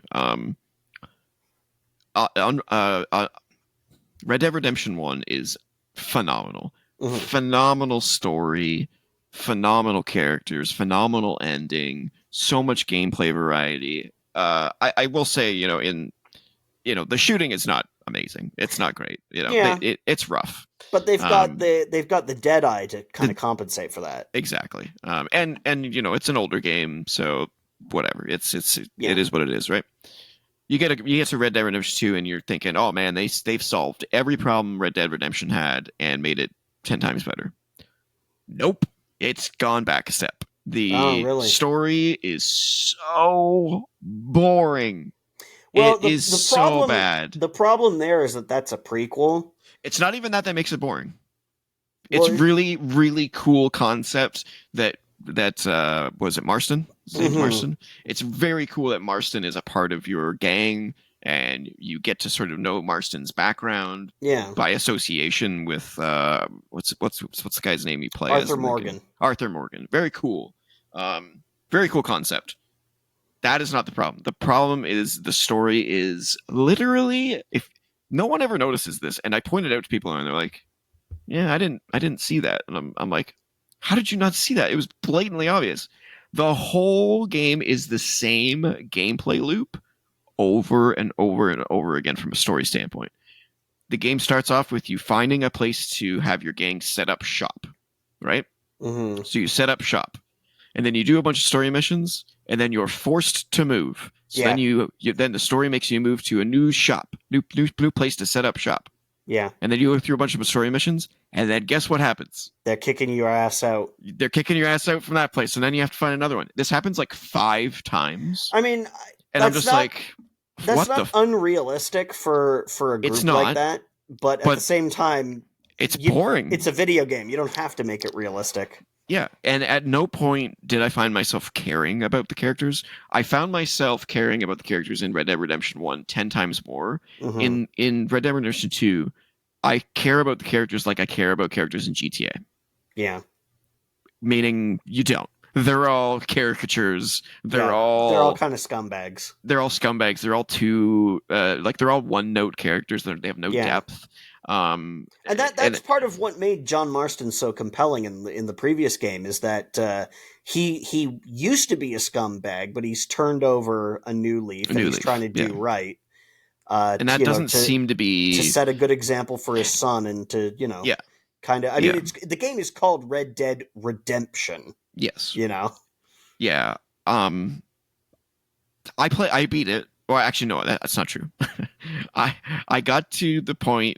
Red Dead Redemption 1 is phenomenal. Mhm. Phenomenal story, phenomenal characters, phenomenal ending, so much gameplay variety. I will say, the shooting is not amazing. It's not great. Yeah. It's rough. But they've got the Deadeye to kind of compensate for that. Exactly. And it's an older game, so whatever. It is what it is, right? You get to Red Dead Redemption 2 and you're thinking, "Oh man, they've solved every problem Red Dead Redemption had and made it 10 times better." Nope. It's gone back a step. The story is so boring. Well, it is so bad. The problem there is that that's a prequel. It's not even that makes it boring. It's really, really cool concept that was it Marston? Mm-hmm. Marston? It's very cool that Marston is a part of your gang, and you get to sort of know Marston's background by association with what's the guy's name you play as? Arthur Morgan. Arthur Morgan. Very cool. Very cool concept. That is not the problem. The problem is the story is literally, if no one ever notices this, and I pointed out to people and they're like, "Yeah, I didn't see that." And I'm like, "How did you not see that? It was blatantly obvious." The whole game is the same gameplay loop over and over and over again from a story standpoint. The game starts off with you finding a place to have your gang set up shop, right? Mm-hmm. So you set up shop, and then you do a bunch of story missions, and then you're forced to move. So then then the story makes you move to a new shop, new place to set up shop. Yeah. And then you go through a bunch of story missions, and then guess what happens? They're kicking your ass out. They're kicking your ass out from that place, and then you have to find another one. This happens like 5 times. I mean, and I'm just like, that's not unrealistic for a group like that. But at the same time, it's boring. It's a video game. You don't have to make it realistic. Yeah, and at no point did I find myself caring about the characters. I found myself caring about the characters in Red Dead Redemption 1 10 times more. Mm-hmm. In Red Dead Redemption 2, I care about the characters like I care about characters in GTA. Yeah. Meaning you don't. They're all caricatures. They're all kind of scumbags. They're all scumbags. They're all they're all one-note characters. They have no depth. And that's part of what made John Marston so compelling in the previous game is that he used to be a scumbag, but he's turned over a new leaf and he's trying to do right. And that doesn't seem to be to set a good example for his son and to kind of. I mean, the game is called Red Dead Redemption. Yes. Yeah. I beat it. Well, actually, no, that's not true. I got to the point.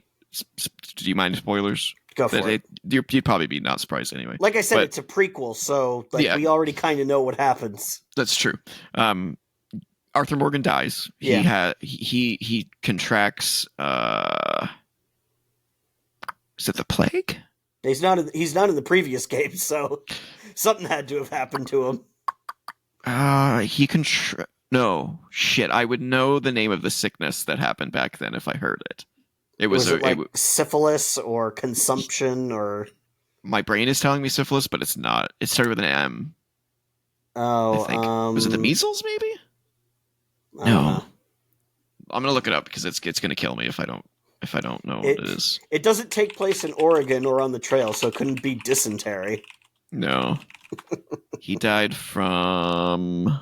Do you mind spoilers? Go for it. You'd probably be not surprised anyway. Like I said, it's a prequel, so we already kind of know what happens. That's true. Arthur Morgan dies. He contracts. Is it the plague? He's not in the previous game, so something had to have happened to him. No shit. I would know the name of the sickness that happened back then if I heard it. It was syphilis or consumption or. My brain is telling me syphilis, but it's not. It started with an M. I Oh, think. Was it the measles, maybe? I don't No. know. I'm gonna look it up because it's gonna kill me if I don't know what it is. It doesn't take place in Oregon or on the trail, so it couldn't be dysentery. No. He died from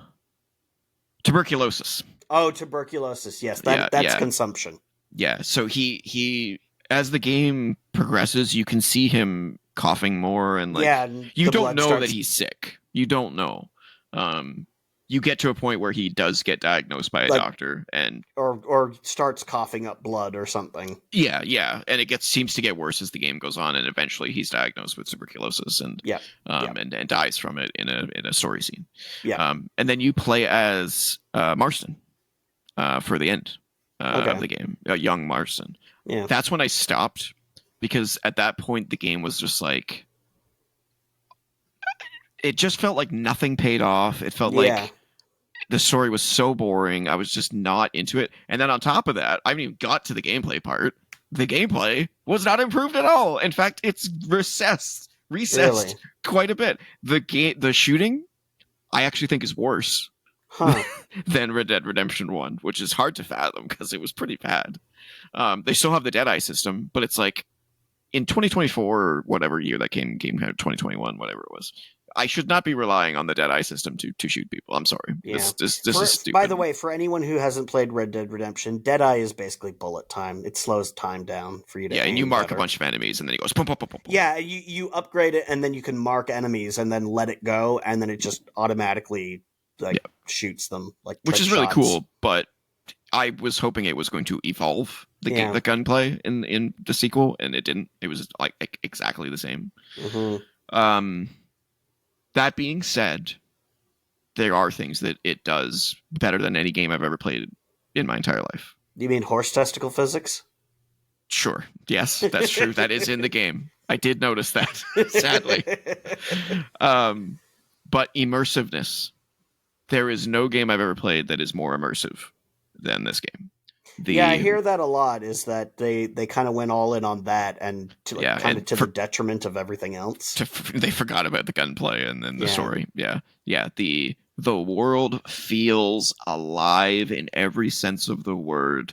tuberculosis. Oh, tuberculosis. Yes, Yeah, that's yeah. consumption. Yeah, so he as the game progresses, you can see him coughing more and like Yeah, and you the don't blood know that starts he's sick. You don't know. Um you get to a point where he does get diagnosed by a like doctor and or starts coughing up blood or something. yeah, and it seems to get worse as the game goes on and eventually he's diagnosed with tuberculosis and Yeah. Yeah. and dies from it in a story scene. Yeah. And then you play as Marston for the end Okay. of the game, young Marston. Yeah. That's when I stopped because at that point the game was just like it just felt like nothing paid off. It felt Yeah. like the story was so boring. I was just not into it. And then on top of that, I haven't even got to the gameplay part. The gameplay was not improved at all. In fact, it's recessed Really? quite a bit. The shooting, I actually think is worse Huh. than Red Dead Redemption 1, which is hard to fathom because it was pretty bad. They still have the Deadeye system, but it's like in 2024 or whatever year that game came out, 2021, whatever it was. I should not be relying on the Deadeye system to shoot people. I'm sorry. Yeah. This is stupid. By the way, for anyone who hasn't played Red Dead Redemption, Deadeye is basically bullet time. It slows time down for you to and you aim mark better. a bunch of enemies, and then it goes pum, pum, pum, pum, pum. Yeah, you upgrade it, and then you can mark enemies, and then let it go, and then it just automatically shoots them, like which is trick really shots. cool. But I was hoping it was going to evolve the gunplay in the sequel, and it didn't. It was like exactly the same. Mm-hmm. That being said, there are things that it does better than any game I've ever played in my entire life. You mean horse testicle physics? Sure. Yes, that's true. That is in the game. I did notice that, sadly. But immersiveness. There is no game I've ever played that is more immersive than this game. Yeah, I hear that a lot, is that they kind of went all in on that and to the detriment of everything else. They forgot about the gunplay and then the story. Yeah. The world feels alive in every sense of the word.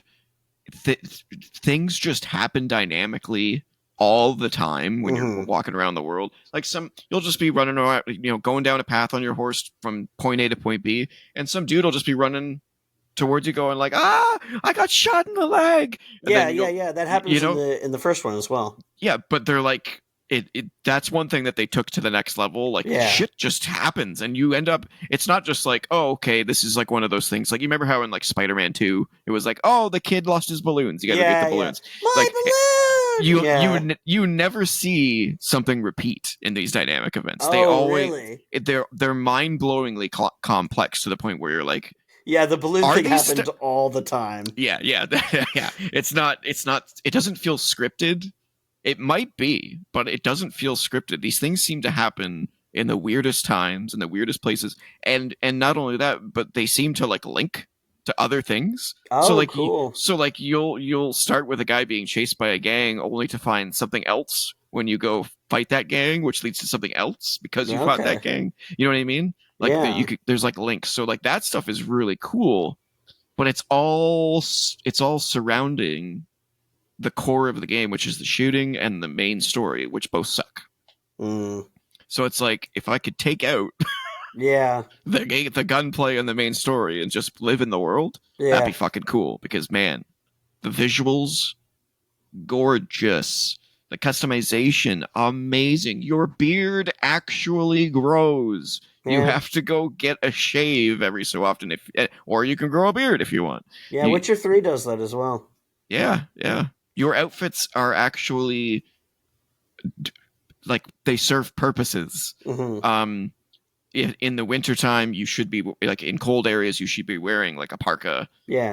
Things just happen dynamically all the time when you're walking around the world. Like you'll just be running around, going down a path on your horse from point A to point B, and some dude will just be running towards you going like, I got shot in the leg. And yeah. That happens in the first one as well. Yeah, but they're like, that's one thing that they took to the next level. Like shit just happens, and you end up. It's not just like, oh, okay, this is like one of those things. Like you remember how in like Spider-Man 2, it was like, oh, the kid lost his balloons. You got to get the balloons. My balloon. You never see something repeat in these dynamic events. Oh, they always really? They're mind-blowingly complex to the point where you're like, yeah, the balloon thing happened all the time. Yeah. It's not. It doesn't feel scripted. It might be, but it doesn't feel scripted. These things seem to happen in the weirdest times, in the weirdest places, and not only that, but they seem to like link to other things. Oh, so like, cool. You'll start with a guy being chased by a gang, only to find something else when you go fight that gang, which leads to something else because you fought that gang. You know what I mean? Like there's like links. So like that stuff is really cool, but it's all surrounding the core of the game, which is the shooting and the main story, which both suck. So it's like, if I could take out the gunplay and the main story and just live in the world, that'd be fucking cool. Because man, the visuals, gorgeous. The customization, amazing. Your beard actually grows. You have to go get a shave every so often, or you can grow a beard if you want. Yeah, Witcher 3 does that as well. Yeah. Your outfits are actually like they serve purposes. In the wintertime, you should be like in cold areas, you should be wearing like a parka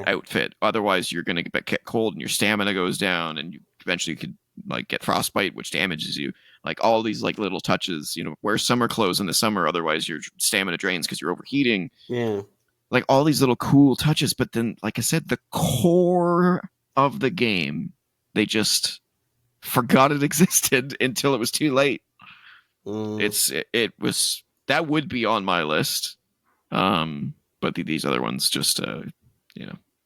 outfit. Otherwise, you're going to get cold and your stamina goes down, and you eventually could like get frostbite, which damages you. Like all these like little touches, wear summer clothes in the summer, otherwise your stamina drains because you're overheating. Yeah, like all these little cool touches. But then, like I said, the core of the game, they just forgot it existed until it was too late. It was that would be on my list But these other ones just,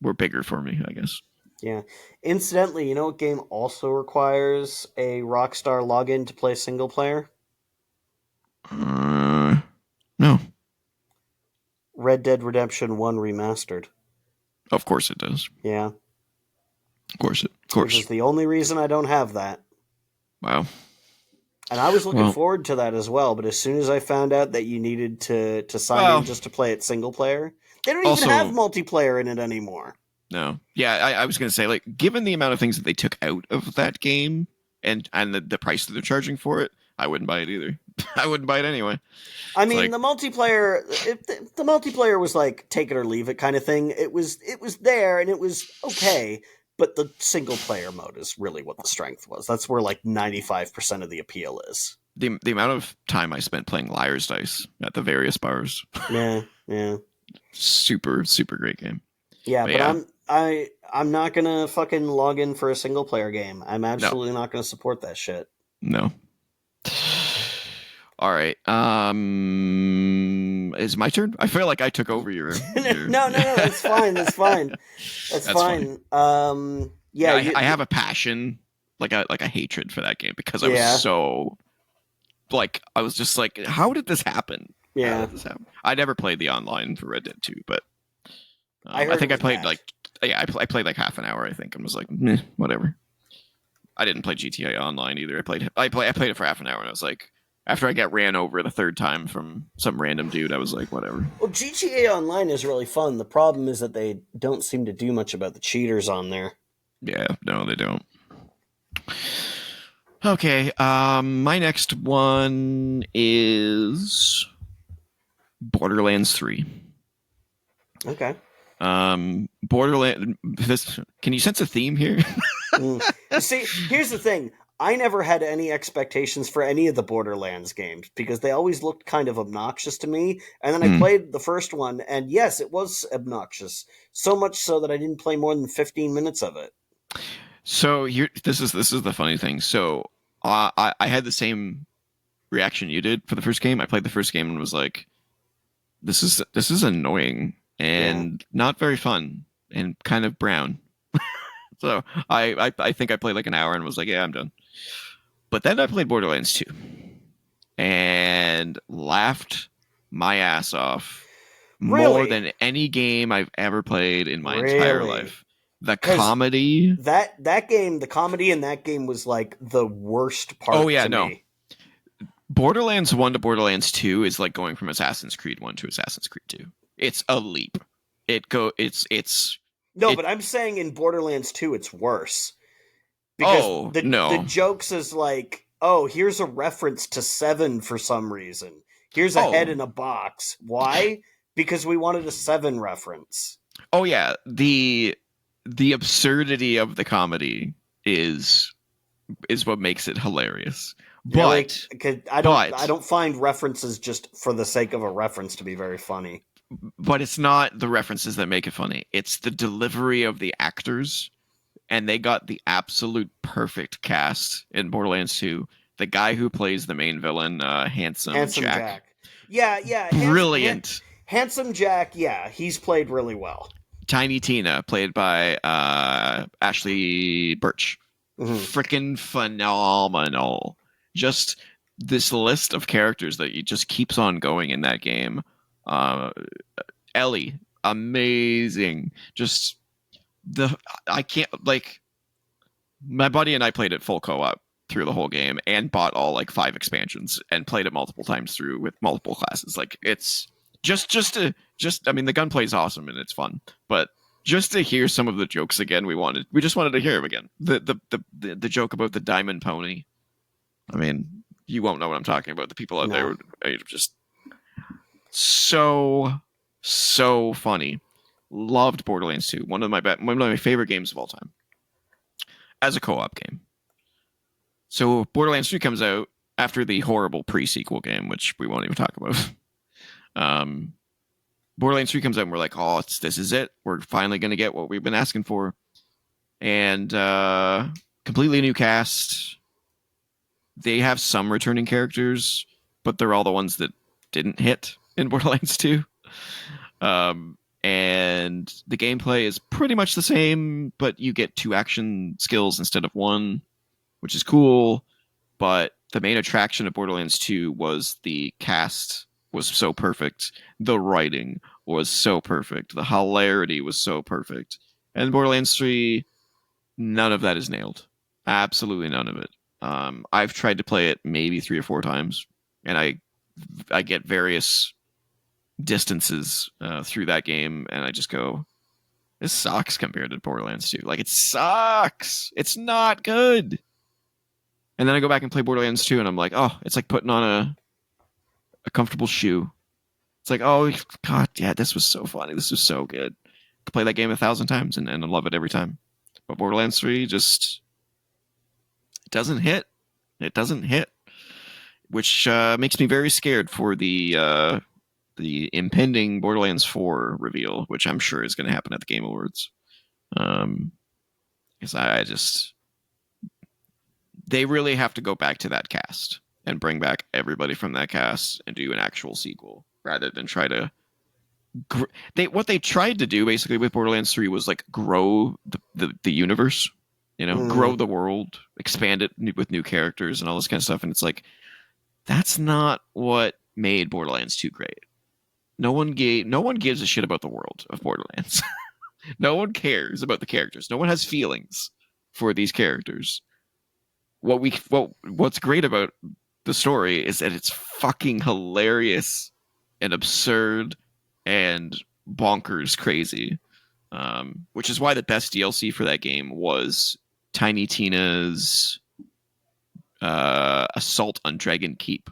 were bigger for me, I guess. Yeah. Incidentally, you know what game also requires a Rockstar login to play single player? No, Red Dead Redemption 1 Remastered. of course it does. Yeah. Of Which course. is the only reason I don't have that. Wow. And I was looking Well, forward to that as well, but as soon as I found out that you needed to sign in well. just to play it single player, they don't even have Also, multiplayer in it anymore. no. Yeah, I was gonna say, like, given the amount of things that they took out of that game and the price that they're charging for it, I wouldn't buy it either. I wouldn't buy it anyway. I It's mean, like, the multiplayer, the multiplayer was like take it or leave it kind of thing. It was there and it was okay, but the single player mode is really what the strength was. That's where like 95% of the appeal is. the amount of time I spent playing Liar's Dice at the various bars, Yeah, yeah, super super great game. yeah. But But yeah, I'm not gonna fucking log in for a single player game. I'm no, absolutely not gonna support that shit. no. All right. Is my turn? I feel like I took over your No, no, no. That's fine. That's fine. That's That's funny. fine. Yeah, Yeah, I have a passion, like a hatred for that game because I was yeah, so like I was just like, how did this happen? How yeah. did this happen? I never played the online for Red Dead 2, but I I heard it think I was played bad. like I played like half an hour, I think, and was like, meh, whatever. I didn't play GTA Online either. I played it for half an hour, and I was like, after I got ran over the third time from some random dude, I was like, whatever. Well, GTA Online is really fun. The problem is that they don't seem to do much about the cheaters on there. Yeah, no, they don't. Okay, my next one is Borderlands 3. Okay. Borderland. This, can you sense a theme here? Mm. See, here's the thing. I never had any expectations for any of the Borderlands games because they always looked kind of obnoxious to me. And then I Hmm. played the first one, and yes, it was obnoxious. So much so that I didn't play more than 15 minutes of it. So here, this is the funny thing. So I had the same reaction you did for the first game. I played the first game and was like, this is annoying Yeah. and not very fun and kind of brown. So I think I played like an hour and was like, yeah, I'm done. But then I played Borderlands 2 and laughed my ass off more Really? than any game I've ever played in my entire Really? life. The Because comedy. that game, the comedy in that game was like the worst Oh part yeah, to no. me. Borderlands 1 to Borderlands 2 is like going from Assassin's Creed 1 to Assassin's Creed 2. It's a leap. No, It but I'm saying in Borderlands 2 it's worse. Because Oh, the no. jokes is like, oh, here's a reference to Seven for some reason. Here's a head Oh. in a box. Why? Because we wanted a Seven reference. Oh yeah, the absurdity of the comedy is is what makes it hilarious. Really? But Because I but don't find references just for the sake of a reference to be very funny. but it's not the references that make it funny. It's the delivery of the actors, and they got the absolute perfect cast in Borderlands 2. The guy who plays the main villain, Handsome Handsome Jack, Jack. Yeah, yeah. brilliant. Handsome Jack. Yeah, he's played really well. Tiny Tina, played by Ashley Birch, Hmm. freaking phenomenal. Just this list of characters that just keeps on going in that game. Uh, Ellie, amazing. Just the I can't like my buddy and I played it full co-op through the whole game and bought all like 5 expansions and played it multiple times through with multiple classes. Like it's just I mean the gunplay is awesome and it's fun, but just to hear some of the jokes again, we just wanted to hear them again. The joke about the diamond pony. I mean, you won't know what I'm talking about. The people out there No. are just so funny. Loved Borderlands 2. One of my favorite games of all time as a co-op game. So Borderlands 3 comes out after the horrible pre-sequel game, which we won't even talk about. um, Borderlands 3 comes out and we're like, oh, this is it. We're finally going to get what we've been asking for. And completely new cast. They have some returning characters, but they're all the ones that didn't hit in Borderlands 2. And the gameplay is pretty much the same, but you get 2 action skills instead of 1, which is cool. But the main attraction of Borderlands 2 was the cast was so perfect. The writing was so perfect. The hilarity was so perfect. And Borderlands 3, none of that is nailed. Absolutely none of it. I've tried to play it maybe 3 or 4 times, and I get various distances through that game, and I just go, this sucks compared to Borderlands 2. Like, it sucks. It's not good. And then I go back and play Borderlands 2, and I'm like, oh, it's like putting on a comfortable shoe. It's like, oh, God, yeah, this was so funny. This was so good. I could play that game 1,000 times and I love it every time. But Borderlands 3 just, it doesn't hit. It doesn't hit, which makes me very scared for the impending Borderlands 4 reveal, which I'm sure is going to happen at the Game Awards. Because I just, they really have to go back to that cast and bring back everybody from that cast and do an actual sequel rather than try to. What they tried to do basically with Borderlands 3 was like grow the universe, grow the world, expand it with new characters and all this kind of stuff. And it's like, that's not what made Borderlands 2 great. No one gives a shit about the world of Borderlands. No one cares about the characters. No one has feelings for these characters. What's great about the story is that it's fucking hilarious and absurd and bonkers crazy. Which is why the best DLC for that game was Tiny Tina's Assault on Dragon Keep,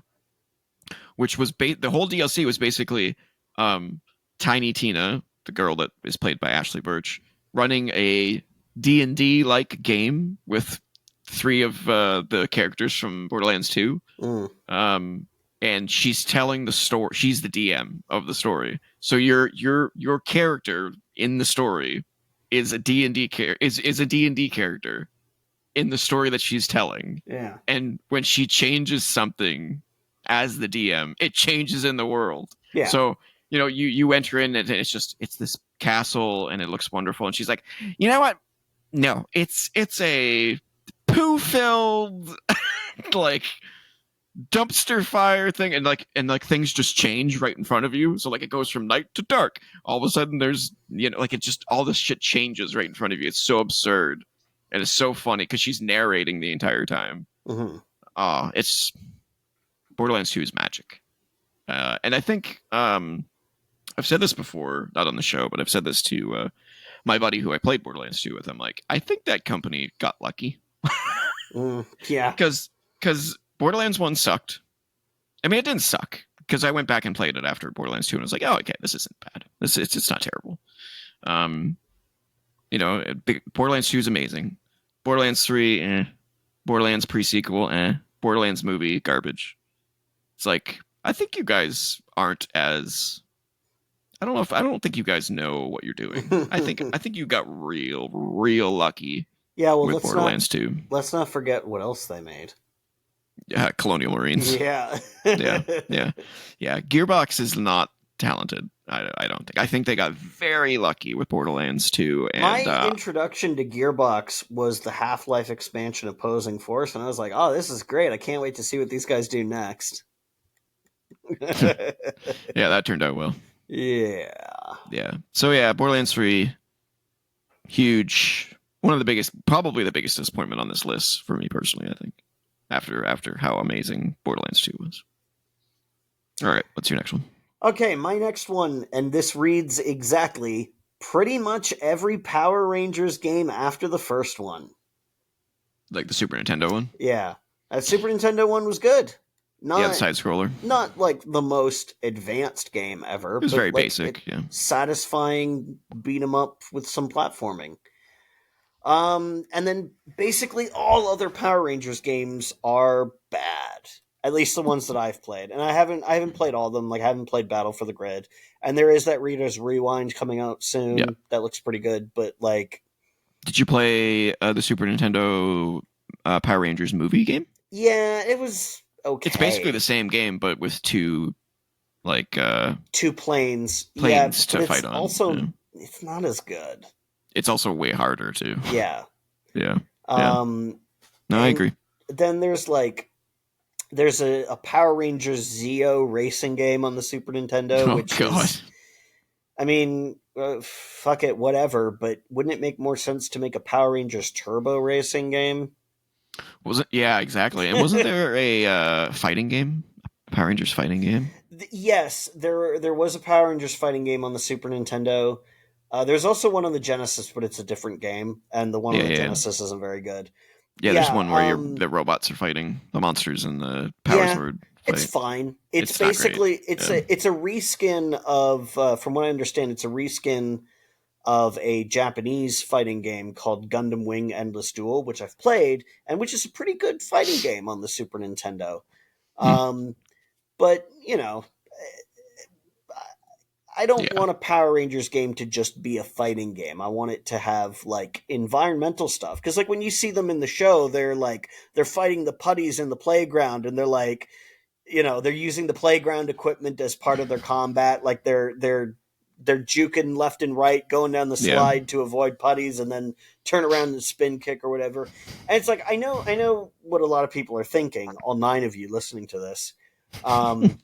which was the whole DLC was basically Tiny Tina, the girl that is played by Ashley Birch, running a D&D like game with 3 of the characters from Borderlands 2. And she's telling the story. She's the DM of the story. So your character in the story is a D&D is a D&D character in the story that she's telling. Yeah. And when she changes something as the DM, it changes in the world. Yeah. So, you enter in and it's this castle and it looks wonderful. And she's like, you know what? No, it's a poo-filled like dumpster fire thing, and things just change right in front of you. So like it goes from night to dark. All of a sudden there's it just all this shit changes right in front of you. It's so absurd. And it's so funny because she's narrating the entire time. Mm-hmm. It's Borderlands 2 is magic. And I think I've said this before, not on the show, but I've said this to my buddy who I played Borderlands 2 with. I'm like, I think that company got lucky. Yeah. Because Borderlands 1 sucked. I mean, it didn't suck because I went back and played it after Borderlands 2 and I was like, oh, okay, this isn't bad. It's not terrible. Borderlands 2 is amazing. Borderlands 3, Borderlands pre-sequel, Borderlands movie, garbage. It's like, I think you guys aren't as... I don't think you guys know what you're doing. I think you got real lucky. Yeah, well, with Borderlands 2. Let's not forget what else they made. Yeah, Colonial Marines. Yeah. yeah. Gearbox is not talented. I don't think. I think they got very lucky with Borderlands 2. And, my introduction to Gearbox was the Half-Life expansion Opposing Force, and I was like, oh, this is great. I can't wait to see what these guys do next. Yeah, that turned out well. Yeah. So yeah, Borderlands 3, huge. One of the biggest, probably the biggest disappointment on this list for me personally, I think. After how amazing Borderlands 2 was. All right, what's your next one? Okay, my next one, and this reads exactly pretty much every Power Rangers game after the first one. Like the Super Nintendo one? Yeah. That Super Nintendo one was good. The side-scroller. Not like the most advanced game ever. It was very basic, yeah. Satisfying beat 'em up with some platforming. And then basically all other Power Rangers games are bad. At least the ones that I've played. And I haven't played all of them. Like I haven't played Battle for the Grid. And there is that Reader's Rewind coming out soon. Yeah. That looks pretty good, but like... Did you play the Super Nintendo Power Rangers movie game? Yeah, it was okay. It's basically the same game, but with 2 like two planes. Yeah, planes but to it's fight on. also Yeah. it's not as good. It's also way harder too. Yeah. Yeah. Yeah. Um, No, I and agree. then there's a Power Rangers Zeo racing game on the Super Nintendo, Oh which God. is, I mean, fuck it, whatever. But wouldn't it make more sense to make a Power Rangers Turbo racing game? Wasn't yeah, exactly. And wasn't there a fighting game? Power Rangers fighting game? Yes, there was a Power Rangers fighting game on the Super Nintendo. There's also one on the Genesis, but it's a different game, and the one on Yeah, the yeah, yeah. Genesis isn't very good. Yeah, there's Yeah, one where the robots are fighting the monsters and the Power yeah, Sword it's fight. fine. It's It's not great. basically Yeah. it's a reskin of, from what I understand, it's a reskin of a Japanese fighting game called Gundam Wing Endless Duel, which I've played, and which is a pretty good fighting game on the Super Nintendo. Hmm. Um, but I don't Yeah. want a Power Rangers game to just be a fighting game. I want it to have like environmental stuff, because like when you see them in the show, they're fighting the putties in the playground, and they're like, they're using the playground equipment as part of their combat. Like they're juking left and right, going down the Yeah. slide to avoid putties, and then turn around and spin kick or whatever. And it's like I know what a lot of people are thinking. All nine of you listening to this, um,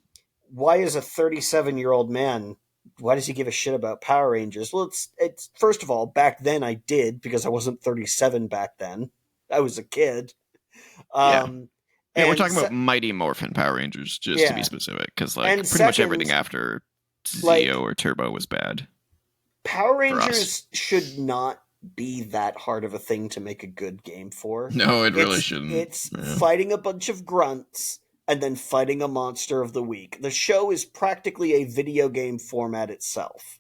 why is a 37-year-old man? Why does he give a shit about Power Rangers? Well, it's first of all, back then I did, because I wasn't 37 back then. I was a kid. Yeah. Um, Yeah, we're and talking about Mighty Morphin Power Rangers, just to be yeah, specific, because and like pretty much everything second, after Zeo like or Turbo was bad Power for us. Rangers should not be that hard of a thing to make a good game for. No, it really It's shouldn't. it's Yeah. fighting a bunch of grunts and then fighting a monster of the week. The show is practically a video game format itself,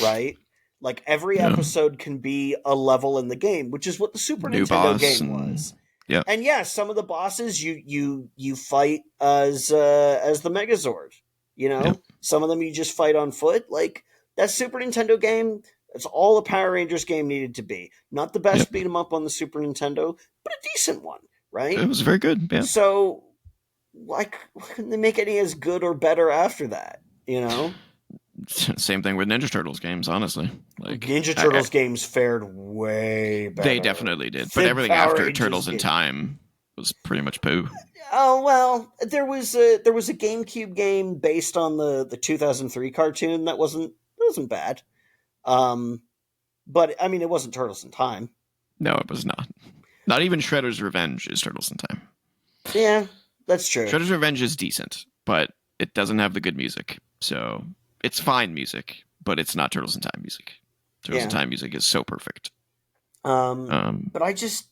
right? Like every Yeah. episode can be a level in the game, which is what the Super New Nintendo boss game and was. yeah. And yeah, some of the bosses you fight as the Megazord. Yeah. Some of them you just fight on foot. Like that Super Nintendo game, that's all a Power Rangers game needed to be. Not the Yeah. best beat 'em up on the Super Nintendo, but a decent one, It right? was very good. Yeah. So why couldn't they make any as good or better after that? Same thing with Ninja Turtles games, honestly. Like Ninja Turtles games fared way they better definitely did, but than everything Power after Rangers Turtles in game. Time was pretty much poo. Oh well, there was a GameCube game based on the 2003 cartoon that wasn't bad. Um, but I mean, it wasn't Turtles in Time. No, it was not. Not even Shredder's Revenge is Turtles in Time. Yeah, that's true. Shredder's Revenge is decent, but it doesn't have the good music. So it's fine music, but it's not Turtles in Time music. Turtles in Yeah. Time music is so perfect. But I just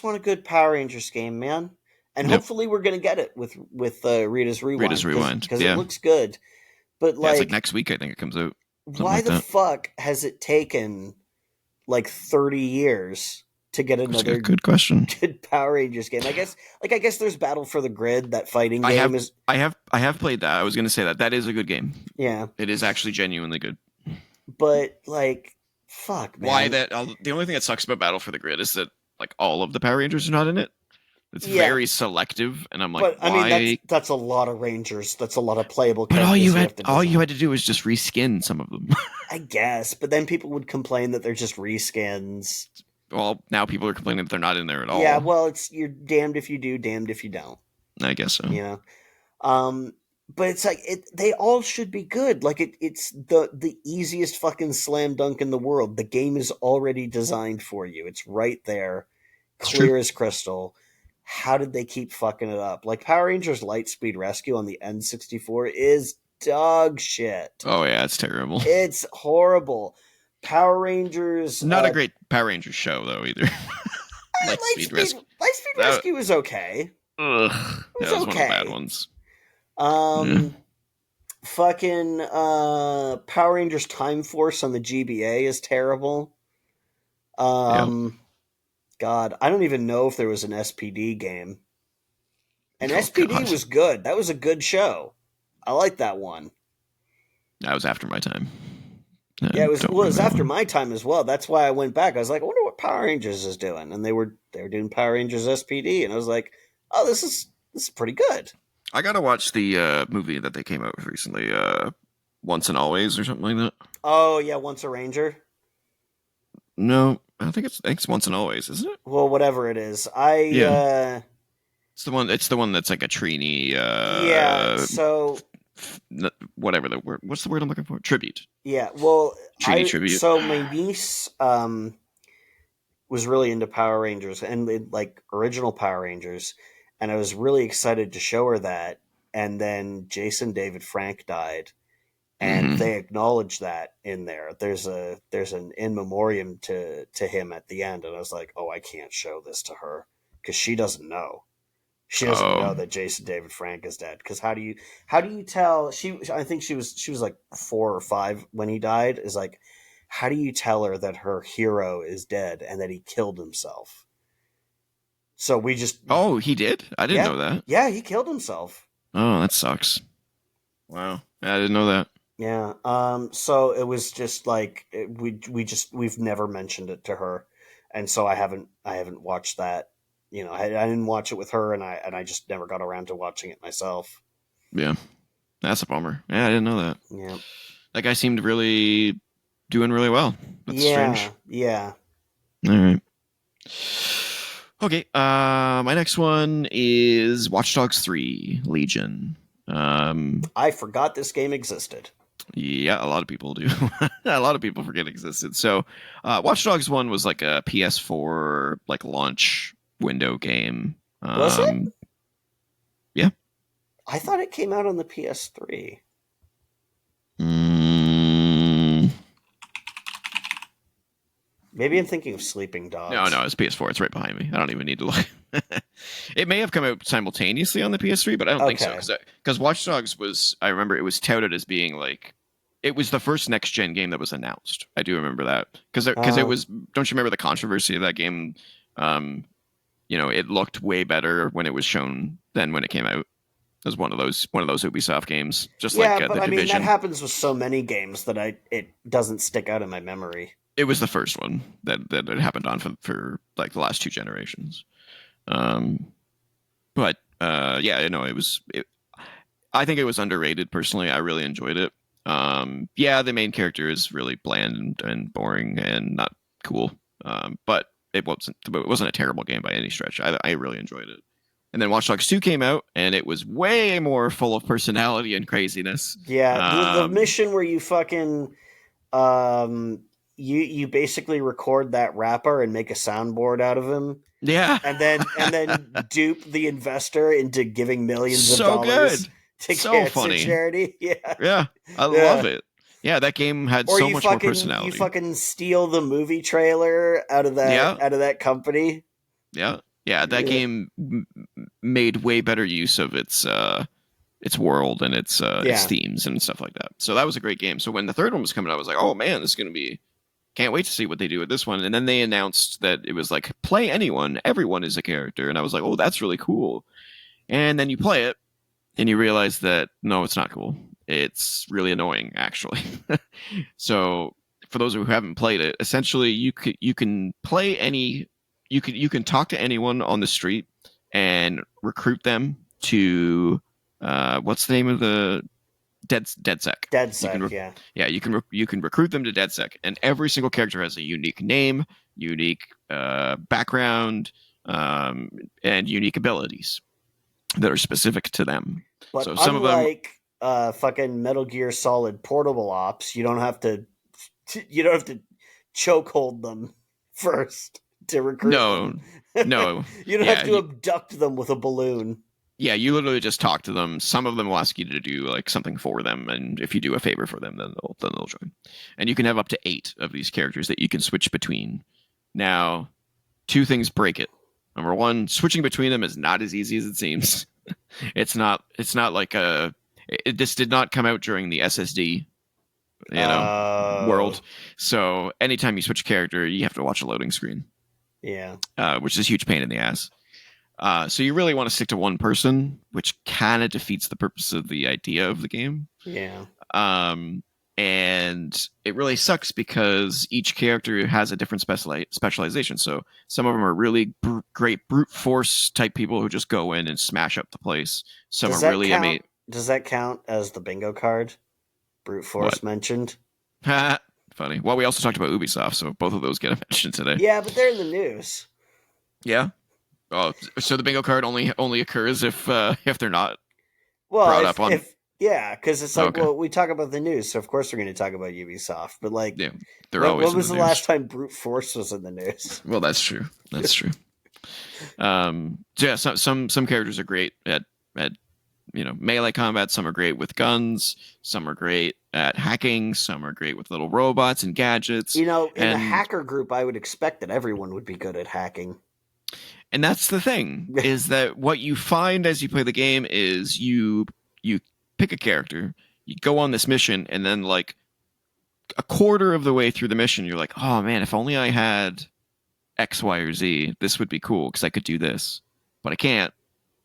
want a good Power Rangers game, man. And Yep. hopefully we're gonna get it with Rita's Rita's Rewind, Rewind. because it Yeah. looks good. But Yeah, it's like like, next week I think it comes out. Something why like the that. fuck has it taken like 30 years to get That's a another good question. good Power Rangers game? I guess there's Battle for the Grid. That fighting I game have is, I have played that. I was gonna say that. That is a good game. yeah, It is actually genuinely good. but like, fuck, Why man. that the only thing that sucks about Battle for the Grid is that like all of the Power Rangers are not in it. It's Yeah, very selective, and I'm like, but I mean that's why? that's a lot of Rangers. That's a lot of playable But characters you have to all you design. had to do was just reskin some of them. I guess, but then people would complain that they're just reskins. Well, now people are complaining that they're not in there at Yeah, all. well, you're damned if you do, damned if you don't. I guess so. You know. Um, but it's like they all should be good. Like it's the easiest fucking slam dunk in the world. The game is already designed for you. It's right there, It's true. clear as crystal. How did they keep fucking it up? Like Power Rangers Lightspeed Rescue on the N64 is dog shit. Oh yeah, it's terrible. It's horrible. Power Rangers. Not a great Power Rangers show though either. Lightspeed Rescue. Lightspeed That, Rescue is okay. ugh, It was that was one of the bad okay. ones. Yeah. Fucking Power Rangers Time Force on the GBA is terrible. Yeah. God, I don't even know if there was an SPD game. And Oh SPD god. was good. That was a good show. I like that one. That was after my time. Yeah, it was. Don't Well, it remember was that after one. my time as well. That's why I went back. I was like, I wonder what Power Rangers is doing, and they were doing Power Rangers SPD, and I was like, oh, this is pretty good. I gotta watch the movie that they came out with recently, Once and Always or something like that. Oh yeah, Once a Ranger. No, I think it's Once and Always, isn't it? Well, whatever it is, I Yeah, it's the one. It's the one that's like a Trini, yeah. So whatever the word. What's the word I'm looking for? Tribute. yeah, well, Trini tribute. my niece was really into Power Rangers and like original Power Rangers, and I was really excited to show her that. And then Jason David Frank died, and Hmm. they acknowledged that in there. There's an in memoriam to him at the end, and I was like, oh, I can't show this to her because she doesn't know. She doesn't Oh, know that Jason David Frank is dead. Because how do you tell? I think she was like 4 or 5 when he died. Is like, how do you tell her that her hero is dead and that he killed himself? So we just oh, he did. I didn't yeah, know that. yeah, he killed himself. Oh, that sucks. Wow, yeah, I didn't know that. Yeah. So it was just like we've never mentioned it to her, and so I haven't watched that. You know, I didn't watch it with her, and I just never got around to watching it myself. Yeah, that's a bummer. Yeah, I didn't know that. Yeah. That guy seemed really doing really well. That's strange. Yeah. Yeah. All right. Okay. My next one is Watch Dogs 3 Legion. I forgot this game existed. Yeah, a lot of people do. A lot of people forget it existed. So, Watch Dogs 1 was like a PS4 like launch window game. Was it? Yeah. I thought it came out on the PS3. Mm, Maybe I'm thinking of Sleeping no, Dogs. it's PS4. It's right behind me. I don't even need to look. It may have come out simultaneously on the PS3, but I don't think so. Okay. Because Watch Dogs was, I remember it was touted as being like, it was the first next gen game that was announced. I do remember that because it Uh, was. Don't you remember the controversy of that game? Um, it looked way better when it was shown than when it came out. It was one of those Ubisoft games, just yeah, like but the I mean that Division. happens with so many games that it doesn't stick out in my memory. It was the first one that it happened on for like the last two generations. Um, but yeah, it was. I think it was underrated personally. I really enjoyed it. Yeah, the main character is really bland and boring and not cool. But it wasn't a terrible game by any stretch. I really enjoyed it. And then Watch Dogs 2 came out, and it was way more full of personality and craziness. Yeah, the Um, mission where you fucking um you basically record that rapper and make a soundboard out of him yeah, and then dupe the investor into giving millions of so dollars good, to so cancer funny. charity. Yeah. Yeah, I love Yeah. it. Yeah, that game had Or so much more you personality. fucking steal the movie trailer Yeah, out of that company. yeah. That Yeah. game made way better use of its world and its Yeah. themes and stuff like that. So that was a great game. So when the third one was coming out, I was like, oh man, this is gonna be. Can't wait to see what they do with this one. And then they announced that it was like play anyone, everyone is a character, and I was like, oh, that's really cool. And then you play it, and you realize that no, it's not cool. It's really annoying, actually. So for those who haven't played it, essentially you can play any you can talk to anyone on the street and recruit them to what's the name of the DedSec. You can DedSec, yeah. yeah you can recruit them to DedSec, and every single character has a unique name, unique background, and unique abilities that are specific to them. But So some of them, unlike fucking Metal Gear Solid Portable Ops, you don't have to chokehold them first to recruit no, them. no, You don't have yeah, to abduct them with a balloon. yeah, you literally just talk to them. Some of them will ask you to do like something for them, and if you do a favor for them, then they'll join. And you can have up to 8 of these characters that you can switch between. Now, two things break it. Number one, switching between them is not as easy as it seems. It's not like this did not come out during the SSD, you know, Oh, world. So anytime you switch character, you have to watch a loading screen, yeah. which is a huge pain in the ass. So you really want to stick to one person, which kind of defeats the purpose of the idea of the game. Yeah. Um, and it really sucks because each character has a different specialization. So some of them are really great brute force type people who just go in and smash up the place. Some Does are that really count? Does that count as the bingo card? Brute what? force mentioned. Funny. Well, we also talked about Ubisoft, so both of those get a mention today. Yeah, but they're in the news. Yeah. Oh, so the bingo card only occurs if they're not Well, brought up on. if yeah, because it's like, Okay. well, we talk about the news, so of course we're going to talk about Ubisoft. But like, Yeah, they're always when in was the the last news. time brute force was in the news? Well, that's true. That's true. So yeah, some characters are great at melee combat. Some are great with guns. Some are great at hacking. Some are great with little robots and gadgets. In a And hacker group, I would expect that everyone would be good at hacking. and that's the thing, is that what you find as you play the game is you pick a character, you go on this mission, and then like a quarter of the way through the mission, you're like, oh man, if only I had X, Y, or Z, this would be cool because I could do this, but I can't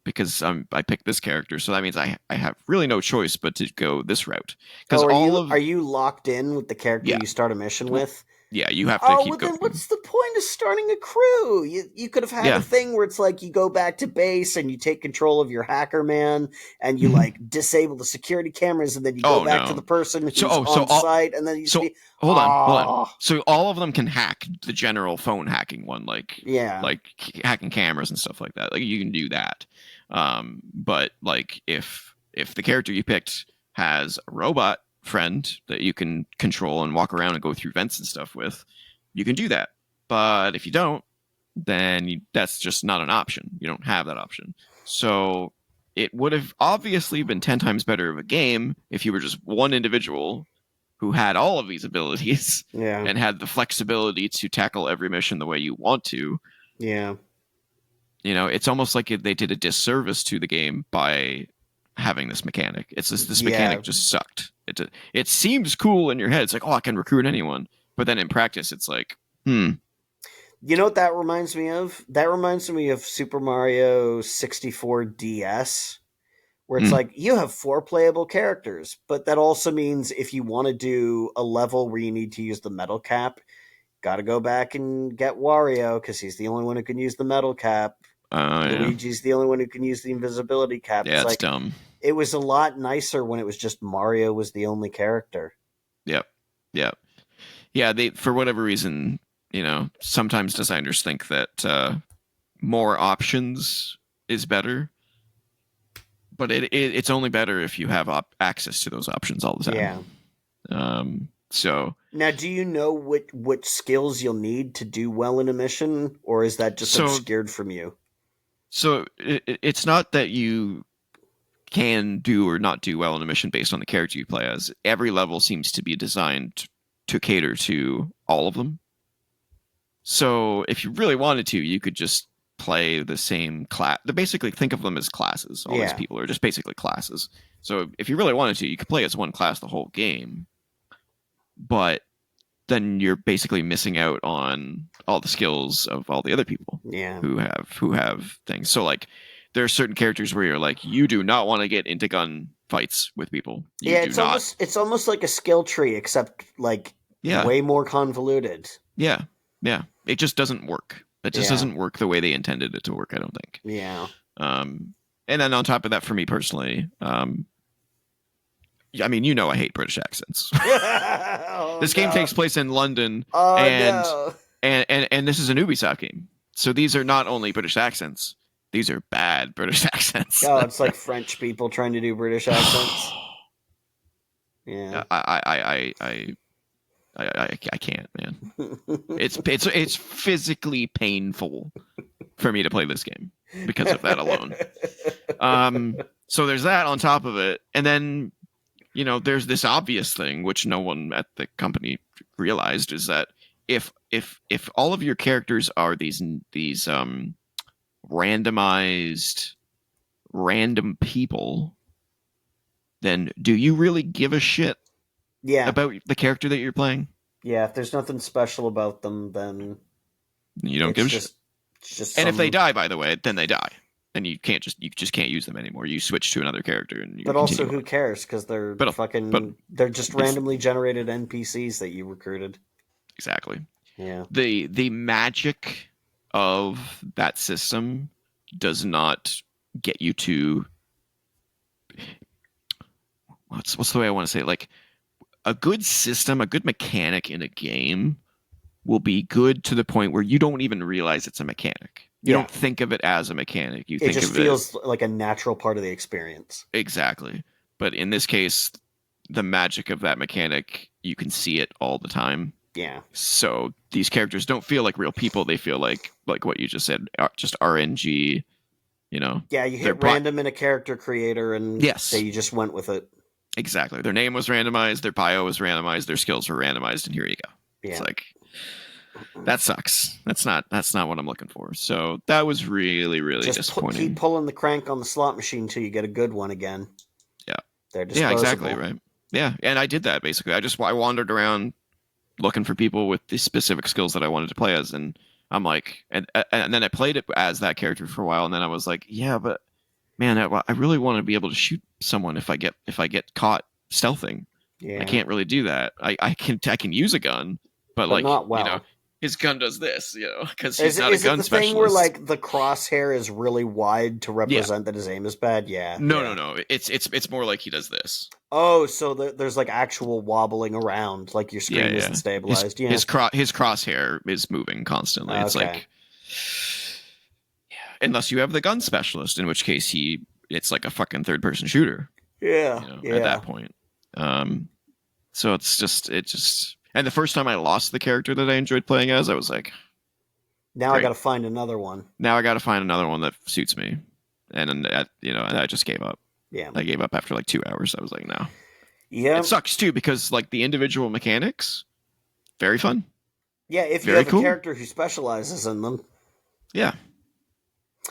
because I picked this character, so that means I have really no choice but to go this route. Because Oh, all of are you locked in with the character yeah, you start a mission well, with? yeah, you have to Oh, keep well, then going. what's the point of starting a crew? You could have had a Yeah, thing where it's like you go back to base and you take control of your hacker man and you like mm-hmm. disable the security cameras and then you go Oh back to the no. person So who's so on all site and then you so see, hold on. oh, So all of them can hack the general phone hacking one, yeah, like hacking cameras and stuff like that. Like you can do that. But like if the character you picked has a robot friend that you can control and walk around and go through vents and stuff with, you can do that. But if you don't, then that's just not an option. You don't have that option. So it would have obviously been 10 times better of a game if you were just one individual who had all of these abilities yeah, and had the flexibility to tackle every mission the way you want to. yeah, It's almost like they did a disservice to the game by having this mechanic. It's this yeah. mechanic just sucked. It seems cool in your head. It's like, oh, I can recruit anyone, but then in practice, it's like, You know what that reminds me of? That reminds me of Super Mario 64 DS, where it's hmm, like you have four playable characters, but that also means if you want to do a level where you need to use the metal cap, got to go back and get Wario because he's the only one who can use the metal cap. yeah, Luigi's the only one who can use the invisibility cap. yeah, It's it's like dumb. it was a lot nicer when it was just Mario was the only character. Yep, yep, yeah. They for whatever reason, sometimes designers think that more options is better, but it's only better if you have access to those options all the Yeah. time. So Now, do you know what skills you'll need to do well in a mission, or is that just so obscured from you? so it's not that you can do or not do well in a mission based on the character you play as. Every level seems to be designed to cater to all of them. So if you really wanted to, you could just play the same class. Basically, think of them as classes. All these Yeah. people are just basically classes. So if you really wanted to, you could play as one class the whole game. But then you're basically missing out on all the skills of all the other people Yeah. who have things. So like there are certain characters where you're like, you do not want to get into gun fights with people. You Yeah, do not. it's almost like a skill tree, except like Yeah. way more convoluted. Yeah. Yeah. It just doesn't work. It just Yeah. doesn't work the way they intended it to work, I don't think. Yeah. And then on top of that, for me personally, I mean, I hate British accents. Oh This game no. takes place in London, Oh and no. and this is an Ubisoft game. So these are not only British accents; these are bad British accents. Oh, it's like French people trying to do British accents. Yeah. I can't, man. It's physically painful for me to play this game because of that alone. So there's that on top of it, and then there's this obvious thing which no one at the company realized, is that if all of your characters are these randomized random people, then do you really give a shit Yeah. about the character that you're playing? Yeah, if there's nothing special about them, then You don't it's give a shit. just it's just And if they some die, by the way, then they die. and you just can't use them anymore. You switch to another character and you But also, continue who on. cares? Because they're But they're just it's randomly generated NPCs that you recruited. exactly Yeah. the magic of that system does not get you to what's the way I want to say it? Like a good system, a good mechanic in a game will be good to the point where you don't even realize it's a mechanic. You Yeah. don't think of it as a mechanic. You It think just of it feels like a natural part of the experience. exactly. But in this case, the magic of that mechanic, you can see it all the time. Yeah. So these characters don't feel like real people. They feel like what you just said, just RNG. You know, Yeah, you they're hit random in a character creator and say yes, you just went with it. exactly. Their name was randomized, their bio was randomized, their skills were randomized, and here you go. It's Yeah. like that sucks. That's not what I'm looking for. So that was really Just keep disappointing. pulling the crank on the slot machine until you get a good one again. Yeah, They're yeah, exactly, disposable. right. Yeah, and I did that basically. I wandered around looking for people with the specific skills that I wanted to play as, and I'm like, and then I played it as that character for a while, and then I was like, yeah, but man, I really want to be able to shoot someone if I get caught stealthing. I Yeah. can't really do that. I can use a gun, but But like not well. his gun does this, because Is he's it, not a is it gun the thing where specialist. like the crosshair is really wide to Yeah, represent that his aim is bad? Yeah, no, yeah. no, no. It's more like he does this. Oh, so there's like actual wobbling around, like your Yeah, screen isn't yeah. His stabilized. Yeah. his his crosshair is moving constantly. It's Okay. like unless you have the gun specialist, in which case it's like a fucking third person shooter. Yeah. At Yeah. that point. Um, so and the first time I lost the character that I enjoyed playing as, I was like, Now I got great. to find another one. Now I got to find another one that suits me. And then and I just gave up. Yeah. I gave up after like 2 hours. I was like, no. Yeah. It sucks too because like the individual mechanics, very fun, Yeah. If you very have a cool. character who specializes in them, Yeah,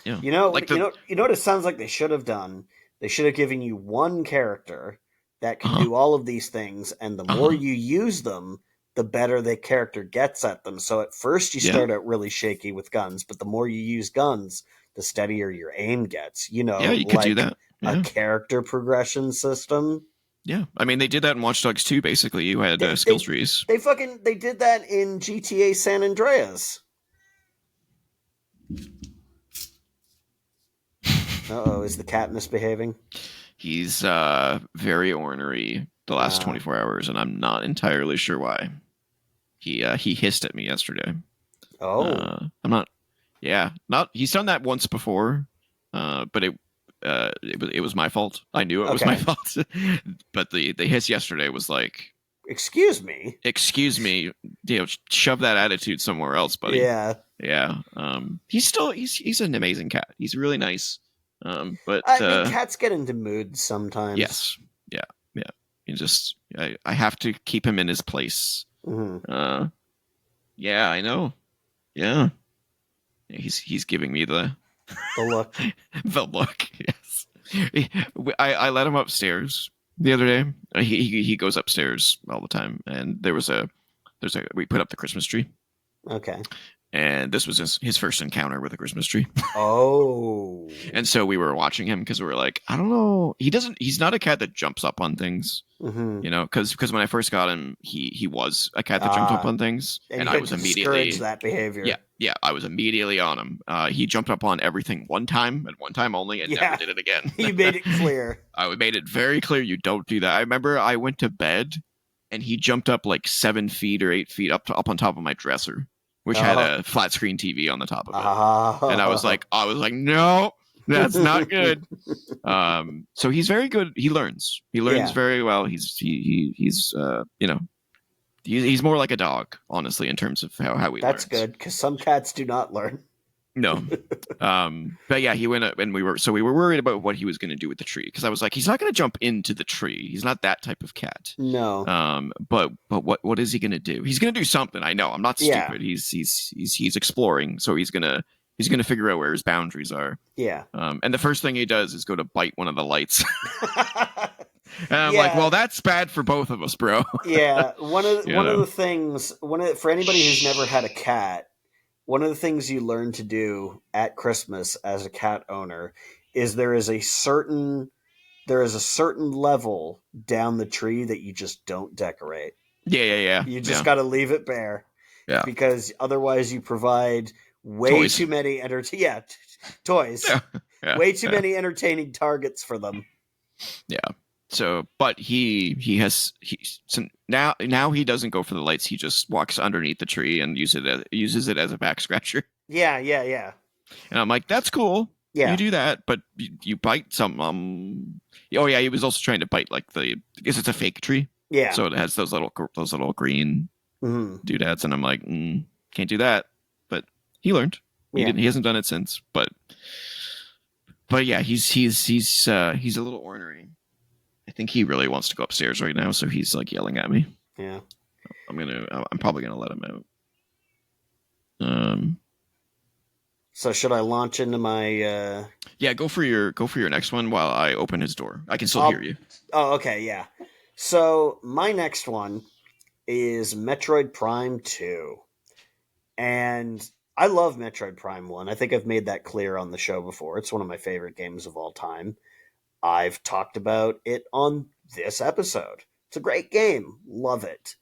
yeah. you know, Like you the know, you know what it sounds like they should have done. They should have given you one character that can uh do all of these things, and the more uh you use them, the better the character gets at them. So at first you yeah, start out really shaky with guns, but the more you use guns, the steadier your aim gets. You yeah. know, You could do like that. a Yeah, character progression system. yeah. I mean, they did that in Watch Dogs 2. Basically, you had They skill they trees. they did that in GTA San Andreas. Uh-oh, is the cat misbehaving? He's very ornery the last Uh, 24 hours, and I'm not entirely sure why. He hissed at me yesterday. oh, I'm not. Yeah, not. He's done that once before, but it was my fault. I knew it was my okay. fault. But the hiss yesterday was like, Excuse me. "Excuse me, shove that attitude somewhere else, buddy." Yeah. Yeah. He's an amazing cat. He's really nice. But I mean, cats get into moods sometimes. yes, yeah, yeah. I have to keep him in his place. Hmm. Yeah, I know. Yeah. He's giving me the The look. the look. Yes. I let him upstairs the other day. He goes upstairs all the time, and we put up the Christmas tree, Okay. and this was his first encounter with a Christmas tree. Oh. And so we were watching him because we were like, I don't know. He's not a cat that jumps up on things, Hmm. because when I first got him, he was a cat that jumped up on things, And and you I had was to immediately discourage that behavior. yeah, I was immediately on him. He jumped up on everything one time and one time only, and Yeah. never did it again. You made it clear. I made it very clear you don't do that. I remember I went to bed and he jumped up like 7 feet or 8 feet up on top of my dresser, which had a flat screen TV on the top of it. And I was like, no, that's not good. So he's very good. He learns. He learns Yeah. very well. He's more like a dog, honestly, in terms of how he That's learns. good, because some cats do not learn. No. But yeah, he went up and we were worried about what he was going to do with the tree, because I was like, he's not going to jump into the tree. He's not that type of cat. No. But what is he going to do? He's going to do something. I know. I'm not Yeah. stupid. He's exploring, so he's going to figure out where his boundaries are. Yeah. And the first thing he does is go to bite one of the lights. And I'm Yeah. like, well, that's bad for both of us, bro. Yeah. One of You know. the things for anybody who's never had a cat, one of the things you learn to do at Christmas as a cat owner is there is a certain level down the tree that you just don't decorate. Yeah, yeah, yeah, You just yeah, got to leave it bare yeah. because otherwise you provide way Toys. too many toys, Yeah, yeah, way too yeah, many entertaining targets for them. yeah. So, but so now he doesn't go for the lights. He just walks underneath the tree and uses it as a back scratcher. Yeah, yeah, yeah, And I'm like, that's cool. You yeah, do that, but you bite some. Oh yeah, he was also trying to bite like because it's a fake tree, yeah. so it has those little green Hmm. doodads, and I'm like, can't do that. But he learned. He Yeah, didn't. He hasn't done it since. But yeah, he's a little ornery. I think he really wants to go upstairs right now, so he's like yelling at me. yeah. I'm probably gonna let him out. Um, So should I launch into my? yeah, go for your next one while I open his door. I can still hear I'll. you. Oh, okay, yeah. So my next one is Metroid Prime 2. And I love Metroid Prime 1. I think I've made that clear on the show before. It's one of my favorite games of all time. I've talked about it on this episode. It's a great game. Love it.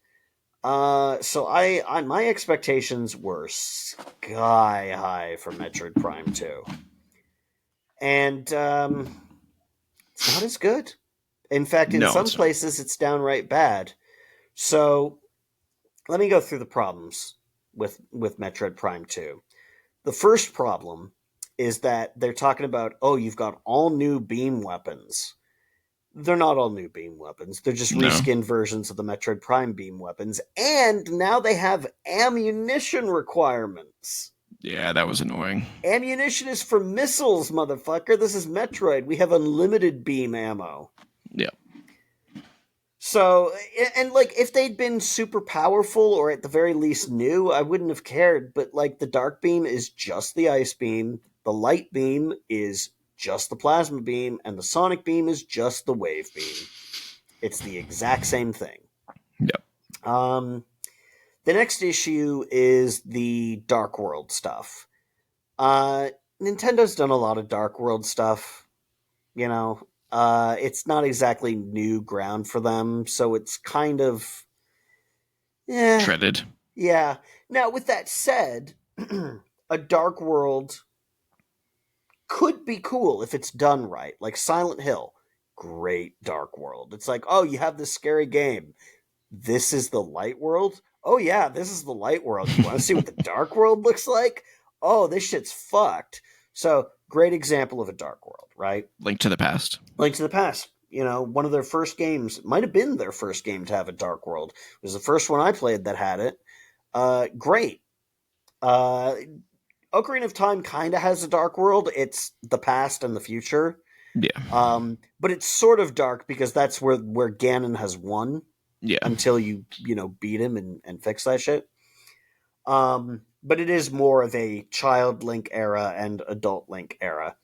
So my expectations were sky high for Metroid Prime 2. And it's not as good. In fact, in No, some it's not. places it's downright bad. So let me go through the problems with Metroid Prime 2. The first problem is that they're talking about, oh, you've got all new beam weapons. They're not all new beam weapons. They're just No. reskinned versions of the Metroid Prime beam weapons. And now they have ammunition requirements. Yeah, that was annoying. Ammunition is for missiles, motherfucker. This is Metroid. We have unlimited beam ammo. Yeah. So, and like, if they'd been super powerful or at the very least new, I wouldn't have cared. But like, the dark beam is just the ice beam, the light beam is just the plasma beam, and the sonic beam is just the wave beam. It's the exact same thing. Yep. The next issue is the Dark World stuff. Uh, Nintendo's done a lot of Dark World stuff. You know, it's not exactly new ground for them, so it's kind of, yeah, Shredded. yeah. Now, with that said, a Dark World could be cool if it's done right. Like Silent Hill, great Dark World. It's like, oh, you have this scary game. This is the light world? Oh, yeah, this is the light world. You want to see what the dark world looks like? Oh, this shit's fucked. So, great example of a dark world, right? Link to the Past. Link to the Past. You know, one of their first games, might have been their first game to have a dark world. It was the first one I played that had it. Great. Uh, Ocarina of Time kind of has a dark world. It's the past and the future. Yeah. But it's sort of dark because that's where Ganon has won Yeah. until you beat him and fix that shit. But it is more of a child Link era and adult Link era.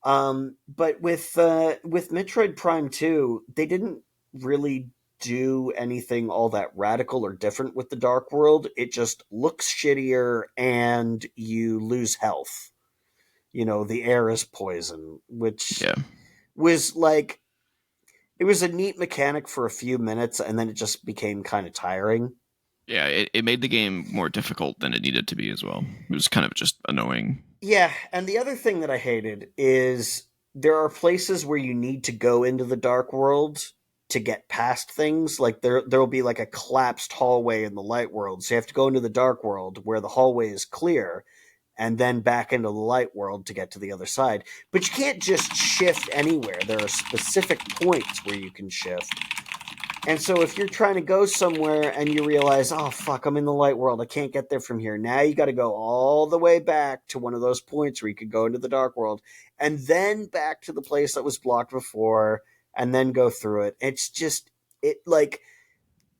But with Metroid Prime 2, they didn't really do anything all that radical or different with the Dark World. It just looks shittier and you lose health. You know, the air is poison, which Yeah. was like, it was a neat mechanic for a few minutes and then it just became kind of tiring. Yeah. It made the game more difficult than it needed to be as well. It was kind of just annoying. Yeah, and the other thing that I hated is there are places where you need to go into the dark world to get past things. Like there'll be like a collapsed hallway in the light world, so you have to go into the dark world where the hallway is clear, and then back into the light world to get to the other side. But you can't just shift anywhere. There are specific points where you can shift. And so if you're trying to go somewhere and you realize, oh, fuck, I'm in the light world. I can't get there from here. Now you got to go all the way back to one of those points where you could go into the dark world and then back to the place that was blocked before and then go through it. It's just, it like,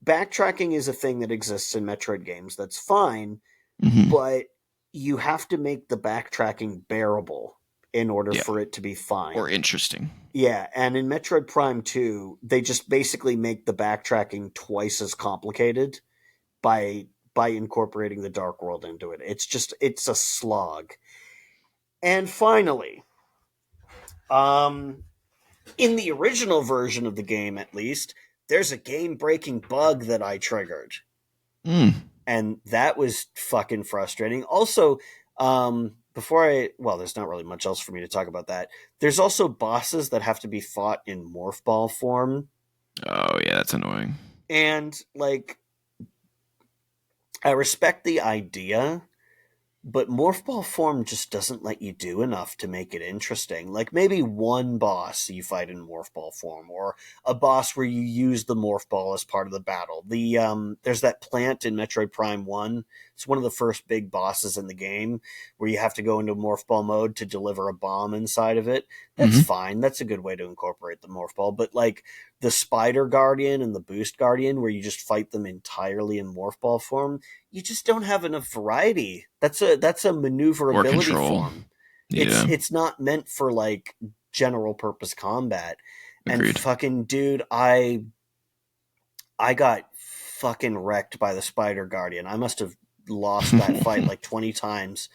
backtracking is a thing that exists in Metroid games. That's fine, Mm-hmm. but you have to make the backtracking bearable in order Yeah. for it to be fine. Or interesting. Yeah, and in Metroid Prime 2, they just basically make the backtracking twice as complicated by by incorporating the Dark World into it. It's a slog. And finally, in the original version of the game, at least, there's a game-breaking bug that I triggered. And that was fucking frustrating. Also, there's not really much else for me to talk about that. There's also bosses that have to be fought in morph ball form. Oh, yeah, that's annoying. And, like, I respect the idea, but morph ball form just doesn't let you do enough to make it interesting. Like maybe one boss you fight in morph ball form, or a boss where you use the morph ball as part of the battle. There's that plant in Metroid Prime 1. It's one of the first big bosses in the game where you have to go into morph ball mode to deliver a bomb inside of it. That's fine. That's a good way to incorporate the morph ball. But like the Spider Guardian and the Boost Guardian, where you just fight them entirely in morph ball form, you just don't have enough variety. That's a maneuverability form. Yeah. It's not meant for like general purpose combat. Agreed. And fucking dude, I got fucking wrecked by the Spider Guardian. I must have lost that fight like 20 times.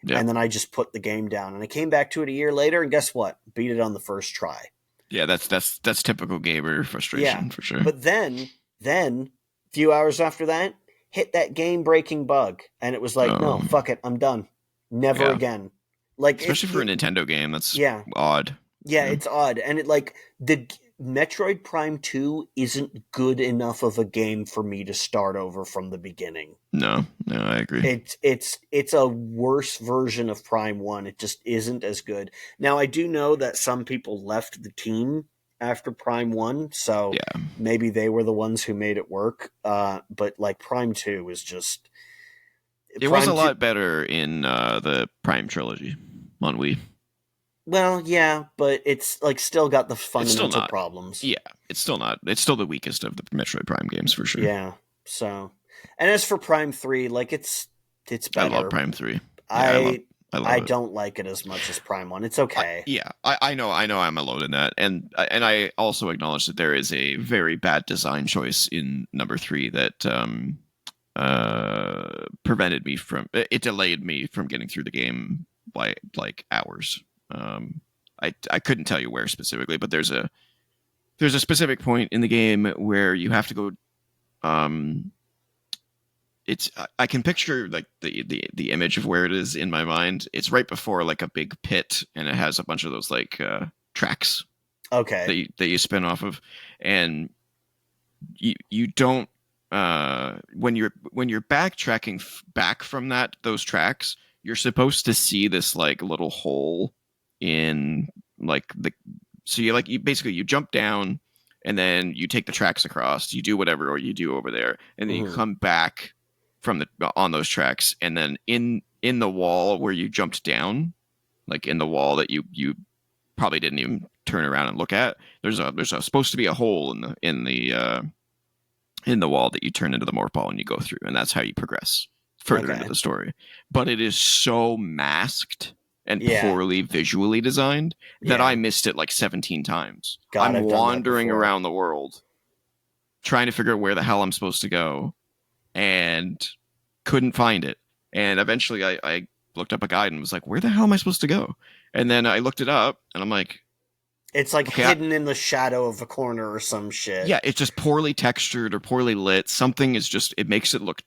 Yep. And then I just put the game down, and I came back to it a year later, and guess what? Beat it on the first try. Yeah, that's typical gamer frustration for sure. But then a few hours after that, hit that game-breaking bug, and it was like, no, fuck it, I'm done. Never again. Like, especially for a Nintendo game, that's odd. Yeah, it's odd, and it like the Metroid Prime 2 isn't good enough of a game for me to start over from the beginning. No, I agree. It's a worse version of Prime 1. It just isn't as good. Now, I do know that some people left the team after Prime 1, so maybe they were the ones who made it work. But like Prime 2 was just... It was a lot better in the Prime trilogy on Wii. Well, yeah, but it's like still got the fundamental problems. Yeah, it's still not. It's still the weakest of the Metroid Prime games for sure. Yeah. So, and as for Prime 3, like it's better. I love Prime 3. I don't like it as much as Prime 1. It's okay. I know I'm alone in that, and I also acknowledge that there is a very bad design choice in number 3 that prevented me from. It delayed me from getting through the game by like hours. I couldn't tell you where specifically, but there's a specific point in the game where you have to go. I can picture like the image of where it is in my mind. It's right before like a big pit, and it has a bunch of those like tracks. Okay. That you spin off of, and you don't when you're backtracking back from those tracks, you're supposed to see this like little hole in like you basically jump down, and then you take the tracks across, you do whatever you do over there, and then you come back from on those tracks, and then in the wall where you jumped down, like in the wall that you probably didn't even turn around and look at, there's supposed to be a hole in the wall that you turn into the morph ball and you go through, and that's how you progress further into the story. But it is so masked and poorly visually designed that I missed it like 17 times. I'm wandering around the world trying to figure out where the hell I'm supposed to go, and couldn't find it. And eventually I looked up a guide and was like, where the hell am I supposed to go? And then I looked it up, and I'm like, it's like hidden in the shadow of a corner or some shit. Yeah, it's just poorly textured or poorly lit. Something is just, it makes it look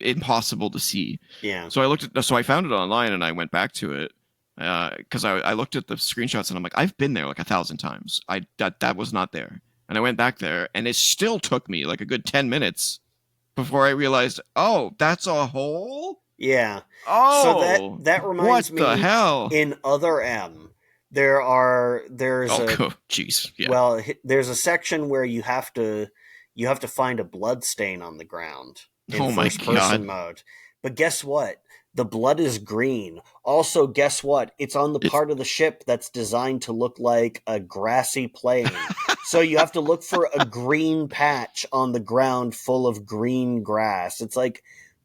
impossible to see. Yeah. So I found it online, and I went back to it because I looked at the screenshots, and I'm like, I've been there like 1,000 times. That was not there. And I went back there, and it still took me like a good 10 minutes before I realized, oh, that's a hole? Yeah. Oh, so that reminds me, what the hell? In Other M, there's a section where you have to find a blood stain on the ground in first person mode. But guess what? The blood is green. Also, guess what? It's on the part of the ship that's designed to look like a grassy plain. So you have to look for a green patch on the ground full of green grass. It's like,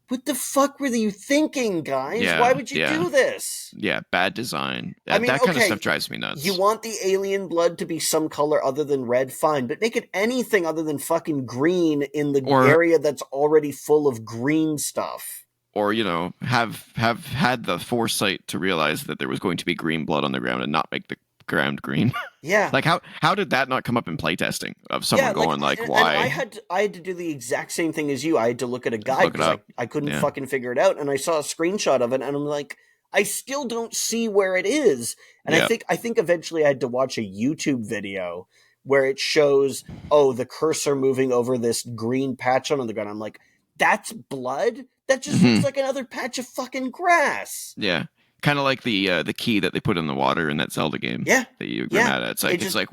what the fuck were you thinking, guys? Why Yeah, would you yeah, do this? yeah. Bad design. I mean, That kind of stuff okay, drives me you nuts. want the alien blood to be some color other than red, fine, but make it anything other than fucking green in the Or area that's already full of green stuff. or have had the foresight to realize that there was going to be green blood on the ground and not make the ground green. Yeah, Like how did that not come up in playtesting of yeah, someone going like and why I had to do the exact same thing as you. I had to look at a guide look it because up? I couldn't Yeah. fucking figure it out, and I saw a screenshot of it, and I'm like, I still don't see where it is. And Yeah. I think eventually I had to watch a YouTube video where it shows, oh, the cursor moving over this green patch on the ground. I'm like, that's blood. That just looks Hmm. like another patch of fucking grass. Yeah. Kind of like the key that they put in the water in that Zelda game Yeah, that you were yeah. mad at. It It's just like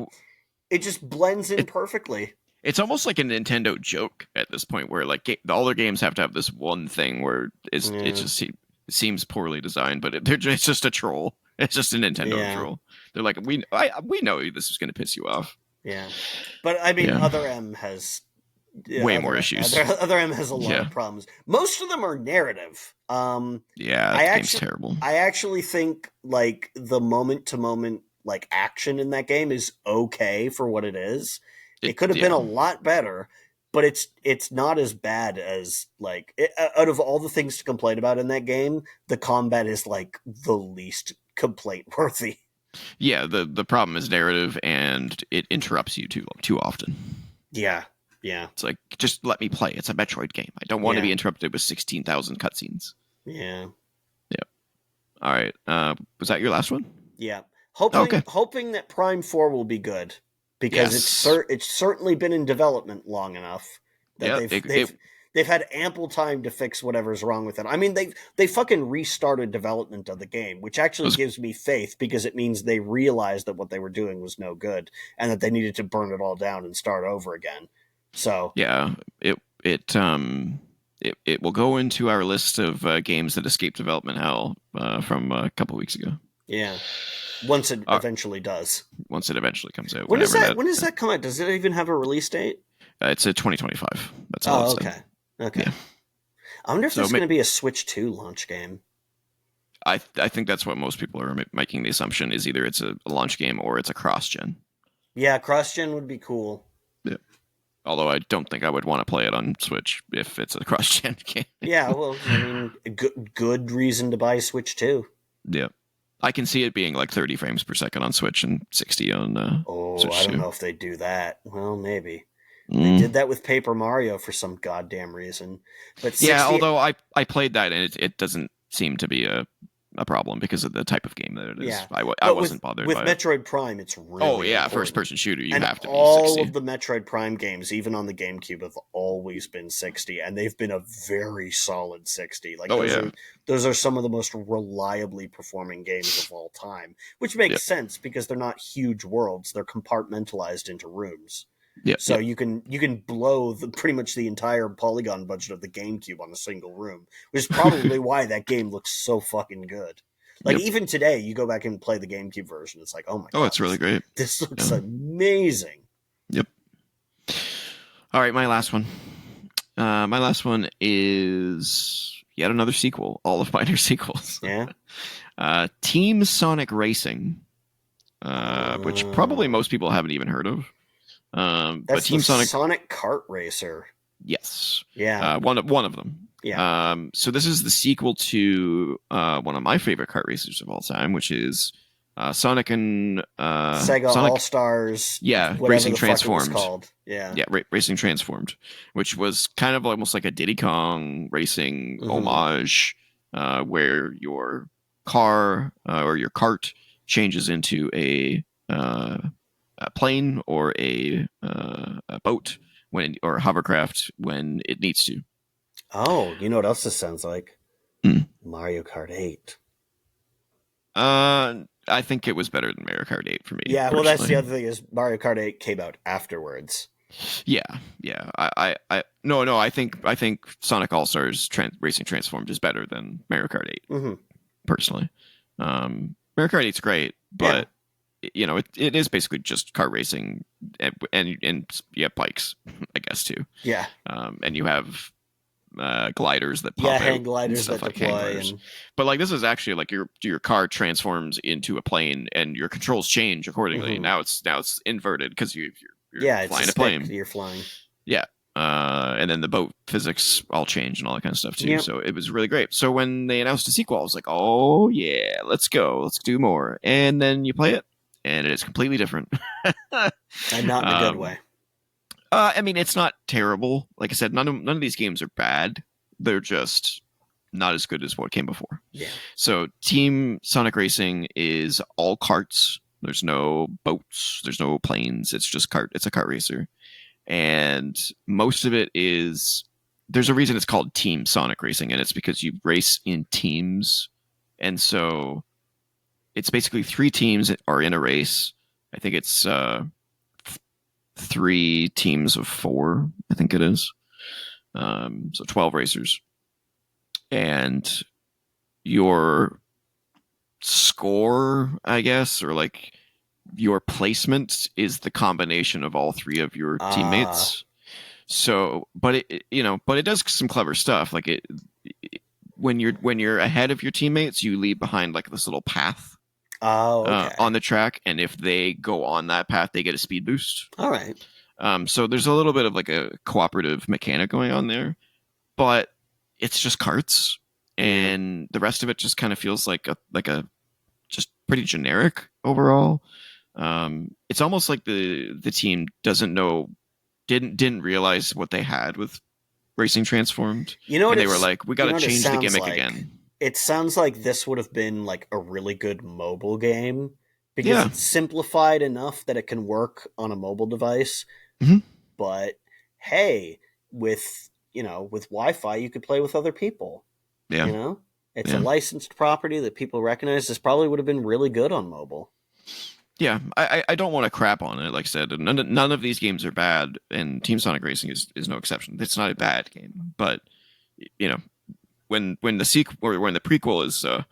it just blends in it, perfectly. it's almost like a Nintendo joke at this point where like all their games have to have this one thing where it Yeah, just seems poorly designed, but it's just a troll. It's just a Nintendo yeah. troll. They're like we know this is going to piss you off. Yeah, but I mean, Yeah. Other M has Way more issues. Other M has a lot Yeah. of problems. Most of them are narrative. Yeah, I that game's actually terrible. I actually think like the moment to moment like action in that game is okay for what it is. It could have been a lot better, but it's not as bad as like out of all the things to complain about in that game, the combat is like the least complaint worthy. Yeah, the problem is narrative and it interrupts you too often. Yeah, yeah, It's like just let me play. It's a Metroid game. I don't want to yeah, be interrupted with 16,000 cutscenes. yeah. Yeah. All right. Was that your last one? Yeah, Okay. hoping that Prime 4 will be good because Yes. it's certainly been in development long enough that Yeah. they've had ample time to fix whatever's wrong with it. I mean, they fucking restarted development of the game, which actually Was gives me faith because it means they realized that what they were doing was no good and that they needed to burn it all down and start over again. So, yeah. It will go into our list of games that escaped development hell from a couple weeks ago. yeah, once it Uh, eventually does. Once it eventually comes out, When whenever when does that come out? Does it even have a release date? it's a 2025. That's all it Oh, said. okay. Okay. Yeah. I wonder if So there's going to be a Switch 2 launch game. I think that's what most people are making the assumption is either it's a launch game or it's a cross gen. Yeah, cross gen would be cool. Yeah. Although I don't think I would want to play it on Switch if it's a cross gen game. Yeah, well, I mean, good reason to buy Switch 2. Yeah. I can see it being like 30 frames per second on Switch and 60 on Oh, Switch I don't 2. know if they do that. Well, maybe. They Mm. did that with Paper Mario for some goddamn reason. But 60, Yeah, although I played that and it doesn't seem to be a problem because of the type of game that it is. yeah. I wasn't bothered with by it. Metroid Prime, it's really Oh yeah, important. first person shooter, you and have to be all 60. of the Metroid Prime games, even on the GameCube, have always been 60, and they've been a very solid 60. Like those are some of the most reliably performing games of all time, which makes sense because they're not huge worlds; they're compartmentalized into rooms. Yeah. So you can blow pretty much the entire polygon budget of the GameCube on a single room, which is probably why that game looks so fucking good. Like even today, you go back and play the GameCube version, it's like, oh my god, it's really great. This looks amazing. Yep. All right, my last one. My last one is yet another sequel. All of mine are sequels. Yeah. Team Sonic Racing, which probably most people haven't even heard of. That's but Team Sonic Kart Racer. Yes. Yeah. One of them. Yeah. So this is the sequel to one of my favorite kart racers of all time, which is Sonic and Sega Sonic, All Stars. Yeah, Racing Transformed. Called. Yeah. Yeah, Racing Transformed, which was kind of almost like a Diddy Kong racing homage, where your car or your kart changes into a plane or a boat or hovercraft when it needs to. Oh, you know what else this sounds like? Mario Kart 8. I think it was better than Mario Kart 8 for me. Yeah, personally. well, that's the other thing is Mario Kart 8 came out afterwards. Yeah. No. I think Sonic All Stars Racing Transformed is better than Mario Kart 8. Personally, Mario Kart 8's great, but it is basically just kart racing and bikes, I guess too. Yeah. And you have gliders that Yeah, pop out hang and gliders stuff that like hang deploy gliders. and But like this is actually like your car transforms into a plane and your controls change accordingly. Mhm. Now it's inverted because you're Yeah, it's a flying a stick plane. you're flying. Yeah. And then the boat physics all change and all that kind of stuff too. Yep. So it was really great. So when they announced a sequel, I was like, oh yeah, let's go. Let's do more. And then you play it and it is completely different. And not in a good um, way. I mean, it's not terrible. Like I said, none of these games are bad. They're just not as good as what came before. Yeah. So Team Sonic Racing is all karts. There's no boats. There's no planes. It's just kart. It's a kart racer. And most of it is there's a reason it's called Team Sonic Racing, and it's because you race in teams. And so it's basically three teams that are in a race. I think it's three teams of four, I think it is. So 12 racers. And your score, I guess, or like your placement is the combination of all three of your teammates. So, but but it does some clever stuff. Like when you're ahead of your teammates, you leave behind like this little path Okay. on the track, and if they go on that path, they get a speed boost. All right. So there's a little bit of like a cooperative mechanic going on there, but it's just carts, and the rest of it just kind of feels like a just pretty generic overall. It's almost like the team didn't realize what they had with Racing Transformed. You know what? And they were like, we got to change the gimmick again. It sounds like this would have been like a really good mobile game because Yeah. it's simplified enough that it can work on a mobile device. Mhm. But hey, with with Wi-Fi, you could play with other people. Yeah. You know, it's a Yeah. licensed property that people recognize. This probably would have been really good on mobile. Yeah, I don't want to crap on it. Like I said, none of these games are bad, and Team Sonic Racing is no exception. It's not a bad game, but you know, when the sequel or when the prequel is an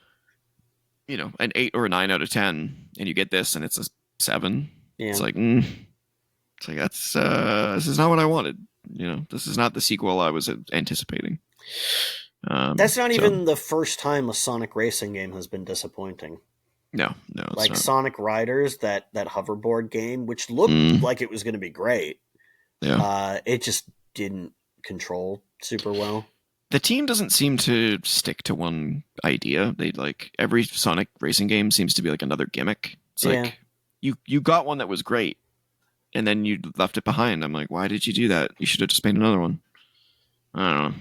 8 or a 9 out of 10, and you get this and it's a 7, Yeah. it's like that's this is not what I wanted. This is not the sequel I was anticipating. That's not even the first time a Sonic Racing game has been disappointing. No, it's like not. Sonic Riders, that hoverboard game, which looked like it was going to be great. Yeah. It just didn't control super well. The team doesn't seem to stick to one idea. They like every Sonic racing game seems to be like another gimmick. It's like you got one that was great, and then you left it behind. I'm like, why did you do that? You should have just made another one. I don't know.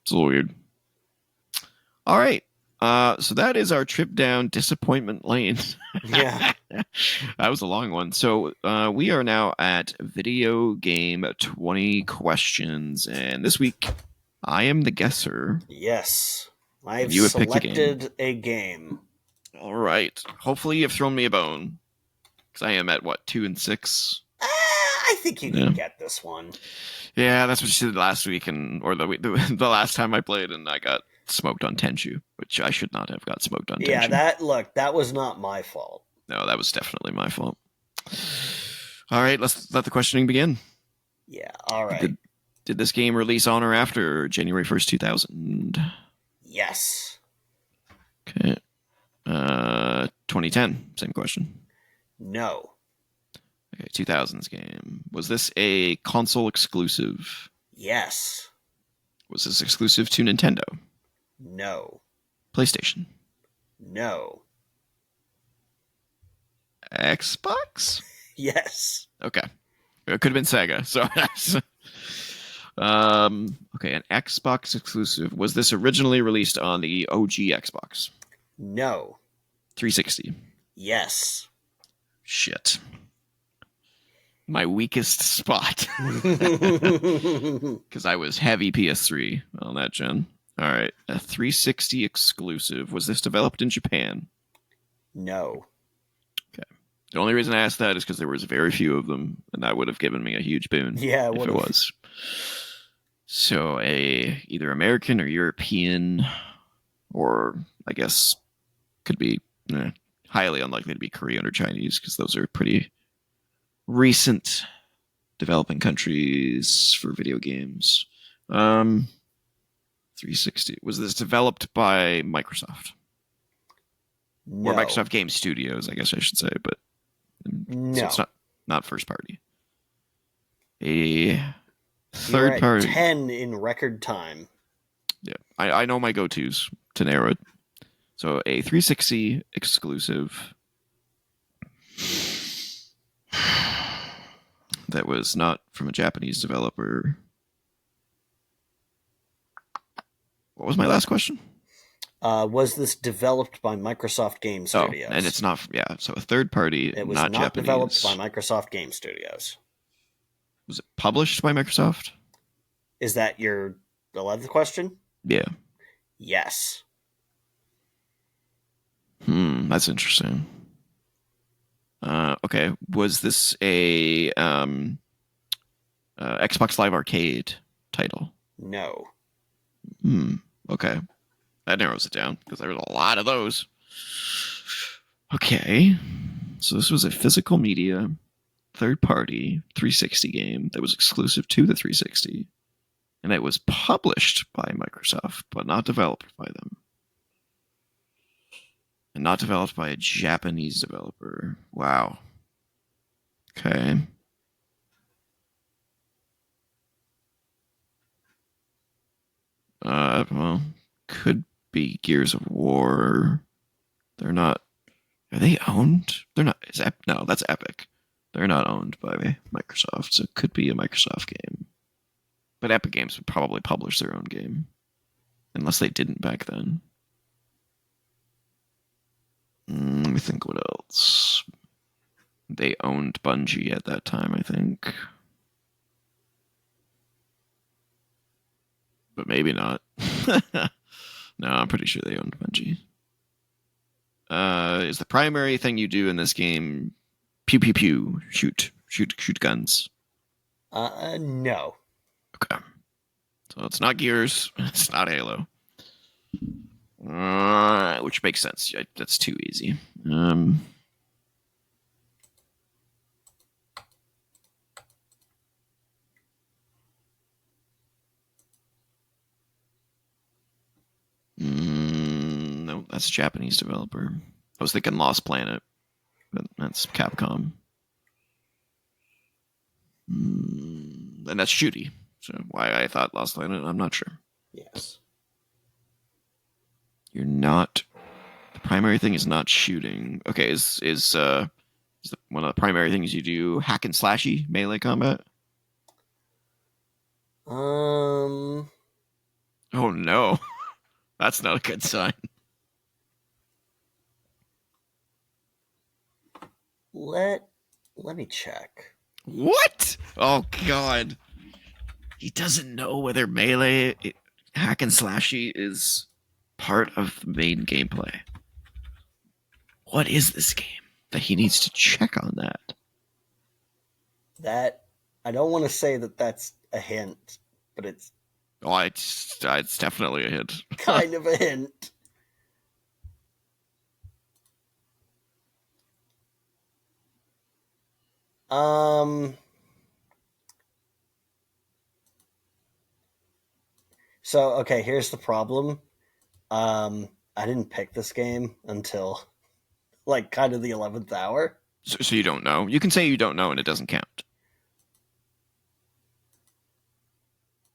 It's a little weird. All right. So that is our trip down disappointment lane. Yeah. That was a long one. So we are now at video game 20 questions. And this week, I am the guesser. Yes. I've You have selected a game. All right. Hopefully you've thrown me a bone. Because I am at, 2 and 6? I think you can get this one. Yeah, that's what you did last week, or the last time I played, and I got smoked on Tenchu, which I should not have got smoked on Tenchu. Yeah, that was not my fault. No, that was definitely my fault. All right, let's let the questioning begin. Yeah, all right. Did this game release on or after January 1st, 2000? Yes. Okay. 2010, same question. No. Okay, 2000s game. Was this a console exclusive? Yes. Was this exclusive to Nintendo? No. PlayStation? No. Xbox? Yes. Okay. It could have been Sega. So, okay, an Xbox exclusive. Was this originally released on the OG Xbox? No. 360? Yes. Shit. My weakest spot. Because I was heavy PS3 on that gen. All right. A 360 exclusive. Was this developed in Japan? No. Okay. The only reason I asked that is because there was very few of them, and that would have given me a huge boon. Yeah, if it was. So either American or European, or I guess could be highly unlikely to be Korean or Chinese, because those are pretty recent developing countries for video games. 360. Was this developed by Microsoft? No. Or Microsoft Game Studios, I guess I should say, but No. so it's not first party. A You are third at party. 10 in record time. Yeah, I know my go-tos to narrow it. So a 360 exclusive that was not from a Japanese developer. What was my last question? Was this developed by Microsoft Game Studios? Oh, and it's not. Yeah, so a third party, It was not Japanese. developed by Microsoft Game Studios. Was it published by Microsoft? Is that your 11th question? Yeah. Yes. That's interesting. Okay, was this a Xbox Live Arcade title? No. Okay, that narrows it down because there was a lot of those. Okay, so this was a physical media, third-party 360 game that was exclusive to the 360, and it was published by Microsoft, but not developed by them. And not developed by a Japanese developer. Wow. Okay. Well, could be Gears of War. They're not. Are they owned? They're not. No, that's Epic. They're not owned by Microsoft, so it could be a Microsoft game. But Epic Games would probably publish their own game, unless they didn't back then. Let me think what else. They owned Bungie at that time, I think. But maybe not. No, I'm pretty sure they owned Bungie. Is the primary thing you do in this game pew pew pew, shoot guns? No. Okay. So it's not Gears, it's not Halo. Which makes sense. That's too easy. No, that's a Japanese developer. I was thinking Lost Planet, but that's Capcom. And that's shooty. So why I thought Lost Planet, I'm not sure. Yes. You're not. The primary thing is not shooting. Okay, is one of the primary things you do hack and slashy melee combat? Um. Oh no, that's not a good sign. Let me check. What? Oh god, he doesn't know whether melee hack and slashy is part of the main gameplay. What is this game that he needs to check on that? That I don't want to say that that's a hint, but it's it's definitely a hint. kind of a hint. So okay, here's the problem. I didn't pick this game until like kind of the 11th hour. So you don't know. You can say you don't know, and it doesn't count.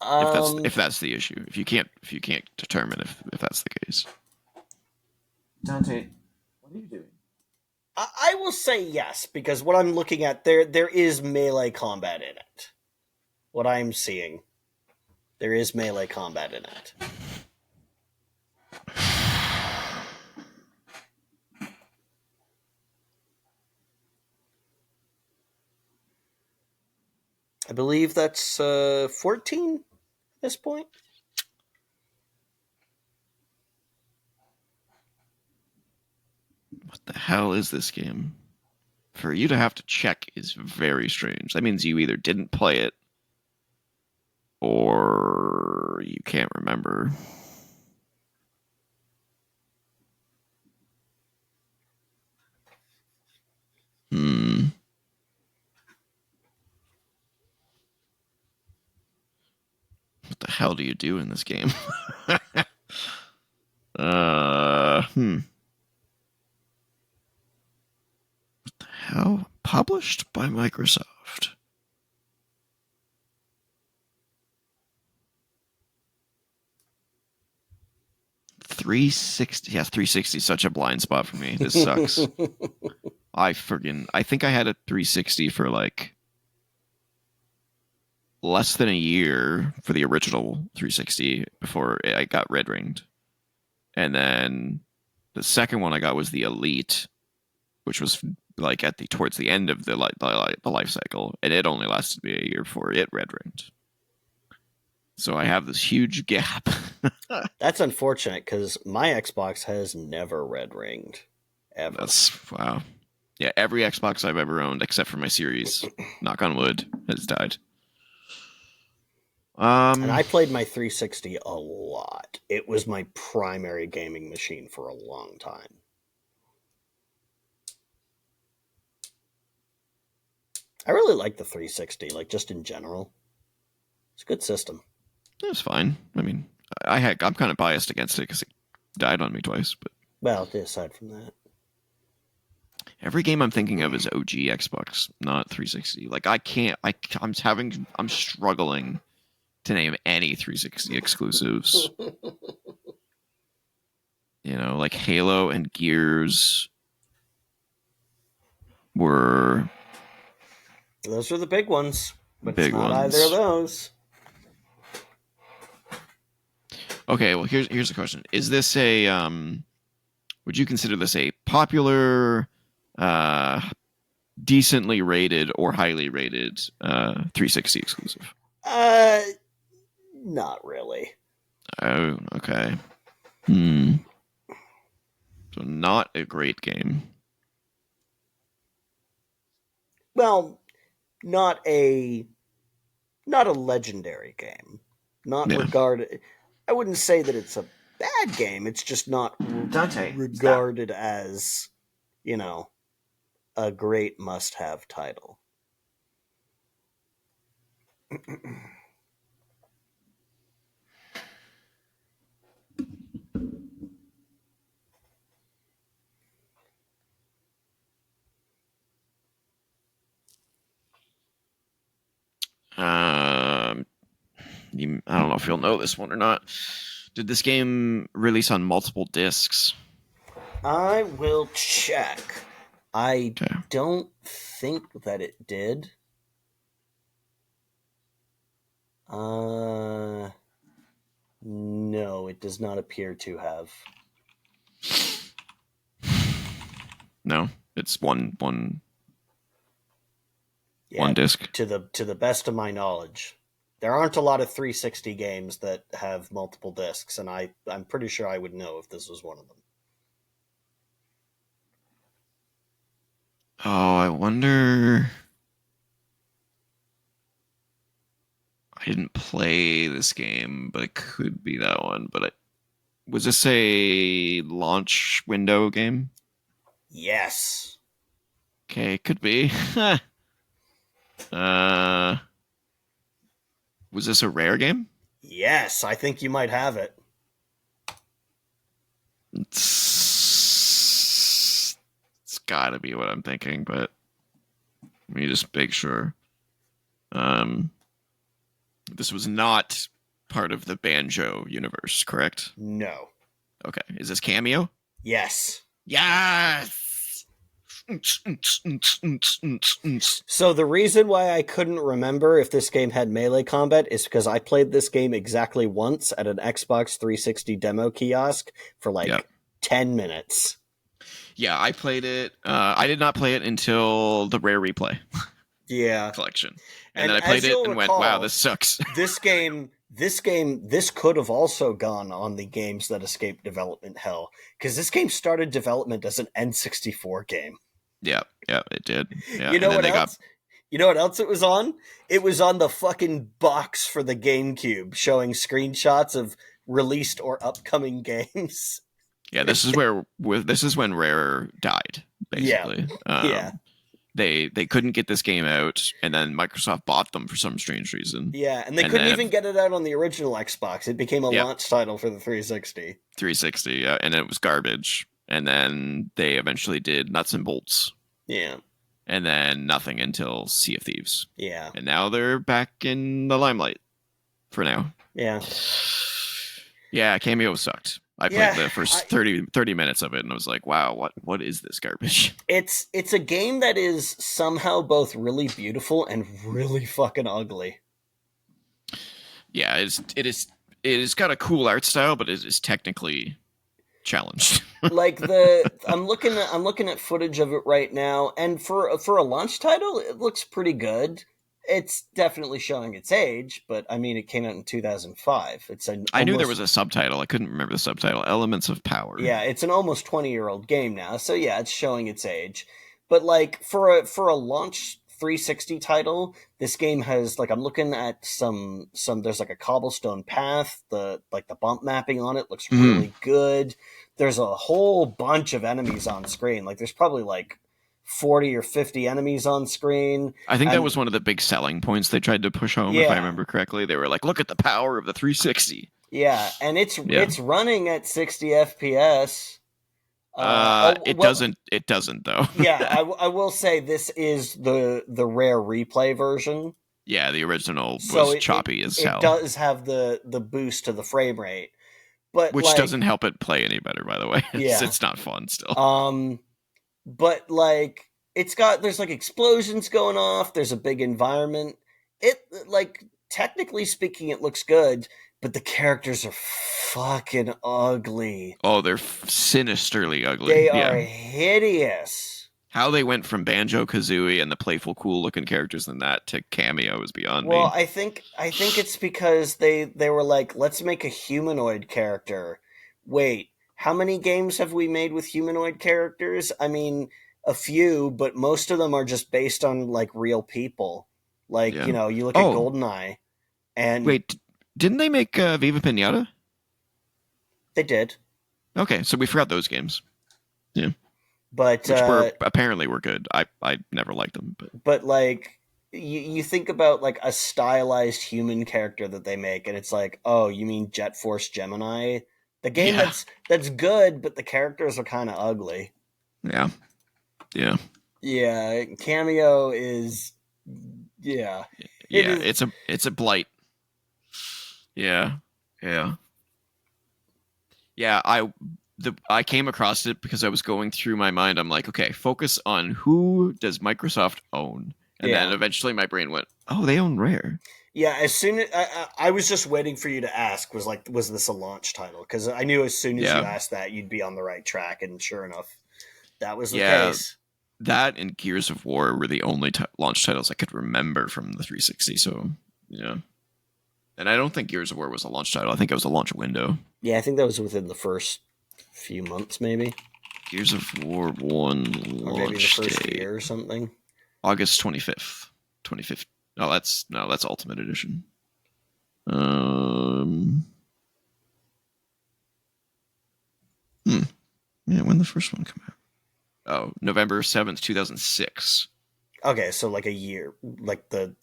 If that's the issue, if you can't determine if that's the case. Dante, what are you doing? I will say yes, because what I'm looking at there is melee combat in it. What I'm seeing, there is melee combat in it. I believe that's 14 at this point. What the hell is this game? For you to have to check is very strange. That means you either didn't play it or you can't remember. What the hell do you do in this game? Hmm. What the hell? Published by Microsoft. .360. Yeah, 360 is such a blind spot for me. This sucks. I think I had a 360 for like less than a year for the original 360 before I got red ringed. And then the second one I got was the Elite, which was like towards the end of the life cycle, and it only lasted me a year before it red ringed. So I have this huge gap. That's unfortunate because my Xbox has never red ringed ever. That's wow. Yeah, every Xbox I've ever owned, except for my Series, knock on wood, has died. And I played my 360 a lot. It was my primary gaming machine for a long time. I really like the 360, like just in general. It's a good system. It was fine. I mean, I'm kind of biased against it because it died on me twice. But well, aside from that, every game I'm thinking of is OG Xbox, not 360. Like I'm struggling to name any 360 exclusives. You know, like Halo and Gears were those are the big ones, but big it's not ones. either of those. Okay, well here's the question: is this a would you consider this a popular, decently rated, or highly rated 360 exclusive? Not really. Oh, okay. So not a great game. Well, not a legendary game. Not regarded. I wouldn't say that it's a bad game. It's just not regarded as, a great must-have title. I don't know if you'll know this one or not. Did this game release on multiple discs? I will check. I don't think that it did. No, it does not appear to have. No, it's one disc. To the best of my knowledge. There aren't a lot of 360 games that have multiple discs, and I'm pretty sure I would know if this was one of them. Oh, I wonder. I didn't play this game, but it could be that one. But was this a launch window game? Yes. Okay, could be. Was this a Rare game? Yes, I think you might have it. It's gotta be what I'm thinking, but let me just make sure. This was not part of the Banjo universe, correct? No. Okay. Is this Cameo? Yes. Yes! So the reason why I couldn't remember if this game had melee combat is because I played this game exactly once at an Xbox 360 demo kiosk for 10 minutes. Yeah, I played it. I did not play it until the Rare Replay collection. And then I played it and went, wow, this sucks. This could have also gone on the games that escaped development hell, because this game started development as an N64 game. Yeah, it did. Yeah. You know what else? You know what else it was on? It was on the fucking box for the GameCube, showing screenshots of released or upcoming games. Yeah, this is when Rare died, basically. Yeah. they couldn't get this game out, and then Microsoft bought them for some strange reason. Yeah, and they And couldn't then even get it out on the original Xbox. It became a yep, launch title for the 360. 360, and it was garbage. And then they eventually did Nuts and Bolts, Yeah. and then nothing until Sea of Thieves. Yeah. And now they're back in the limelight for now. Yeah. Yeah, Cameo sucked. I played the first 30 minutes of it and I was like, wow, what is this garbage? It's a game that is somehow both really beautiful and really fucking ugly. Yeah, it is got a cool art style, but it is technically challenged. Like I'm looking at footage of it right now, and for a launch title, it looks pretty good. It's definitely showing its age, but I mean, it came out in 2005. I knew there was a subtitle. I couldn't remember the subtitle. Elements of Power. Yeah, it's an almost 20-year-old game now. So yeah, it's showing its age. But like for a launch 360 title, this game has like I'm looking at some there's like a cobblestone path, the bump mapping on it looks really good. There's a whole bunch of enemies on screen. Like there's probably like 40 or 50 enemies on screen. I think that was one of the big selling points they tried to push home, if I remember correctly. They were like, look at the power of the 360. Yeah, and it's running at 60 FPS. It doesn't though. Yeah, I will say this is the rare replay version. Yeah, the original was choppy as hell. It does have the boost to the frame rate, but which doesn't help it play any better, by the way. It's not fun still. But like there's like explosions going off. There's a big environment. It like technically speaking, it looks good, but the characters are fucking ugly. Oh, they're sinisterly ugly. They are hideous. How they went from Banjo-Kazooie and the playful, cool-looking characters in that to Cameo is beyond me. Well, I think it's because they were like, let's make a humanoid character. Wait, how many games have we made with humanoid characters? I mean, a few, but most of them are just based on like real people. Like, you know, you look at GoldenEye and... Wait, didn't they make Viva Pinata? They did. Okay, so we forgot those games. Yeah. But which apparently were good. I never liked them. But like, you think about like a stylized human character that they make, and it's like, oh, you mean Jet Force Gemini? The game that's good, but the characters are kind of ugly. Yeah. Yeah. Yeah. Cameo is... Yeah. It's a blight. Yeah. Yeah. Yeah, I came across it because I was going through my mind. I'm like, okay, focus on who does Microsoft own? And then eventually my brain went, oh, they own Rare. Yeah, as soon as I was just waiting for you to ask, was this a launch title? Because I knew as soon as you asked that, you'd be on the right track. And sure enough, that was the case. That and Gears of War were the only launch titles I could remember from the 360. So, yeah. And I don't think Gears of War was a launch title. I think it was a launch window. Yeah, I think that was within the first few months, maybe. Gears of War 1 launch or maybe the first date. year or something. August 25th. 25th. No, that's Ultimate Edition. Yeah, when the first one come out? Oh, November 7th, 2006. Okay, so like a year, like the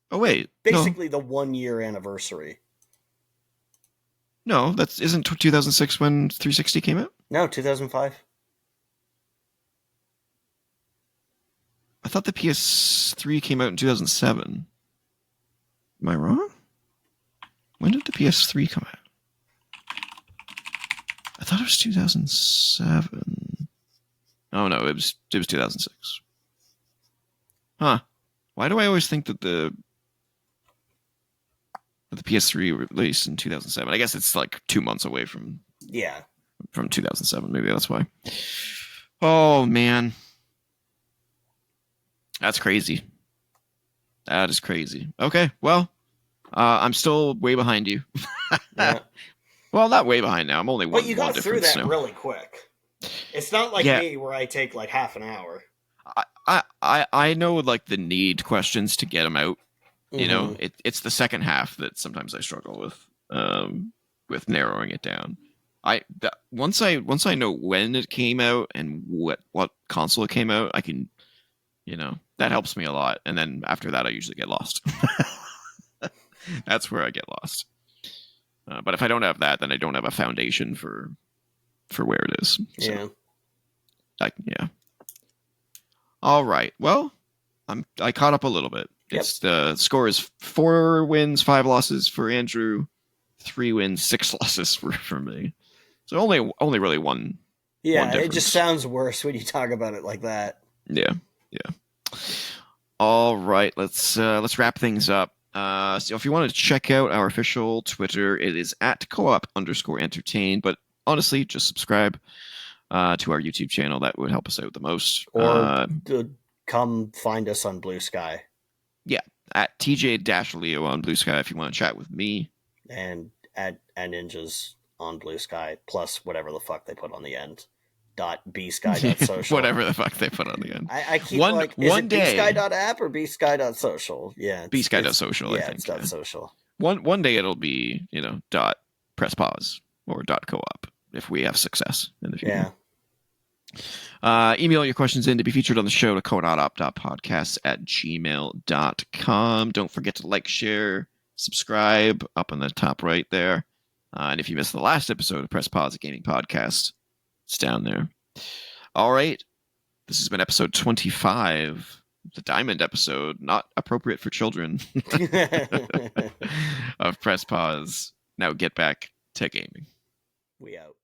Oh wait, basically the 1 year anniversary. No, isn't 2006 when 360 came out? No, 2005. I thought the PS3 came out in 2007. Am I wrong? When did the PS3 come out? I thought it was 2007. Oh no, it was 2006. Huh. Why do I always think that the PS3 released in 2007? I guess it's like 2 months away from 2007. Maybe that's why. Oh man, that's crazy. That is crazy. Okay, well, I'm still way behind you. Yeah. Well, not way behind now. I'm only one. But you got through that really quick. It's not like me where I take like half an hour. I know like the need questions to get them out. You know, it's the second half that sometimes I struggle with narrowing it down. Once I know when it came out and what console it came out, I can that helps me a lot. And then after that, I usually get lost. That's where I get lost. But if I don't have that, then I don't have a foundation for where it is. So, yeah. All right. Well, I caught up a little bit. Yep. It's the score is 4 wins, 5 losses for Andrew, 3 wins, 6 losses for me. So only really one. Yeah, it just sounds worse when you talk about it like that. Yeah. All right, let's wrap things up. So if you want to check out our official Twitter, it is at @co-op_entertain. But honestly, just subscribe to our YouTube channel. That would help us out the most. Or come find us on BlueSky. Yeah, at TJ-Leo on BlueSky if you want to chat with me. And at Ninjas on BlueSky, plus whatever the fuck they put on the end. .bsky.social. Whatever the fuck they put on the end. I keep is it bsky.app or bsky.social? Yeah. bsky.social, I think. It's .social. One day it'll be, .press pause or .coop if we have success in the future. Yeah. Email your questions in to be featured on the show to co.op.podcasts@gmail.com. Don't forget to like, share, subscribe up on the top right there. And if you missed the last episode of Press Pause, a gaming podcast, it's down there. All right. This has been episode 25, the Diamond episode, not appropriate for children, of Press Pause. Now get back to gaming. We out.